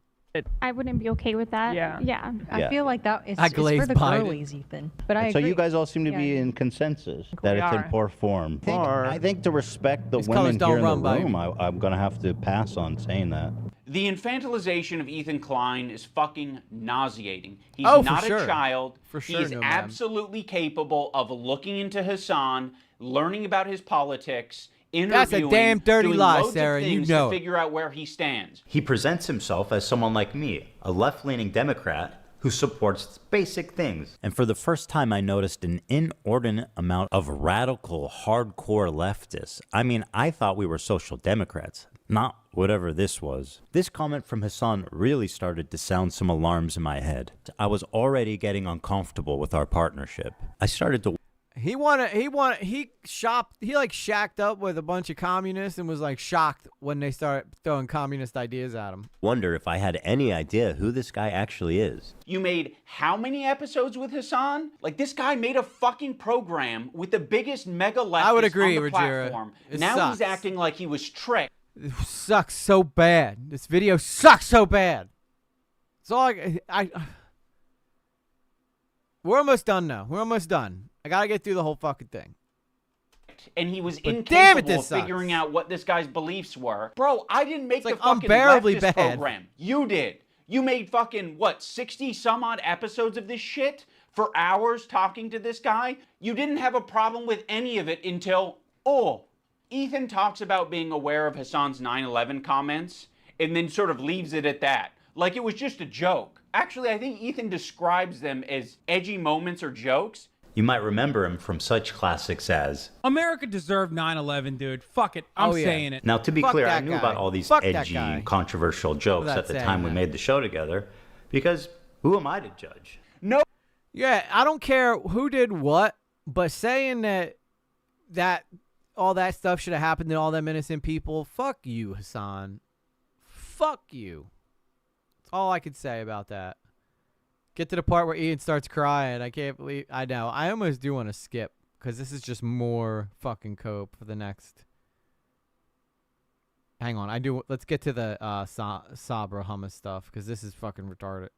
I wouldn't be okay with that. Yeah. Yeah. Yeah. I feel like that is I it's for glazed the by it. girlies, Ethan. But I So agree. you guys all seem to be in consensus that We it's in are. poor form. I think to respect the These colors women don't here in the run by room, I'm going to have to pass on saying that. The infantilization of Ethan Klein is fucking nauseating. He's Oh, for not sure. a child. For sure, He's Nomad. absolutely capable of looking into Hassan, learning about his politics, That's a interviewing, damn dirty doing lie, loads of Sarah, and you things know to it. figure out where he stands. He presents himself as someone like me, a left-leaning Democrat who supports basic things. And for the first time, I noticed an inordinate amount of radical, hardcore leftists. I mean, I thought we were social democrats, not whatever this was. This comment from Hassan really started to sound some alarms in my head. I was already getting uncomfortable with our partnership. I started to He shacked up with a bunch of communists and was like shocked when they started throwing communist ideas at him. wonder if I had any idea who this guy actually is. You made how many episodes with Hassan? Like, this guy made a fucking program with the biggest mega leftist I would agree, on the Rajira. platform. It Now sucks. he's acting like he was tricked. It sucks so bad. This video sucks so bad. It's all we're almost done now. We're almost done. I gotta get through the whole fucking thing. And he was But damn it, incapable this of sucks. figuring out what this guy's beliefs were. Bro, I didn't make the like fucking unbearably leftist bad. program. You did. You made fucking, 60 some odd episodes of this shit for hours talking to this guy? You didn't have a problem with any of it until, Ethan talks about being aware of Hassan's 9/11 comments and then sort of leaves it at that. Like it was just a joke. Actually, I think Ethan describes them as edgy moments or jokes. You might remember him from such classics as... America deserved 9/11, dude. Fuck it. I'm saying it. Now, to be Fuck clear, I that knew guy. about all these Fuck that edgy, guy. controversial jokes Without at the saying time we that. made the show together, because who am I to judge? No. Yeah, I don't care who did what, but saying that all that stuff should have happened to all them innocent people, fuck you, Hassan. Fuck you. That's all I could say about that. Get to the part where Ian starts crying. I can't believe... I know. I almost do want to skip, because this is just more fucking cope for the next... Hang on. Let's get to the Sabra hummus stuff, because this is fucking retarded.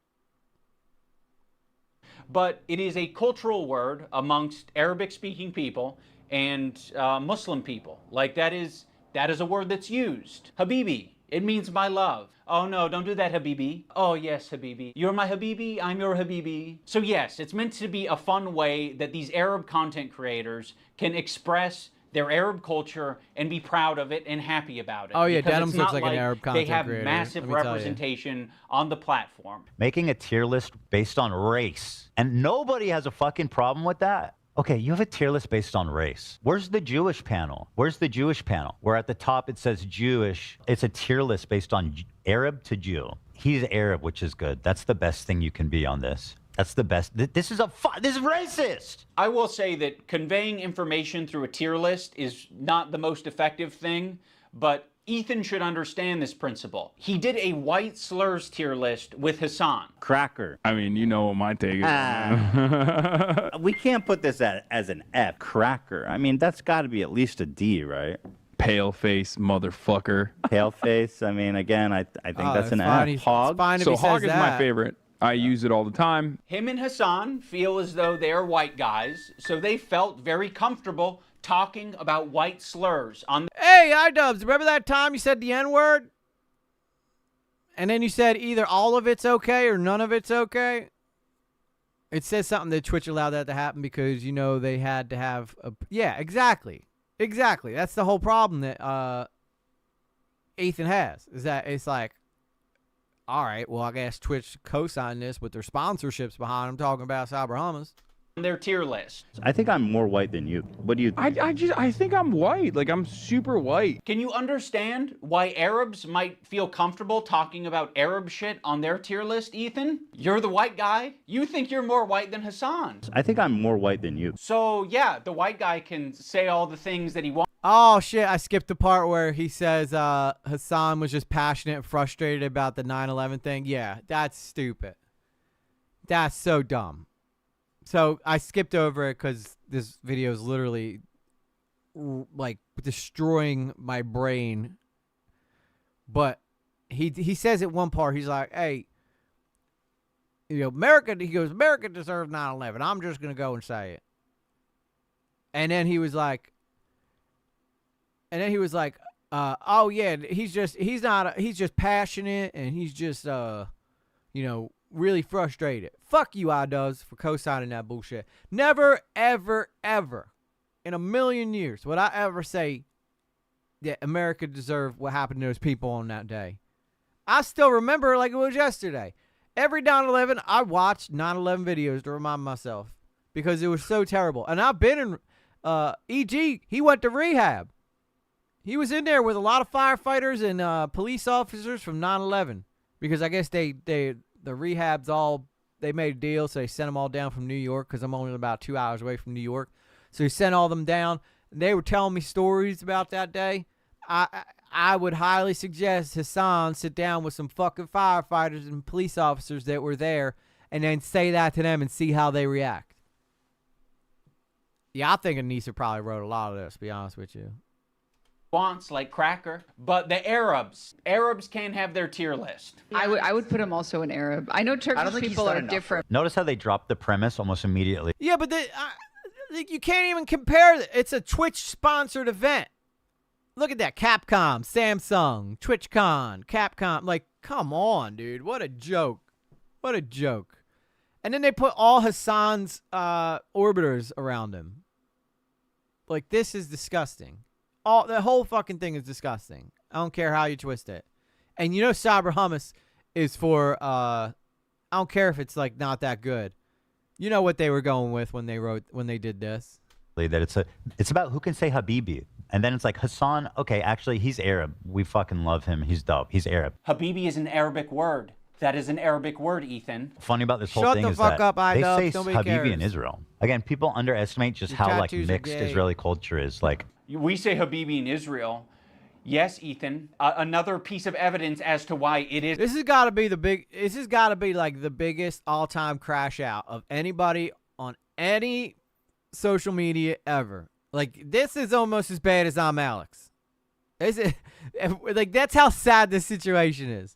But it is a cultural word amongst Arabic-speaking people and Muslim people. Like, that is a word that's used. Habibi. It means my love. Oh, no, don't do that, Habibi. Oh, yes, Habibi. You're my Habibi, I'm your Habibi. So, yes, it's meant to be a fun way that these Arab content creators can express their Arab culture and be proud of it and happy about it. Oh, yeah, Because Denims it's looks not like an Arab content they have creator, massive let me tell you. representation on the platform. Making a tier list based on race. And nobody has a fucking problem with that. Okay, you have a tier list based on race. Where's the Jewish panel? Where's the Jewish panel? Where at the top it says Jewish. It's a tier list based on Arab to Jew. He's Arab, which is good. That's the best thing you can be on this. That's the best. This is racist. I will say that conveying information through a tier list is not the most effective thing, but Ethan should understand this principle. He did a white slurs tier list with Hassan. Cracker. I mean, you know what my take is. We can't put this as an F. Cracker. I mean, that's got to be at least a D, right? Pale face motherfucker. Pale face. I mean, again, I think that's an fine. F. Hog. So hog is my favorite. I use it all the time. Him and Hassan feel as though they are white guys, so they felt very comfortable talking about white slurs on. Hey, Idubbz, remember that time you said the N-word? And then you said either all of it's okay or none of it's okay? It says something that Twitch allowed that to happen because, you know, they had to have a... Yeah, exactly. Exactly. That's the whole problem that Ethan has, is that it's like, all right, well, I guess Twitch co-signed this with their sponsorships behind them talking about Cyber Hummus. Their tier list. I think I'm more white than you. What do you think? I think I'm white. Like, I'm super white. Can you understand why Arabs might feel comfortable talking about Arab shit on their tier list, Ethan? You're the white guy. You think you're more white than Hassan. I think I'm more white than you. So, yeah, the white guy can say all the things that he wants. Oh, shit, I skipped the part where he says Hassan was just passionate and frustrated about the 9/11 thing. Yeah, that's stupid. That's so dumb. So I skipped over it because this video is literally like destroying my brain. But he says at one part, he's like, hey, you know, America deserved 9/11. I'm just going to go and say it. And then he was like, oh yeah, he's just passionate and he's just, you know, really frustrated. Fuck you, Idubbz, for co-signing that bullshit. Never, ever, ever in a million years would I ever say that America deserved what happened to those people on that day. I still remember like it was yesterday. Every 9/11, I watched 9/11 videos to remind myself because it was so terrible. And I've been in, E.G., he went to rehab. He was in there with a lot of firefighters and police officers from 9/11 because I guess the rehab's all, they made a deal, so they sent them all down from New York because I'm only about 2 hours away from New York. So he sent all them down. They were telling me stories about that day. I would highly suggest Hassan sit down with some fucking firefighters and police officers that were there and then say that to them and see how they react. Yeah, I think Anissa probably wrote a lot of this, to be honest with you. Wants like Cracker, but the Arabs can't have their tier list. I would put him also in Arab. I know Turkish people are different. Notice how they dropped the premise almost immediately. Yeah, but you can't even compare. It's a Twitch-sponsored event. Look at that. Capcom, Samsung, TwitchCon, Capcom. Like, come on, dude. What a joke. What a joke. And then they put all Hassan's orbiters around him. Like, this is disgusting. The whole fucking thing is disgusting. I don't care how you twist it. And you know Cyber Hummus is for, I don't care if it's, like, not that good. You know what they were going with when they did this. That it's about who can say Habibi. And then it's like, Hassan, okay, actually, he's Arab. We fucking love him. He's dope. He's Arab. Habibi is an Arabic word. That is an Arabic word, Ethan. Funny about this whole Shut thing the is fuck that up, they say Nobody Habibi cares. in Israel. Again, people underestimate just Your how like tattoos are mixed gay. Israeli culture is. Like, We say Habibi in Israel. Yes, Ethan. Another piece of evidence as to why it is. This has got to be This has got to be like the biggest all-time crash out of anybody on any social media ever. Like, this is almost as bad as I'm Alex. Like, that's how sad this situation is.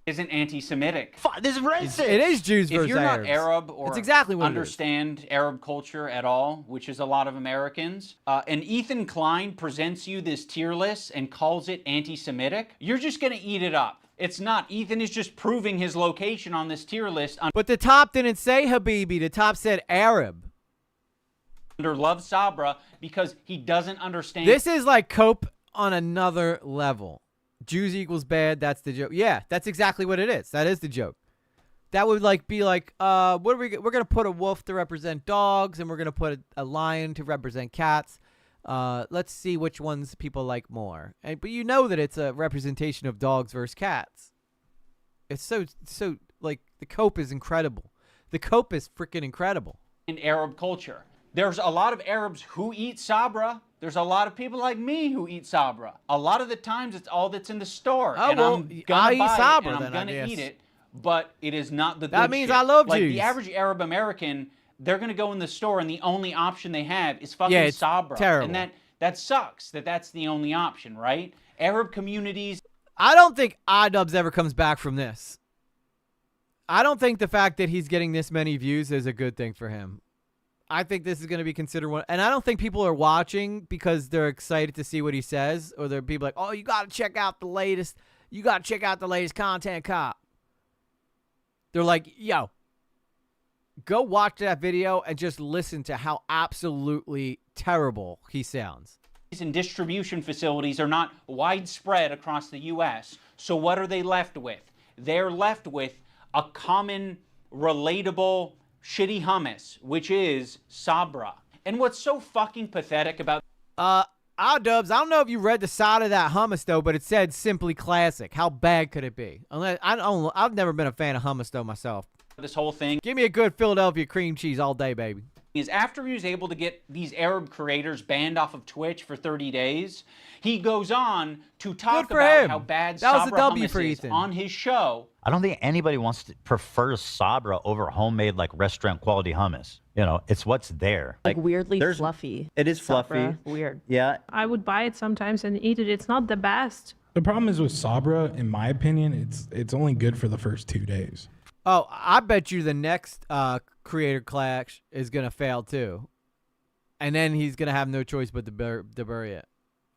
Isn't anti-Semitic. This is racist. It is Jews versus If you're not Arabs. Arab or It's exactly what understand Arab culture at all, which is a lot of Americans, and Ethan Klein presents you this tier list and calls it anti-Semitic, you're just going to eat it up. It's not. Ethan is just proving his location on this tier list. But the top didn't say Habibi. The top said Arab. Under Love Sabra because he doesn't understand. This is like Cope on another level. Jews equals bad, that's the joke. Yeah, that's exactly what it is. That is the joke. That would like be like, what are we're gonna put a wolf to represent dogs, and we're gonna put a lion to represent cats. Let's see which ones people like more. But you know that it's a representation of dogs versus cats. It's so like the cope is incredible. The cope is freaking incredible. In Arab culture, there's a lot of Arabs who eat sabra. There's a lot of people like me who eat sabra. A lot of the times, it's all that's in the store, Oh, and well, I'm gonna I'll eat buy sabra it, and then, I'm I gonna guess. eat it. But it is not the good That means shit. I love like Jews. the average Arab American, they're gonna go in the store and the only option they have is fucking it's sabra. terrible. And that sucks that's the only option, right? Arab communities. I don't think Idubbz ever comes back from this. I don't think the fact that he's getting this many views is a good thing for him. I think this is going to be considered one, and I don't think people are watching because they're excited to see what he says, or they're people like, oh, you got to check out the latest. You got to check out the latest Content Cop. They're like, yo, go watch that video and just listen to how absolutely terrible he sounds. And distribution facilities are not widespread across the U.S. So what are they left with? They're left with a common, relatable, shitty hummus, which is sabra. And what's so fucking pathetic about Idubbz, I don't know if you read the side of that hummus though, but it said simply classic. How bad could it be? I've never been a fan of hummus though myself. this whole thing, give me a good Philadelphia cream cheese all day, baby. Is after he was able to get these Arab creators banned off of Twitch for 30 days, he goes on to talk about how bad Sabra hummus is on his show. I don't think anybody wants to prefer Sabra over homemade like restaurant quality hummus. You know, it's what's there. Like weirdly fluffy. It is Sabra. fluffy. Weird. Yeah. I would buy it sometimes and eat it. It's not the best. The problem is with Sabra, in my opinion, it's only good for the first 2 days. Oh, I bet you the next creator clash is gonna fail too, and then he's gonna have no choice but to bury it.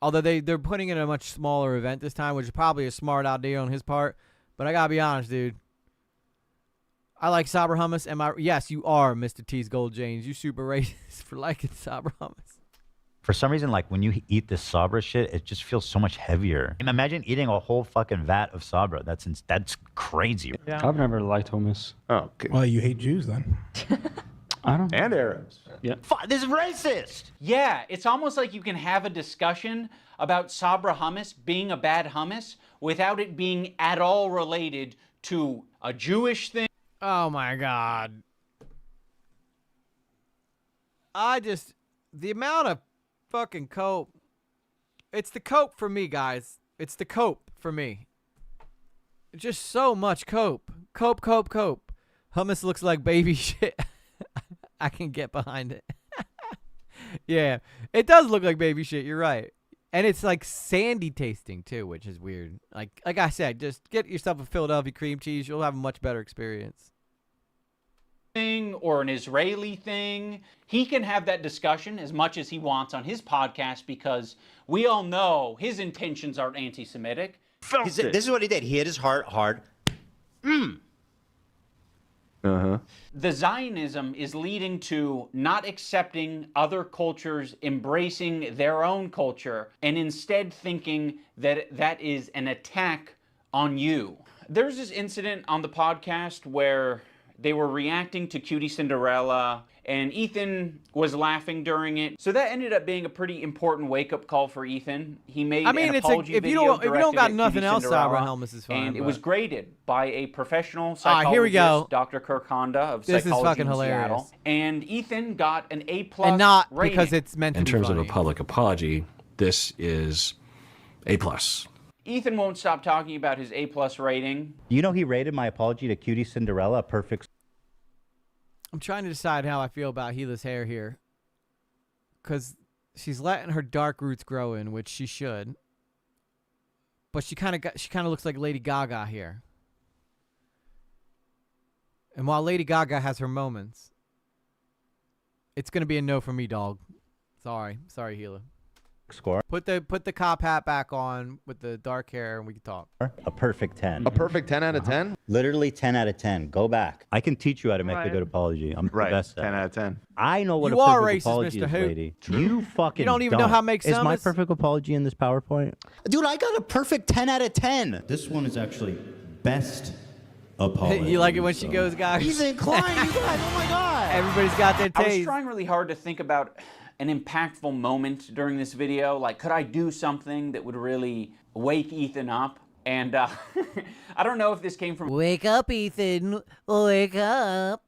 Although they're putting it in a much smaller event this time, which is probably a smart idea on his part. But I gotta be honest, dude. I like Sabra hummus. Yes, you are, Mr. T's Gold James. You super racist for liking Sabra hummus. For some reason, like when you eat this Sabra shit, it just feels so much heavier. And imagine eating a whole fucking vat of Sabra. That's crazy. Yeah. I've never liked hummus. Oh, okay. Well, you hate Jews then. I don't. And Arabs. Yeah. This is racist. Yeah, it's almost like you can have a discussion about Sabra hummus being a bad hummus without it being at all related to a Jewish thing. Oh my God. The amount of fucking cope. It's the cope for me, guys. It's the cope for me. Just so much cope. Cope. Hummus looks like baby shit. I can get behind it. Yeah, it does look like baby shit. You're right. And it's like sandy tasting too, which is weird. Like I said, just get yourself a Philadelphia cream cheese. You'll have a much better experience. Or an Israeli thing. He can have that discussion as much as he wants on his podcast because we all know his intentions aren't anti-Semitic. This is what he did. He hit his heart hard. The Zionism is leading to not accepting other cultures, embracing their own culture, and instead thinking that that is an attack on you. There's this incident on the podcast where they were reacting to Cutie Cinderella, and Ethan was laughing during it. So that ended up being a pretty important wake-up call for Ethan. He made an apology video if you don't got nothing else, Sabra hummus is fine. And it was graded by a professional All psychologist, right, here we go. Dr. Kirk Honda of This is Psychology fucking in hilarious. Seattle. And Ethan got an A+ And not rating. because it's meant to In be terms of funny. a public apology, this is A+. Ethan won't stop talking about his A+ rating. You know, he rated my apology to Cutie Cinderella a perfect. I'm trying to decide how I feel about Gila's hair here. Because she's letting her dark roots grow in, which she should. But she kind of looks like Lady Gaga here. And while Lady Gaga has her moments, it's going to be a no for me, dog. Sorry, Gila. Score. Put the cop hat back on with the dark hair and we can talk. A perfect 10. A perfect 10 out of 10? Literally 10 out of 10. Go back. I can teach you how to make a good apology. I'm the best at 10 it. out of 10. I know what You a are perfect racist, apology Mr. is, Hoot. lady. You fucking You don't even know how to make Is my summas? perfect apology in this PowerPoint? Dude, I got a perfect 10 out of 10. This one is actually best apology. You like it when she goes, guys? Ethan Klein, you guys, oh my God. Everybody's got their I was taste. trying really hard to think about an impactful moment during this video. Like, could I do something that would really wake Ethan up? And I don't know if this came from... Wake up, Ethan. Wake up,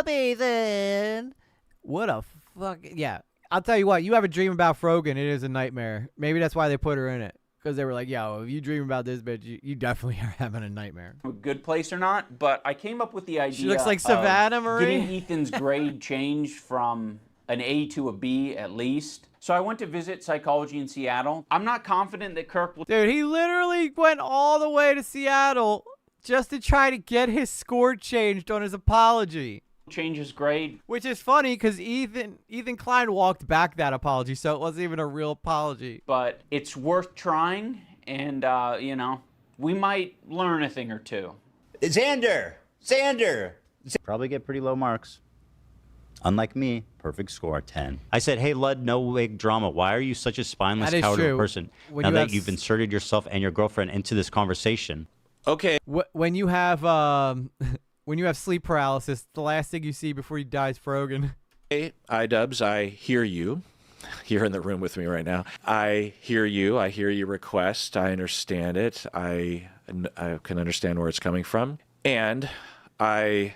Ethan. What a fuck... Yeah, I'll tell you what. You have a dream about Frogan, it is a nightmare. Maybe that's why they put her in it. Because they were like, yo, if you dream about this bitch, you definitely are having a nightmare. A good place or not, but I came up with the idea She looks like Savannah of Marie. getting Ethan's grade changed from an A to a B at least. So I went to visit psychology in Seattle. I'm not confident that Kirk will... Dude, he literally went all the way to Seattle just to try to get his score changed on his apology. Change his grade. Which is funny because Ethan Klein walked back that apology, so it wasn't even a real apology. But it's worth trying, and, you know, we might learn a thing or two. Xander! Probably get pretty low marks. Unlike me, perfect score, 10. I said, hey, Lud, no wig drama. Why are you such a spineless, coward of a person? Now that you've inserted yourself and your girlfriend into this conversation. Okay. When you have when you have sleep paralysis, the last thing you see before you die is Frogan. Hey, Idubbz, I hear you. You're in the room with me right now. I hear you. I hear your request. I understand it. I can understand where it's coming from. And I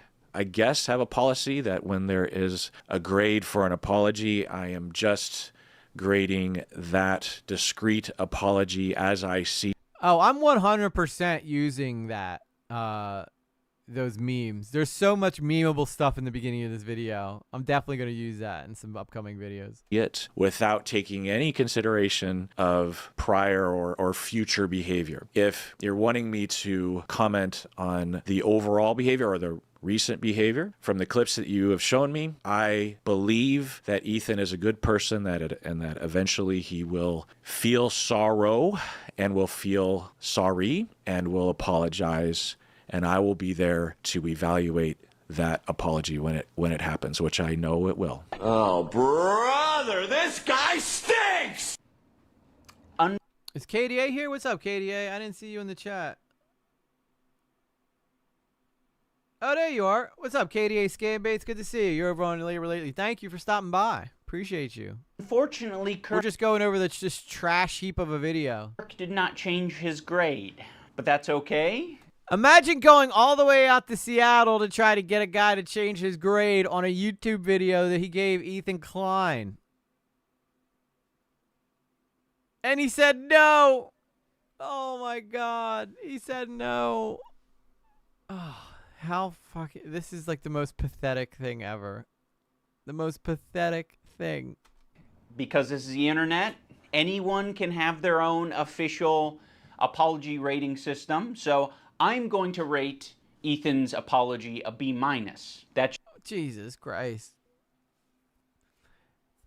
guess have a policy that when there is a grade for an apology, I am just grading that discrete apology as I see. Oh, I'm 100% using that. Those memes. There's so much memeable stuff in the beginning of this video. I'm definitely going to use that in some upcoming videos. It without taking any consideration of prior or future behavior. If you're wanting me to comment on the overall behavior or the recent behavior from the clips that you have shown me, I believe that Ethan is a good person and that eventually he will feel sorrow and will feel sorry and will apologize. And I will be there to evaluate that apology when it happens, which I know it will. Oh, brother, this guy stinks! Is KDA here? What's up, KDA? I didn't see you in the chat. Oh, there you are. What's up, KDA Scambaits? Good to see you. You're over on Labor Lately. Thank you for stopping by. Appreciate you. Unfortunately, we're just going over this trash heap of a video. Kirk did not change his grade, but that's okay. Imagine going all the way out to Seattle to try to get a guy to change his grade on a YouTube video that he gave Ethan Klein. And he said no. Oh my God. He said no. Oh, how fucking... This is like the most pathetic thing ever. The most pathetic thing. Because this is the internet, anyone can have their own official apology rating system. So I'm going to rate Ethan's apology a B-. That's Jesus Christ.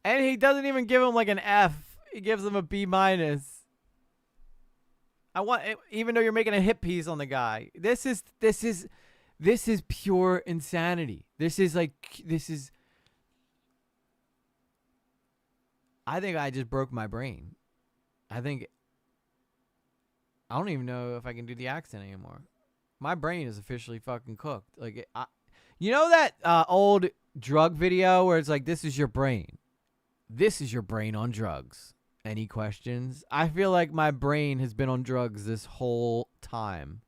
And he doesn't even give him like an F. He gives him a B-. I want, even though you're making a hit piece on the guy. This is pure insanity. I think I just broke my brain. I don't even know if I can do the accent anymore. My brain is officially fucking cooked. Like, you know that old drug video where it's like, this is your brain. This is your brain on drugs. Any questions? I feel like my brain has been on drugs this whole time.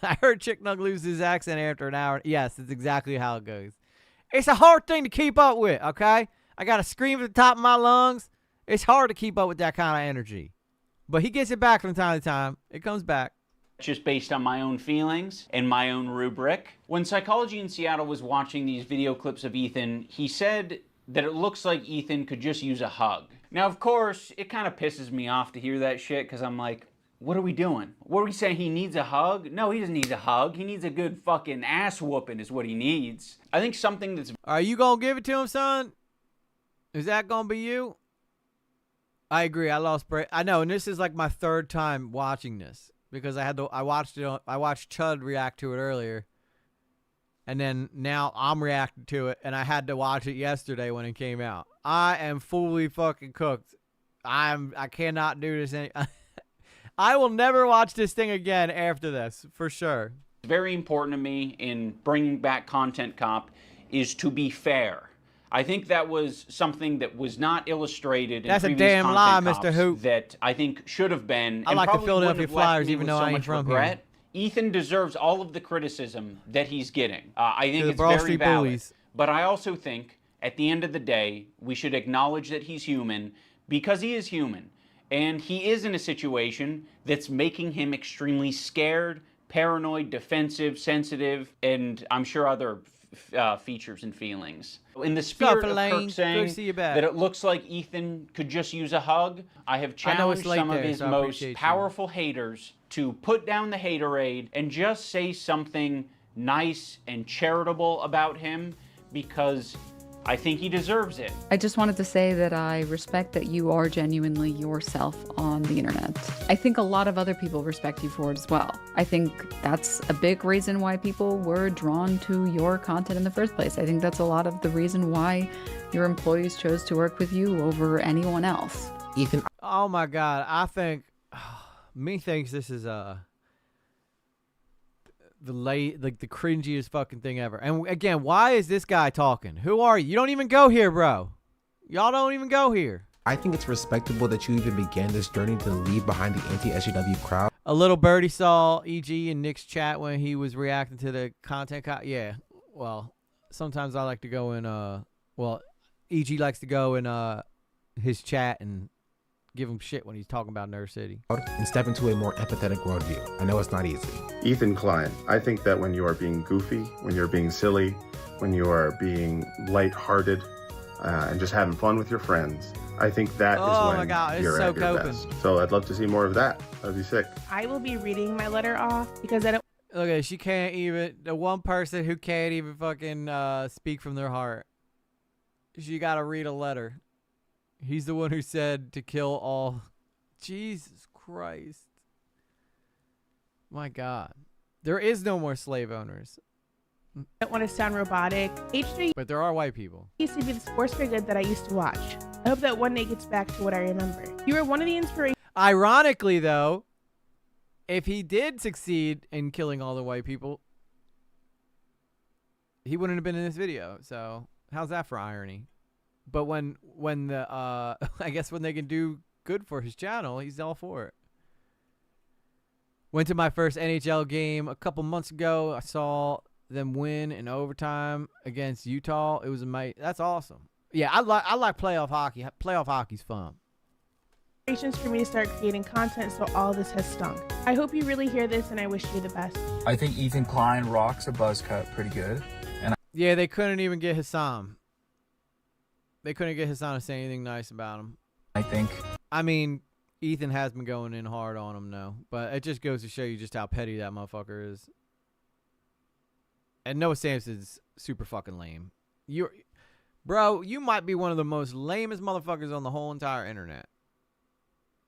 I heard Chick Nug lose his accent after an hour. Yes, it's exactly how it goes. It's a hard thing to keep up with, okay? I got to scream at the top of my lungs. It's hard to keep up with that kind of energy. But he gets it back from time to time. It comes back. just based on my own feelings and my own rubric. When Psychology in Seattle was watching these video clips of Ethan, he said that it looks like Ethan could just use a hug. Now, of course, it kind of pisses me off to hear that shit, because I'm like, what are we doing? What are we saying? He needs a hug? No, he doesn't need a hug. He needs a good fucking ass whooping is what he needs. I think something that's... Are you gonna give it to him, son? Is that gonna be you? I agree. I lost break. I know, and this is like my third time watching this, because I watched Chud react to it earlier, and then now I'm reacting to it, and I had to watch it yesterday when it came out. I am fully fucking cooked. I cannot do this I will never watch this thing again after this, for sure. Very important to me in bringing back Content Cop is to be fair. I think that was something that was not illustrated in That's a previous damn lie, Content Mr. Cops Hoop. that I think should have been. I and like the probably Philadelphia wouldn't have left Flyers, me even with though so I ain't much from regret. Ethan deserves all of the criticism that he's getting. I think the it's Broad very Street valid. Bullies. But I also think, at the end of the day, we should acknowledge that he's human because he is human. And he is in a situation that's making him extremely scared, paranoid, defensive, sensitive, and I'm sure other features and feelings. In the spirit of Kirk saying that it looks like Ethan could just use a hug, I have challenged some of his most powerful haters to put down the haterade and just say something nice and charitable about him, because I think he deserves it. I just wanted to say that I respect that you are genuinely yourself on the internet. I think a lot of other people respect you for it as well. I think that's a big reason why people were drawn to your content in the first place. I think that's a lot of the reason why your employees chose to work with you over anyone else. Ethan. Oh my God. I think, me thinks this is the cringiest fucking thing ever. And again, why is this guy talking? Who are you? You don't even go here, bro. Y'all don't even go here. I think it's respectable that you even began this journey to leave behind the anti-SJW crowd. A little birdie saw EG in Nick's chat when he was reacting to the Content Cop. Yeah, well, sometimes I like to go in, well, EG likes to go in his chat and give him shit when he's talking about Nerd City. And step into a more empathetic worldview. I know it's not easy. Ethan Klein, I think that when you are being goofy, when you're being silly, when you are being lighthearted, and just having fun with your friends, I think that is when you're at your best. So I'd love to see more of that. That'd be sick. I will be reading my letter off because I don't. Okay, she can't even, the one person who can't even fucking speak from their heart. She gotta read a letter. He's the one who said to kill all. Jesus Christ. My God. There is no more slave owners. I don't want to sound robotic. H3 But there are white people. used to be the sports figure that I used to watch. I hope that one day gets back to what I remember. You were one of the inspirations. Ironically, though, if he did succeed in killing all the white people, he wouldn't have been in this video. So how's that for irony? But when the I guess when they can do good for his channel, he's all for it. Went to my first NHL game a couple months ago. I saw them win in overtime against Utah. It was amazing. That's awesome. Yeah, I like playoff hockey. Playoff hockey's fun. For me to start creating content, so all this has stunk. I hope you really hear this, and I wish you the best. I think Ethan Klein rocks a buzz cut pretty good. And yeah, they couldn't even get Hassan. They couldn't get Hassan to say anything nice about him. I mean, Ethan has been going in hard on him, though. But it just goes to show you just how petty that motherfucker is. And Noah Sampson's super fucking lame. Bro, you might be one of the most lamest motherfuckers on the whole entire internet.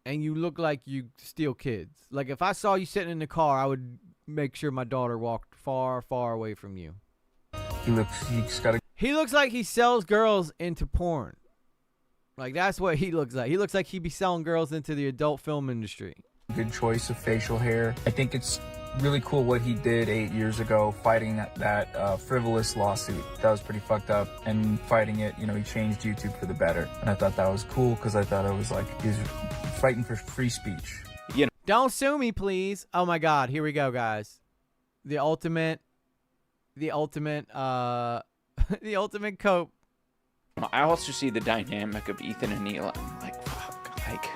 And you look like you steal kids. Like, if I saw you sitting in the car, I would make sure my daughter walked far, far away from you. He looks like he sells girls into porn. Like, that's what he looks like. He looks like he'd be selling girls into the adult film industry. Good choice of facial hair. I think it's really cool what he did 8 years ago, fighting that frivolous lawsuit. That was pretty fucked up. And fighting it, you know, he changed YouTube for the better. And I thought that was cool because I thought it was like he was fighting for free speech. You know, don't sue me, please. Oh my God, here we go, guys. The ultimate the ultimate cope. I also see the dynamic of Ethan and Neil. I'm like, fuck, like,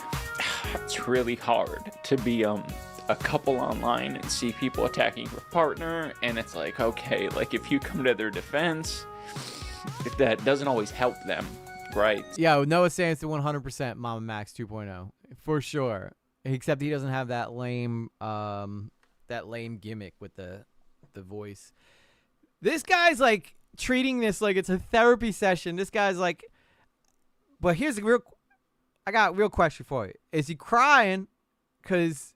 it's really hard to be a couple online and see people attacking your partner, and it's like, okay, like, if you come to their defense, if that doesn't always help them, right? Yeah, Noah Sampson 100% Mama Max 2.0 for sure. Except he doesn't have that lame gimmick with the voice. This guy's like treating this like it's a therapy session. This guy's like, but here's I got a real question for you. Is he crying because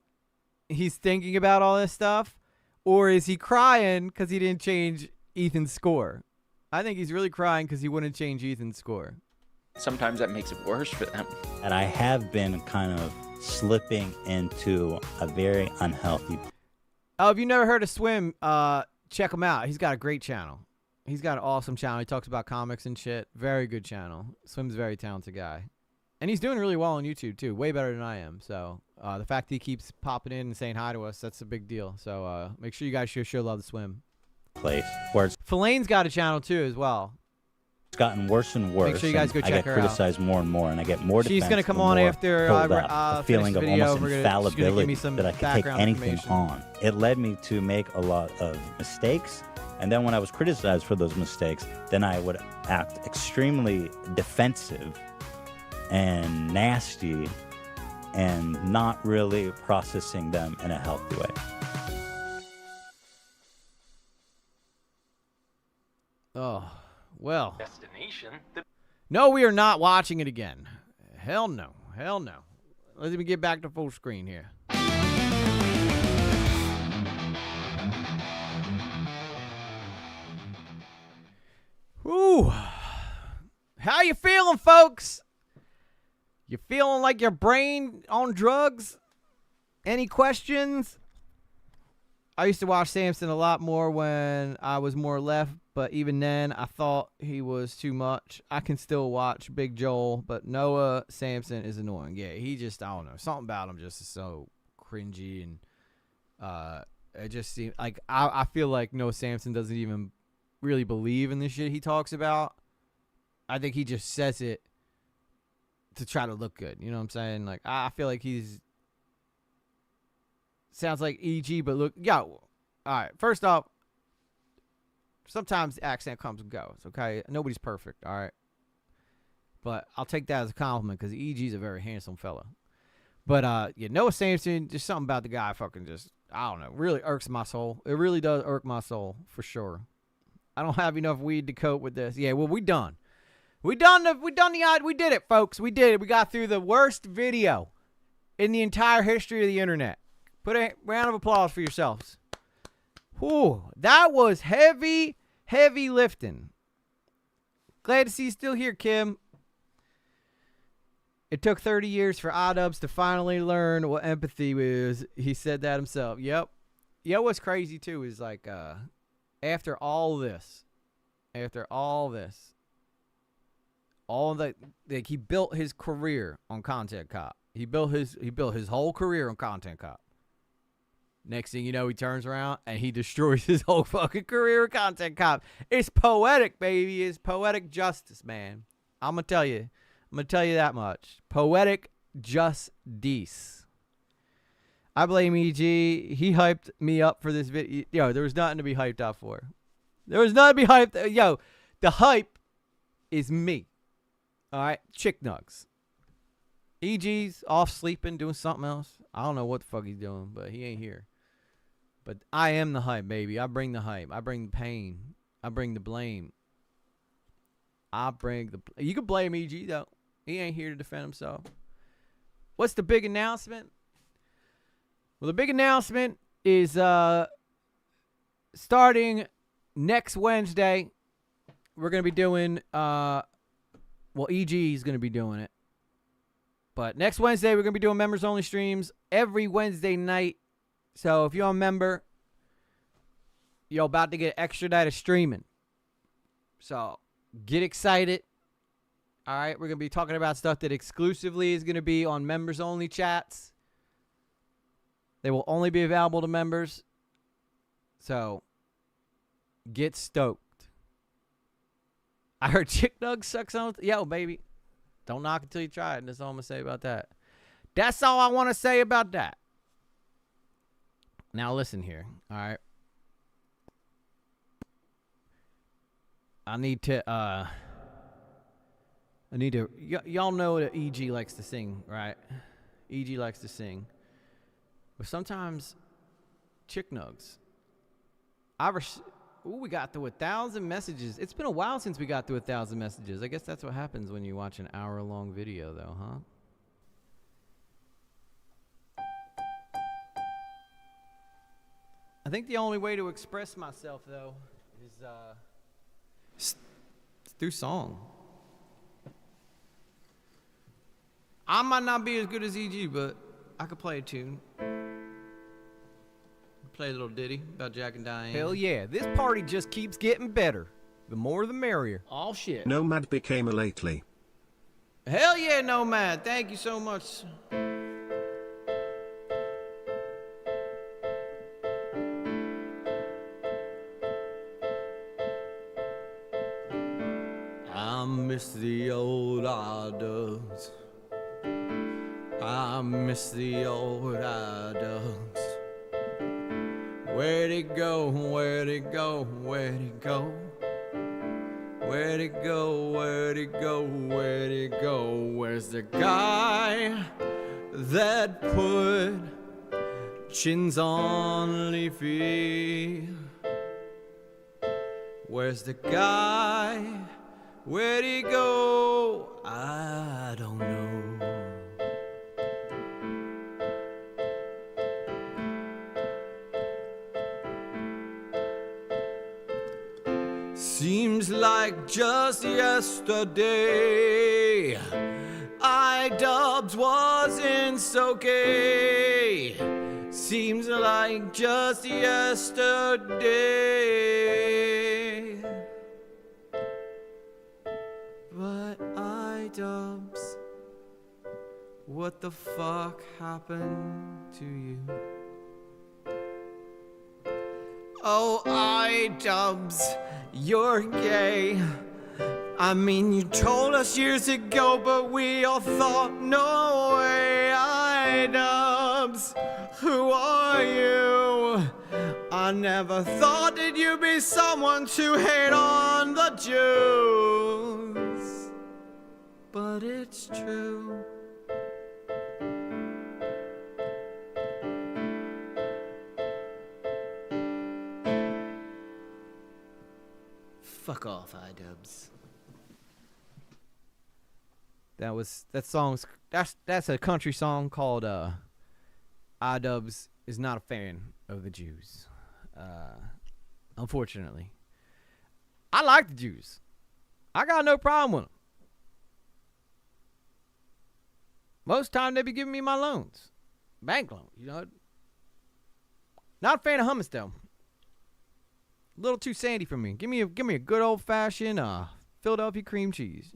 he's thinking about all this stuff? Or is he crying because he didn't change Ethan's score? I think he's really crying because he wouldn't change Ethan's score. Sometimes that makes it worse for them. And I have been kind of slipping into a very unhealthy. Oh, if you never heard of Swim, check him out. He's got a great channel. He's got an awesome channel. He talks about comics and shit. Very good channel. Swim's a very talented guy. And he's doing really well on YouTube, too. Way better than I am. So, the fact that he keeps popping in and saying hi to us, that's a big deal. So, make sure you guys show love to Swim. Place where it's Filane's got a channel, too, as well. gotten worse and worse. Make sure you guys go and check I get her criticized more and more, and I get more She's defense, gonna come the on more after pulled up, a feeling of video. almost She's gonna infallibility give me some that I could take background anything information. on. It led me to make a lot of mistakes, and then when I was criticized for those mistakes, then I would act extremely defensive and nasty and not really processing them in a healthy way. Oh, well. Destination. No, we are not watching it again. Hell no. Hell no. Let me get back to full screen here. Whew. How you feeling, folks? You feeling like your brain on drugs? Any questions? I used to watch Samson a lot more when I was more left, but even then, I thought he was too much. I can still watch Big Joel, but Noah Samson is annoying. Yeah, he just, I don't know. Something about him just is so cringy, and it just seems like, I feel like Noah Samson doesn't even really believe in the shit he talks about. I think he just says it to try to look good. You know what I'm saying? Like, I feel like he's sounds like EG, but look, yo, all right. First off, sometimes the accent comes and goes. Okay, nobody's perfect. All right, but I'll take that as a compliment because EG's a very handsome fella. But yeah, Noah Samson, just something about the guy, fucking just, I don't know, really irks my soul. It really does irk my soul for sure. I don't have enough weed to cope with this. Yeah, well, we done. We did it, folks. We did it. We got through the worst video in the entire history of the internet. Put a round of applause for yourselves. Whew, that was heavy, heavy lifting. Glad to see you still here, Kim. It took 30 years for Idubbz to finally learn what empathy was. He said that himself. Yep. You know what's crazy, too, is like, after all this, all that, like, he built his career on Content Cop. He built his whole career on Content Cop. Next thing you know, he turns around and he destroys his whole fucking career with Content Cop. It's poetic, baby. It's poetic justice, man. I'm gonna tell you that much. Poetic justice. I blame EG. He hyped me up for this video. Yo, there was nothing to be hyped up for. There was nothing to be hyped. Yo, the hype is me. All right, chick nugs. EG's off sleeping, doing something else. I don't know what the fuck he's doing, but he ain't here. But I am the hype, baby. I bring the hype. I bring the pain. I bring the blame. You can blame EG, though. He ain't here to defend himself. What's the big announcement? Well, the big announcement is starting next Wednesday. We're going to be doing, EG is going to be doing it. But next Wednesday, we're going to be doing members-only streams every Wednesday night. So if you're a member, you're about to get extra night of streaming. So get excited. All right, we're going to be talking about stuff that exclusively is going to be on members-only chats. They will only be available to members. So get stoked. I heard Chick Nug sucks on. Yo, baby. Don't knock until you try it. And that's all I'm going to say about that. That's all I want to say about that. Now listen here. All right. I need to, y'all know that EG likes to sing, right? EG likes to sing. But sometimes, chick nugs. We got through 1,000 messages. It's been a while since we got through 1,000 messages. I guess that's what happens when you watch an hour-long video, though, huh? I think the only way to express myself, though, is through song. I might not be as good as EG, but I could play a tune. Play a little ditty about Jack and Diane. Hell yeah, this party just keeps getting better. The more the merrier. Oh shit. Nomad became a lately. Hell yeah, Nomad. Thank you so much. I miss the old Idubbz. I miss the old Idubbz. Where'd it go? Where'd it go? Where'd it go? Where'd it go? Where'd it go? Where'd it go? Where's the guy that put chins on Leafy? Where's the guy? Where'd he go? I don't know. Seems like just yesterday Idubbz wasn't so gay. Seems like just yesterday. But Idubbz, what the fuck happened to you? Oh, Idubbz, you're gay. I mean, you told us years ago, but we all thought, no way. Idubbz, who are you? I never thought that you'd be someone to hate on the Jews, but it's true. Fuck off, Idubbz. That's a country song called Idubbz is not a fan of the Jews. Unfortunately. I like the Jews. I got no problem with them. Most time they be giving me my loans. Bank loans, you know. Not a fan of hummus though. A little too sandy for me. Give me a good old fashioned Philadelphia cream cheese.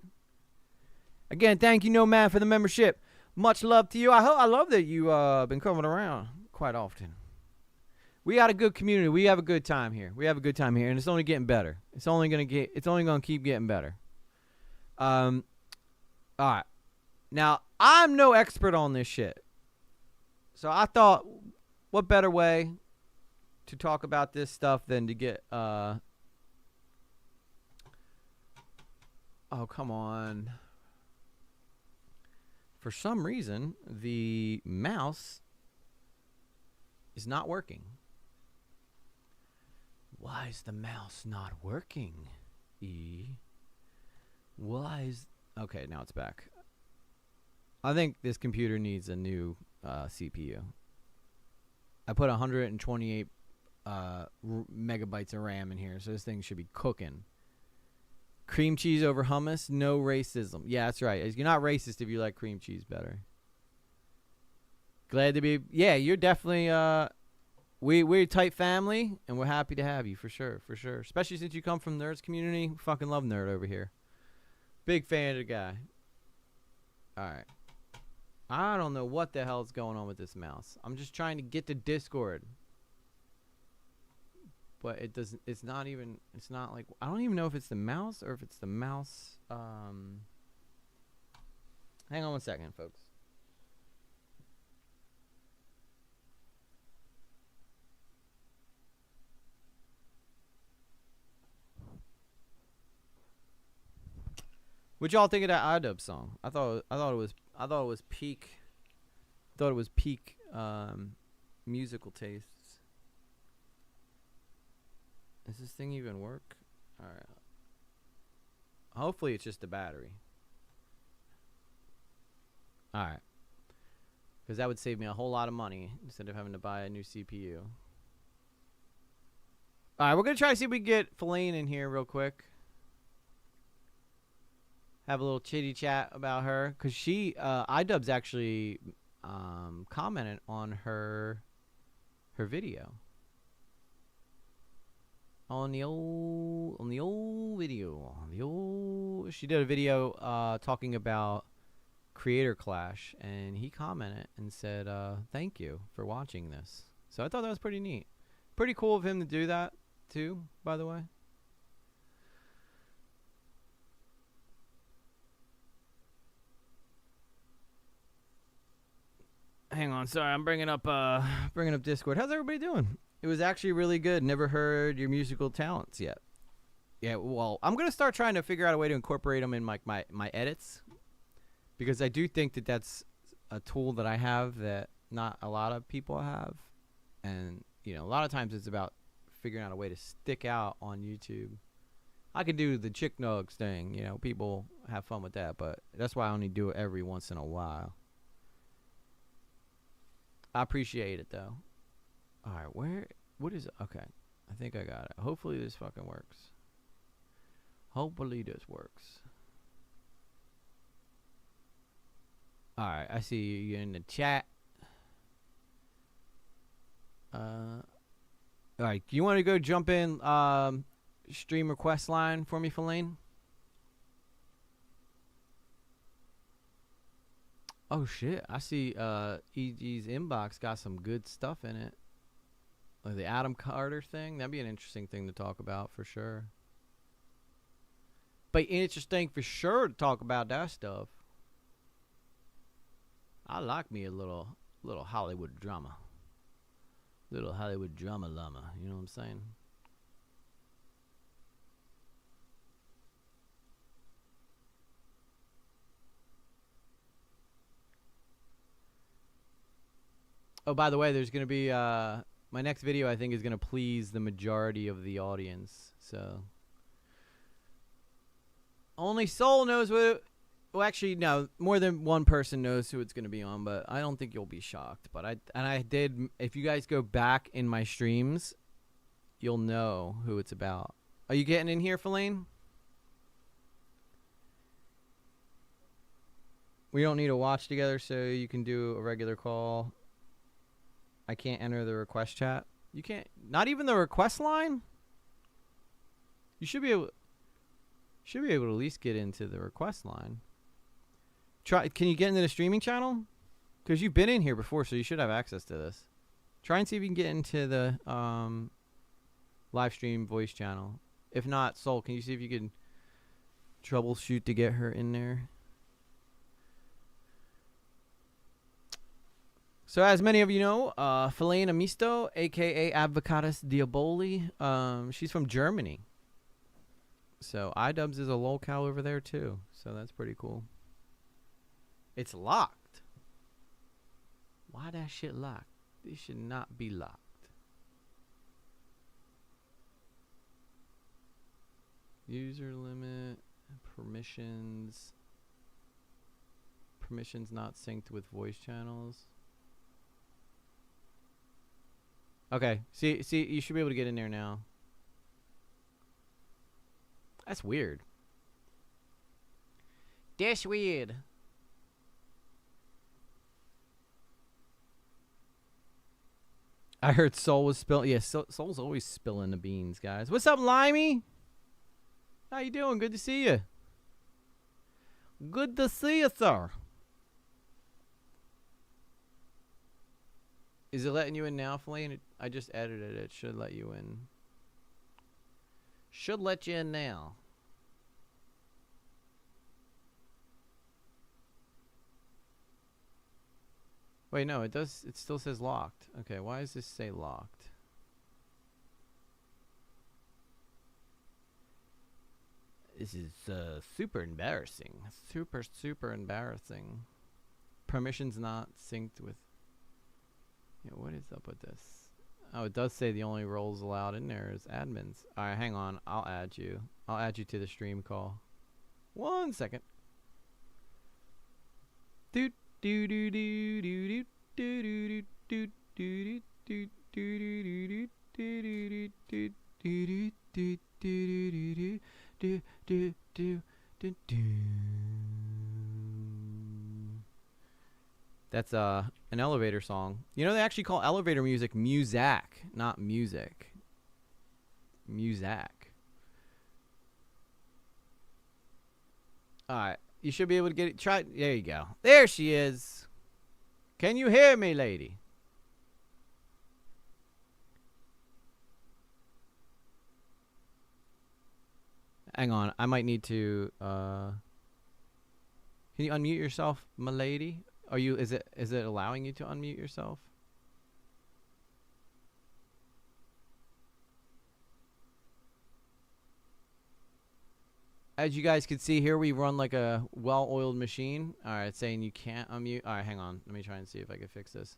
Again, thank you, Nomad, for the membership. Much love to you. I love that you been coming around quite often. We got a good community. We have a good time here. And it's only getting better. It's only gonna keep getting better. All right. Now, I'm no expert on this shit. So I thought, what better way to talk about this stuff than to get oh, come on. For some reason, the mouse is not working. Why is the mouse not working? Okay, now it's back. I think this computer needs a new CPU. I put 128 megabytes of RAM in here, so this thing should be cooking. Cream cheese over hummus, no racism. Yeah, that's right. You're not racist if you like cream cheese better. Glad to be. Yeah, you're definitely. We're a tight family, and we're happy to have you for sure. Especially since you come from Nerd's community. We fucking love Nerd over here. Big fan of the guy. All right. I don't know what the hell is going on with this mouse. I'm just trying to get to Discord. But it doesn't, it's not like, I don't even know if it's the mouse or if it's the mouse. Hang on one second, folks. What y'all think of that Idubbz song? I thought it was peak musical tastes. Does this thing even work? All right. Hopefully it's just the battery. All right. Because that would save me a whole lot of money instead of having to buy a new CPU. All right, we're going to try to see if we can get Fellaine in here real quick. Have a little chitty chat about her. Because Idubbz actually commented on her video. on the old video. She did a video talking about Creator Clash, and he commented and said, thank you for watching this. So I thought that was pretty neat. Pretty cool of him to do that too, by the way. Hang on, sorry, I'm bringing up Discord. How's everybody doing? It was actually really good. Never heard your musical talents yet. Yeah, well, I'm gonna start trying to figure out a way to incorporate them in my edits, because I do think that that's a tool that I have that not a lot of people have, and you know, a lot of times it's about figuring out a way to stick out on YouTube. I could do the chick nugs thing, you know, people have fun with that, but that's why I only do it every once in a while. I appreciate it though. Alright, what is it? Okay, I think I got it. Hopefully this fucking works. Hopefully this works. Alright, I see you in the chat. Alright, do you want to go jump in stream request line for me, Feline? Oh shit, I see EG's inbox got some good stuff in it. Like the Adam Carter thing, that'd be an interesting thing to talk about for sure. But interesting for sure to talk about that stuff. I like me a little Hollywood drama. Little Hollywood drama llama, you know what I'm saying? Oh, by the way, there's going to be, my next video I think is going to please the majority of the audience, so. Only Soul knows what, well actually no, more than one person knows who it's going to be on, but I don't think you'll be shocked. But I did, if you guys go back in my streams, you'll know who it's about. Are you getting in here, Feline? We don't need to watch together, so you can do a regular call. I can't enter the request chat. You can't, not even the request line? You should be able to at least get into the request line. Can you get into the streaming channel? Because you've been in here before, so you should have access to this. Try and see if you can get into the live stream voice channel. If not, Soul, can you see if you can troubleshoot to get her in there? So as many of you know, Feline Amisto, a.k.a. Advocatus Diaboli, she's from Germany. So Idubbz is a locale over there too. So that's pretty cool. It's locked. Why that shit locked? This should not be locked. User limit, permissions. Permissions not synced with voice channels. Okay, see, you should be able to get in there now. That's weird. That's weird. I heard Soul was spilling. Yeah, Soul's always spilling the beans, guys. What's up, Limey? How you doing? Good to see you. Good to see you, sir. Is it letting you in now, Feline? I just edited it. It should let you in. Should let you in now. Wait, no, it does. It still says locked. Okay, why does this say locked? This is super embarrassing. Super embarrassing. Permissions not synced with. Yeah, what is up with this? Oh, it does say the only roles allowed in there is admins. All right, hang on. I'll add you. I'll add you to the stream call. 1 second. Doot do do do do do do do do do do do do do. That's an elevator song. You know, they actually call elevator music Muzak, not music. Muzak. All right. You should be able to get it. Try. There you go. There she is. Can you hear me, lady? Hang on. I might need to. Can you unmute yourself, my lady? Are you? Is it allowing you to unmute yourself? As you guys can see here, we run like a well-oiled machine. All right, it's saying you can't unmute. All right, hang on. Let me try and see if I can fix this.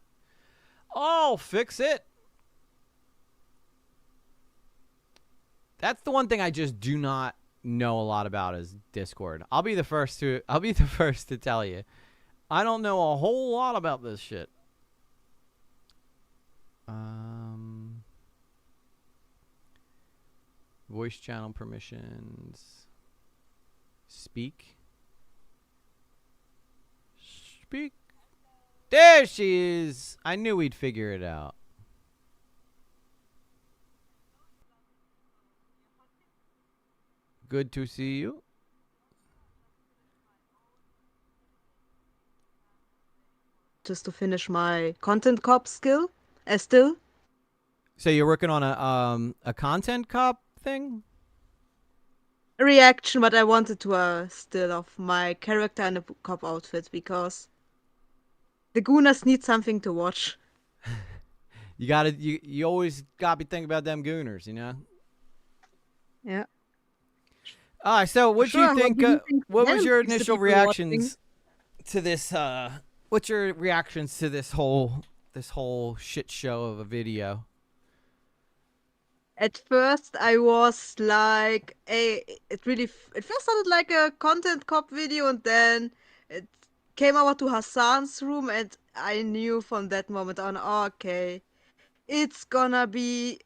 Oh, fix it. That's the one thing I just do not know a lot about is Discord. I'll be the first to tell you. I don't know a whole lot about this shit. Voice channel permissions. Speak. There she is. I knew we'd figure it out. Good to see you. Just to finish my content cop skill, still. So you're working on a content cop thing? Reaction, but I wanted to still of my character in a cop outfit because the Gooners need something to watch. You always gotta be thinking about them Gooners, you know? Yeah. All right, so what do you think? What was your initial reactions to this? What's your reactions to this whole shit show of a video? At first, I was like, it first sounded like a content cop video, and then it came over to Hassan's room, and I knew from that moment on, okay, it's gonna be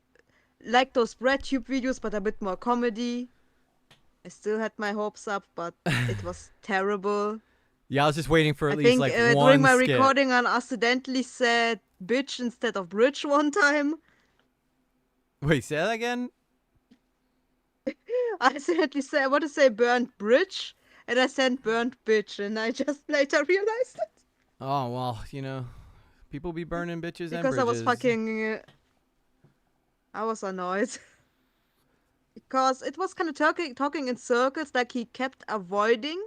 like those BreadTube videos, but a bit more comedy. I still had my hopes up, but it was terrible. Yeah, I was just waiting for at least like one during my skit. recording, I accidentally said bitch instead of bridge one time. Wait, say that again? I accidentally said I want to say burnt bridge, and I said burnt bitch, and I just later realized it. Oh well, you know, people be burning bitches and Because I was bridges. fucking, I was annoyed. Because it was kind of talking in circles, like he kept avoiding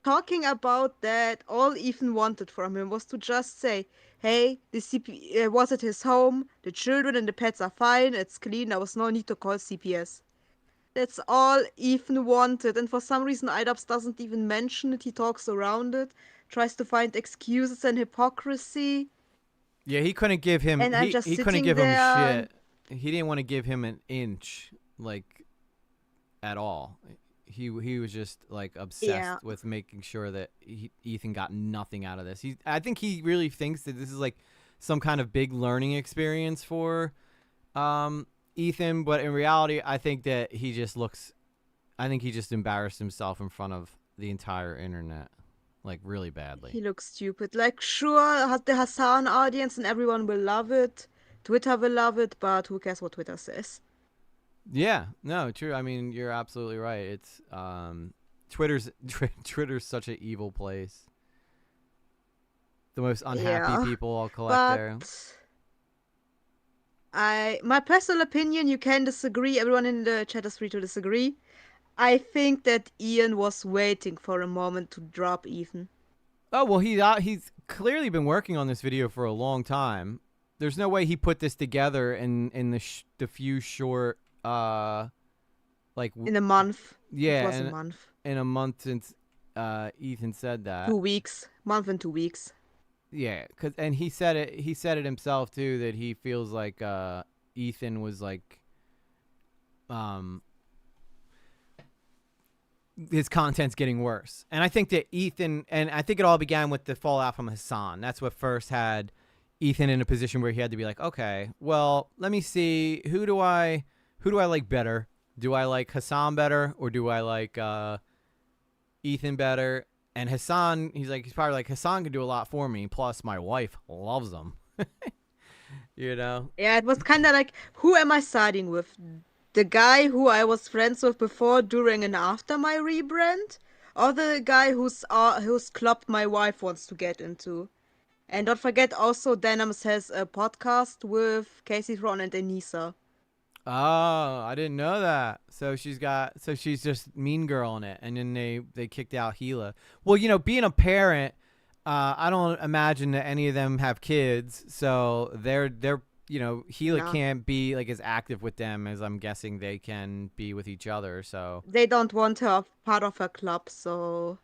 talking about that. All Ethan wanted from him was to just say, hey, the CP was at his home, the children and the pets are fine, it's clean, there was no need to call CPS. That's all Ethan wanted, and for some reason Idubbz doesn't even mention it, he talks around it, tries to find excuses and hypocrisy. Yeah, he couldn't give him. And I'm he just couldn't sitting give there. him shit. He didn't want to give him an inch, like, at all. He was just like obsessed with making sure that Ethan got nothing out of this. I think he really thinks that this is like some kind of big learning experience for Ethan, but in reality, I think that he just embarrassed himself in front of the entire internet, like really badly. He looks stupid. Like, sure, the Hassan audience and everyone will love it. Twitter will love it, but who cares what Twitter says? Yeah, no, true. I mean, you're absolutely right. It's Twitter's such an evil place. The most unhappy people all collect there. My personal opinion, you can disagree. Everyone in the chat is free to disagree. I think that Ian was waiting for a moment to drop Ethan. Oh well, he's clearly been working on this video for a long time. There's no way he put this together in the few short. Like in a month. Yeah, it was a month. In a month since Ethan said that. 2 weeks, month and 2 weeks. Yeah, and he said it himself too, that he feels like Ethan was like his content's getting worse. And I think that I think it all began with the fallout from Hassan. That's what first had Ethan in a position where he had to be like, okay, well, let me see, who do I like better? Do I like Hassan better, or do I like Ethan better? And Hassan, he's probably like, Hassan can do a lot for me. Plus, my wife loves him. You know? Yeah, it was kind of like, who am I siding with? The guy who I was friends with before, during and after my rebrand, or the guy whose club my wife wants to get into. And don't forget also Denims has a podcast with Casey Ron and Anissa. Oh, I didn't know that. So she's just mean girl in it, and then they kicked out Gila. Well, you know, being a parent, I don't imagine that any of them have kids, so they're you know, Gila can't be like as active with them as I'm guessing they can be with each other. So they don't want her part of her club, so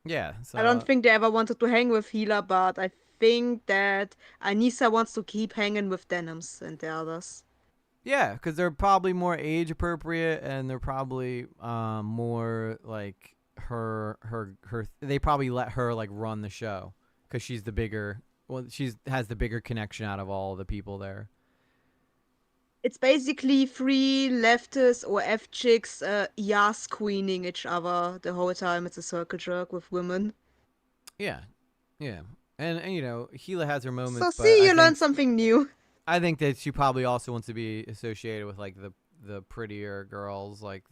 yeah. So I don't think they ever wanted to hang with Gila, but I think that Anissa wants to keep hanging with Denims and the others. Yeah, because they're probably more age appropriate, and they're probably more like her. They probably let her like run the show because she's the bigger. Well, has the bigger connection out of all the people there. It's basically three leftist or F chicks yas queening each other the whole time. It's a circle jerk with women. Yeah, and you know, Gila has her moments. So see, you learn something new. I think that she probably also wants to be associated with like the prettier girls, like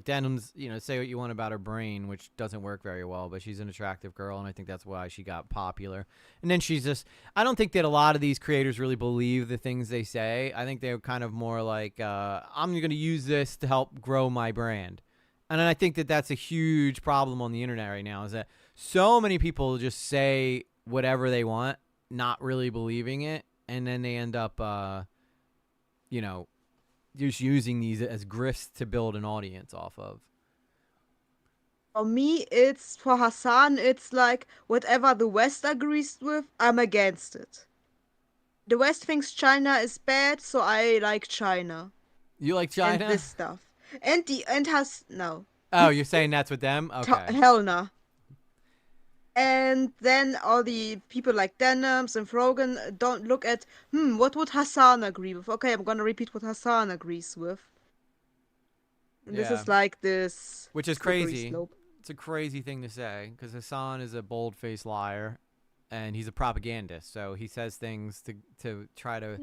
Denims. You know, say what you want about her brain, which doesn't work very well, but she's an attractive girl, and I think that's why she got popular. And then she's just, I don't think that a lot of these creators really believe the things they say. I think they're kind of more like, I'm going to use this to help grow my brand. And I think that that's a huge problem on the internet right now, is that so many people just say whatever they want, not really believing it. And then they end up, you know, just using these as grifts to build an audience off of. For me, for Hassan, it's like whatever the West agrees with, I'm against it. The West thinks China is bad, so I like China. You like China? And this stuff. No. Oh, you're saying that's with them? Okay. Hell no. And then all the people like Denims and Frogan don't look at, what would Hassan agree with? Okay, I'm gonna repeat what Hassan agrees with. And this is like this... Which is crazy. Slope. It's a crazy thing to say, because Hassan is a bold-faced liar, and he's a propagandist, so he says things to try to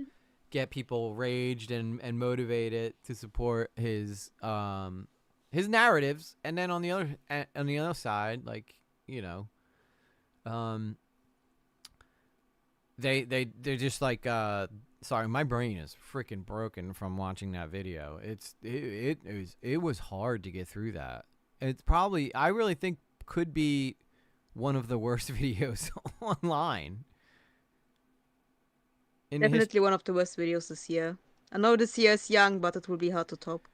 get people raged and motivated to support his narratives. And then on the other side, like, you know, they're just like, sorry, my brain is freaking broken from watching that video. It was hard to get through that. It's probably, I really think, could be one of the worst videos online. Definitely one of the worst videos this year. I know this year is young, but it will be hard to top.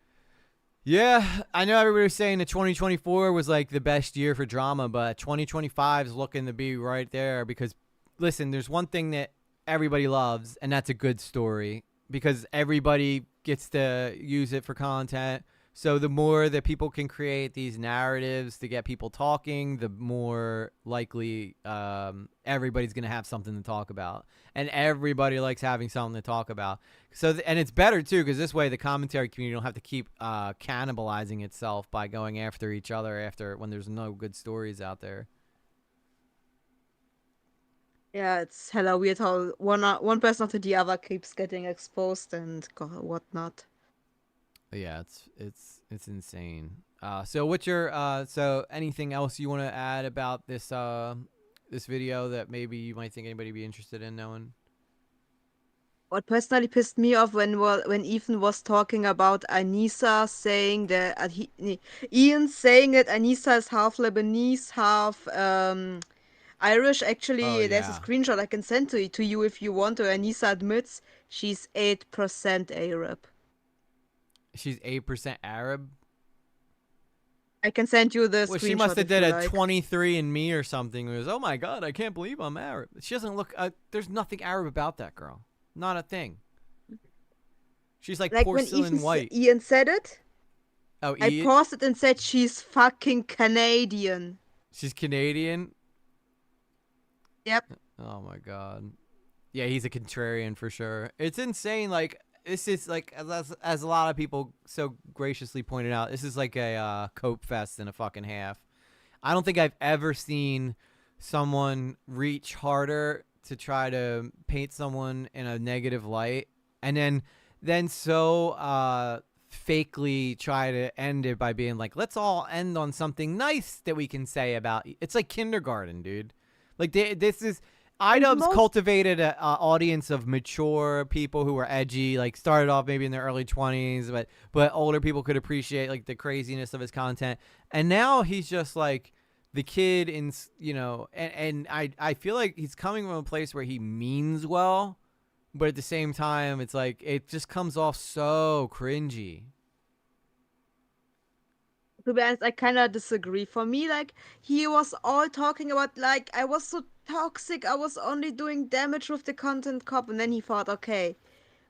Yeah, I know everybody was saying that 2024 was like the best year for drama, but 2025 is looking to be right there because, listen, there's one thing that everybody loves, and that's a good story because everybody gets to use it for content. So the more that people can create these narratives to get people talking, the more likely everybody's going to have something to talk about. And everybody likes having something to talk about. So and it's better, too, because this way the commentary community don't have to keep cannibalizing itself by going after each other when there's no good stories out there. Yeah, it's hella weird how one person after the other keeps getting exposed and whatnot. Yeah, it's insane. So what's your so anything else you want to add about this this video that maybe you might think anybody be interested in knowing? What personally pissed me off when Ethan was talking about Anissa saying that Ian saying that Anissa is half Lebanese, half Irish. Actually, there's a screenshot I can send to you if you want to. Anissa admits she's 8% Arab. She's 8% Arab? I can send you the screenshot. Well, she must have did a 23andMe or something. It was, oh my God, I can't believe I'm Arab. She doesn't look, there's nothing Arab about that girl. Not a thing. She's like porcelain white. Ian said it. Oh, I paused it and said she's fucking Canadian. She's Canadian? Yep. Oh my God. Yeah, he's a contrarian for sure. It's insane, like, this is like, as a lot of people so graciously pointed out, this is like a cope fest and a fucking half. I don't think I've ever seen someone reach harder to try to paint someone in a negative light, and then then so fakely try to end it by being like, let's all end on something nice that we can say about. It's like kindergarten, dude. Like this is. Idubbz cultivated an audience of mature people who were edgy, like started off maybe in their early 20s, but older people could appreciate like the craziness of his content. And now he's just like the kid in, you know, and I feel like he's coming from a place where he means well, but at the same time, it's like it just comes off so cringy. To be honest, I kind of disagree. For me, like, he was all talking about, like, I was so toxic, I was only doing damage with the content cop, and then he thought, okay,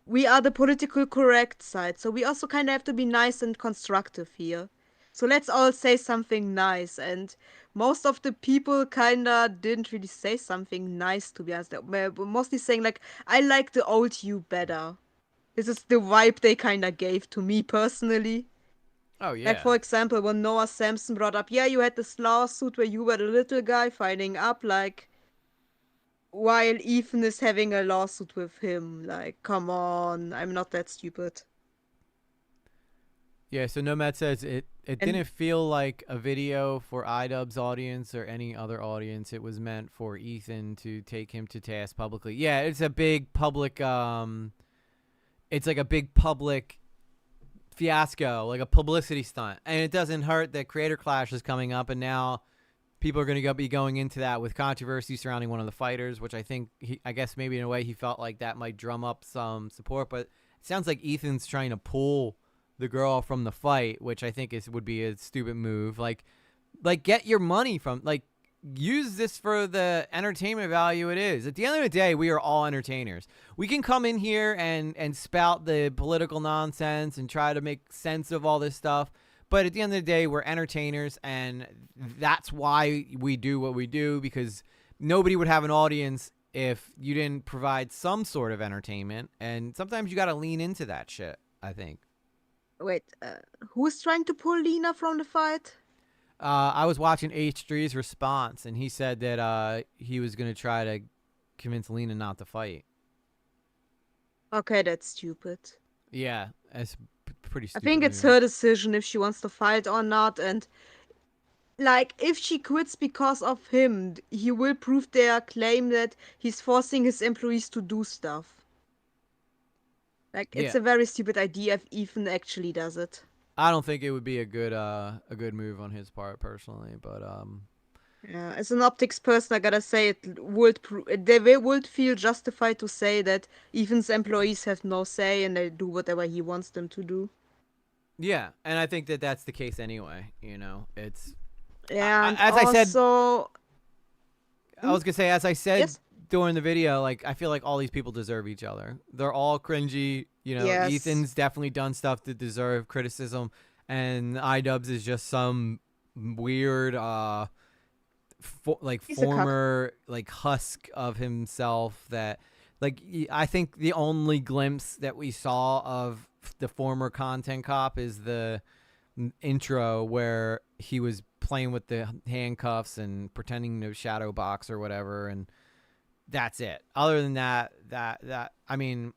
we are the political correct side, so we also kind of have to be nice and constructive here. So let's all say something nice, and most of the people kind of didn't really say something nice, to be honest. They were mostly saying, like, I like the old you better. This is the vibe they kind of gave to me personally. Oh, yeah. Like, for example, when Noah Samson brought up, yeah, you had this lawsuit where you were the little guy fighting up, like, while Ethan is having a lawsuit with him. Like, come on, I'm not that stupid. Yeah, so Nomad says it didn't feel like a video for Idubbz audience or any other audience. It was meant for Ethan to take him to task publicly. Yeah, it's a big public, it's like a big public fiasco, like a publicity stunt, and it doesn't hurt that Creator Clash is coming up, and now people are going to be going into that with controversy surrounding one of the fighters, which I think I guess maybe in a way he felt like that might drum up some support, but it sounds like Ethan's trying to pull the girl from the fight, which I think would be a stupid move. Like get your money from, like, use this for the entertainment value it is. At the end of the day, we are all entertainers. We can come in here and spout the political nonsense and try to make sense of all this stuff, but at the end of the day, we're entertainers, and that's why we do what we do, because nobody would have an audience if you didn't provide some sort of entertainment, and sometimes you got to lean into that shit, I think. Wait, who's trying to pull Lena from the fight? I was watching H3's response, and he said that he was going to try to convince Lena not to fight. Okay, that's stupid. Yeah, that's pretty stupid. I think it's her decision if she wants to fight or not, and like, if she quits because of him, he will prove their claim that he's forcing his employees to do stuff. Like, it's a very stupid idea if Ethan actually does it. I don't think it would be a good move on his part personally, but yeah, as an optics person, I gotta say it would they would feel justified to say that Ethan's employees have no say and they do whatever he wants them to do. Yeah, and I think that that's the case anyway. You know, it's yeah. As also, I said, I was gonna say, as I said. Yes? During the video, like, I feel like all these people deserve each other. They're all cringy, you know. Yes. Ethan's definitely done stuff to deserve criticism, and Idubbz is just some weird former like husk of himself that, like, I think the only glimpse that we saw of the former content cop is the intro where he was playing with the handcuffs and pretending to shadow box or whatever, and that's it. Other than that, I mean,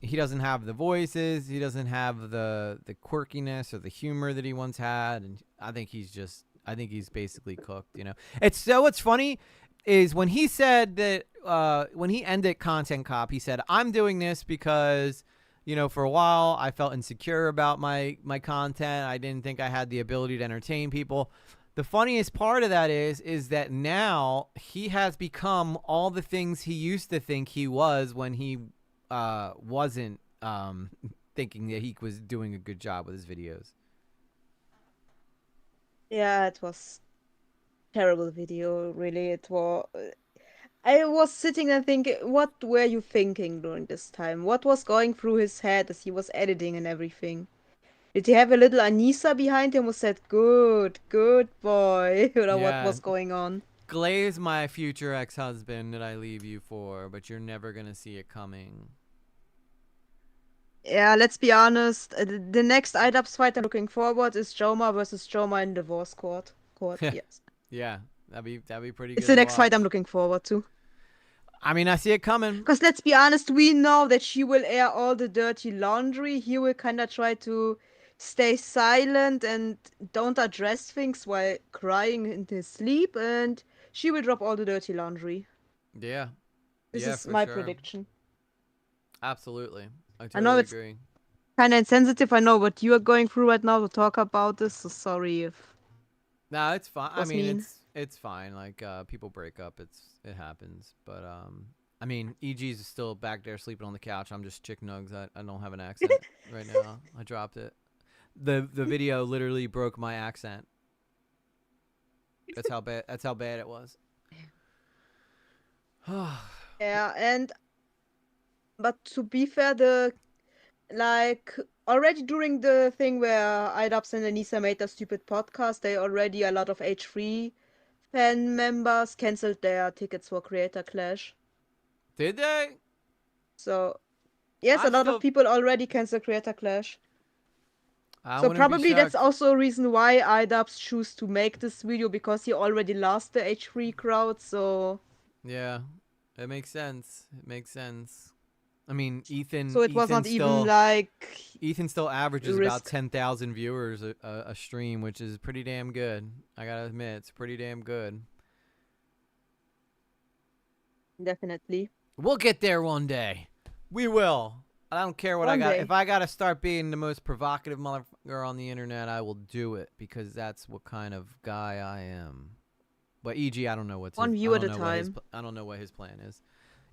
he doesn't have the voices. He doesn't have the quirkiness or the humor that he once had. And I think he's basically cooked, you know. What's funny is when he said that, when he ended Content Cop, he said, I'm doing this because, you know, for a while I felt insecure about my content. I didn't think I had the ability to entertain people. The funniest part of that is that now he has become all the things he used to think he was when he wasn't thinking that he was doing a good job with his videos. Yeah, it was terrible video, really. It was. I was sitting and thinking, what were you thinking during this time? What was going through his head as he was editing and everything? Did he have a little Anissa behind him who said, good boy? Or what was going on? Glaze my future ex-husband that I leave you for, but you're never going to see it coming. Yeah, let's be honest. The next Idubbz fight I'm looking forward is Joma versus Joma in divorce court. Yes. Yeah, that'd be pretty good. It's the next fight I'm looking forward to. I mean, I see it coming. Because let's be honest, we know that she will air all the dirty laundry. He will kind of try to stay silent and don't address things while crying in his sleep, and she will drop all the dirty laundry. Yeah. This yeah, is for my sure. prediction. Absolutely. I I know totally it's agree. kind of insensitive. I know what you are going through right now to talk about this, so sorry if. No, it's fine. I was mean, mean. it's fine. Like people break up. It happens. But I mean, EG's still back there sleeping on the couch. I'm just chick nugs. I don't have an accent right now. I dropped it. The video literally broke my accent. That's how bad it was. Yeah, but to be fair, already during the thing where Idubbz and Anissa made a stupid podcast, they already, a lot of H3 fan members canceled their tickets for Creator Clash. Did they? So, yes, a lot of people already canceled Creator Clash. So probably that's also a reason why Idubbz choose to make this video, because he already lost the H3 crowd, so... Yeah, it makes sense. It makes sense. I mean, Ethan. So it was not even like Ethan still averages about 10,000 viewers a stream, which is pretty damn good. I gotta admit, it's pretty damn good. Definitely. We'll get there one day. We will. I don't care what I got. If I gotta start being the most provocative motherfucker on the internet, I will do it, because that's what kind of guy I am. But EG, I don't know what's one view at a time. I don't know what his plan is.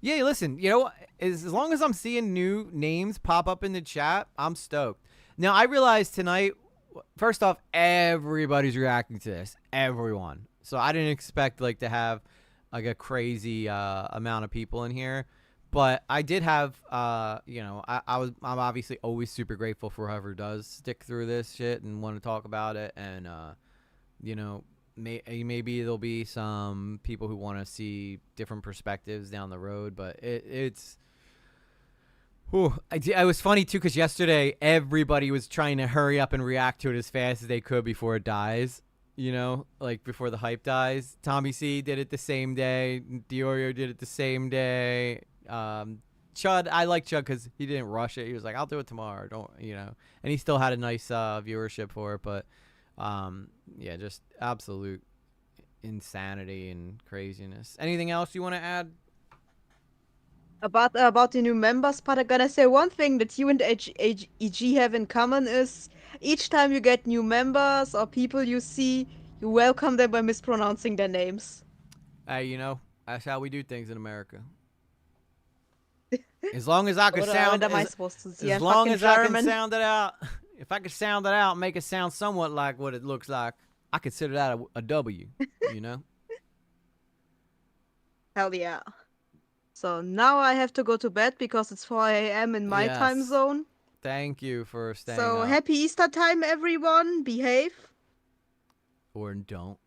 Yeah, listen, you know, as long as I'm seeing new names pop up in the chat, I'm stoked. Now, I realized tonight, first off, everybody's reacting to this. Everyone. So I didn't expect, like, to have, like, a crazy amount of people in here. But I did have, you know, I'm obviously always super grateful for whoever does stick through this shit and want to talk about it. And, you know, maybe there'll be some people who want to see different perspectives down the road, but it's whew. It was funny too, because yesterday everybody was trying to hurry up and react to it as fast as they could before it dies, you know, like before the hype dies. Tommy C did it the same day. Diorio did it the same day. Chud, I like Chud because he didn't rush it. He was like, I'll do it tomorrow, don't, you know, and he still had a nice viewership for it. But yeah, just absolute insanity and craziness. Anything else you want to add? About the new members part, I'm gonna say one thing that you and EG have in common is each time you get new members or people you see, you welcome them by mispronouncing their names. Hey, you know, that's how we do things in America. As long as I can sound, as long as I can sound it out. If I could sound it out and make it sound somewhat like what it looks like, I consider that a W, you know? Hell yeah. So now I have to go to bed because it's 4 a.m. in my time zone. Thank you for staying So up. happy Easter time, everyone. Behave. Or don't.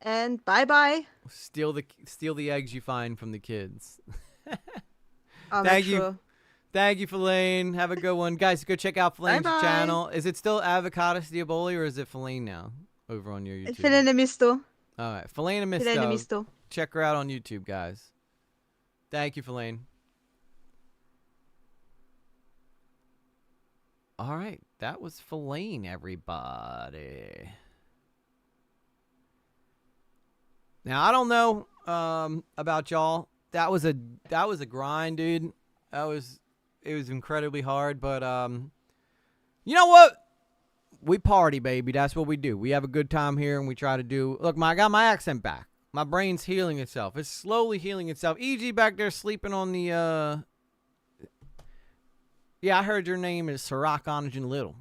And bye-bye. Steal the eggs you find from the kids. Thank you. Thank you, Fellaine. Have a good one. Guys, go check out Fellaine's channel. Is it still Avocados Diaboli or is it Fellaine now over on your YouTube? Fellaine Misto. All right. Fellaine Misto. Check her out on YouTube, guys. Thank you, Fellaine. All right. That was Fellaine, everybody. Now, I don't know about y'all. That was a grind, dude. It was incredibly hard, but you know what? We party, baby. That's what we do. We have a good time here, and we try to do. Look, I got my accent back. My brain's healing itself. It's slowly healing itself. EG back there sleeping on the. Yeah, I heard your name is Sirach Onagen Little.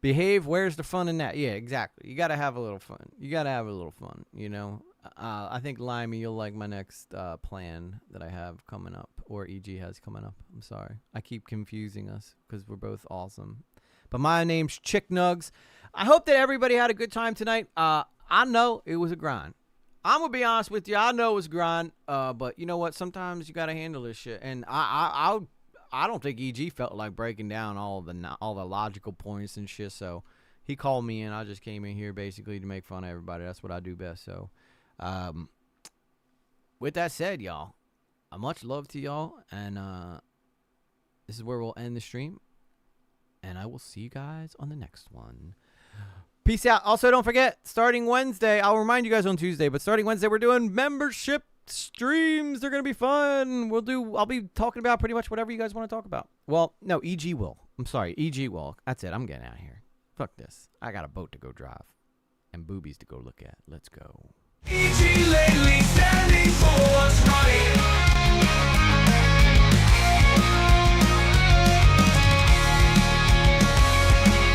Behave. Where's the fun in that? Yeah, exactly. You gotta have a little fun. You know. I think, Limey, you'll like my next plan that I have coming up, or EG has coming up. I'm sorry. I keep confusing us because we're both awesome. But my name's Chick Nugs. I hope that everybody had a good time tonight. I know it was a grind. I'm going to be honest with you. I know it was a grind, but you know what? Sometimes you got to handle this shit. And I don't think EG felt like breaking down all the logical points and shit, so he called me in. I just came in here basically to make fun of everybody. That's what I do best, so... with that said, y'all, much love to y'all, and this is where we'll end the stream, and I will see you guys on the next one. Peace out. Also, don't forget, starting Wednesday, I'll remind you guys on Tuesday, but starting Wednesday, we're doing membership streams. They're going to be fun. I'll be talking about pretty much whatever you guys want to talk about. Well, no, EG will. I'm sorry, EG will. That's it. I'm getting out of here. Fuck this. I got a boat to go drive and boobies to go look at. Let's go. EG lately standing for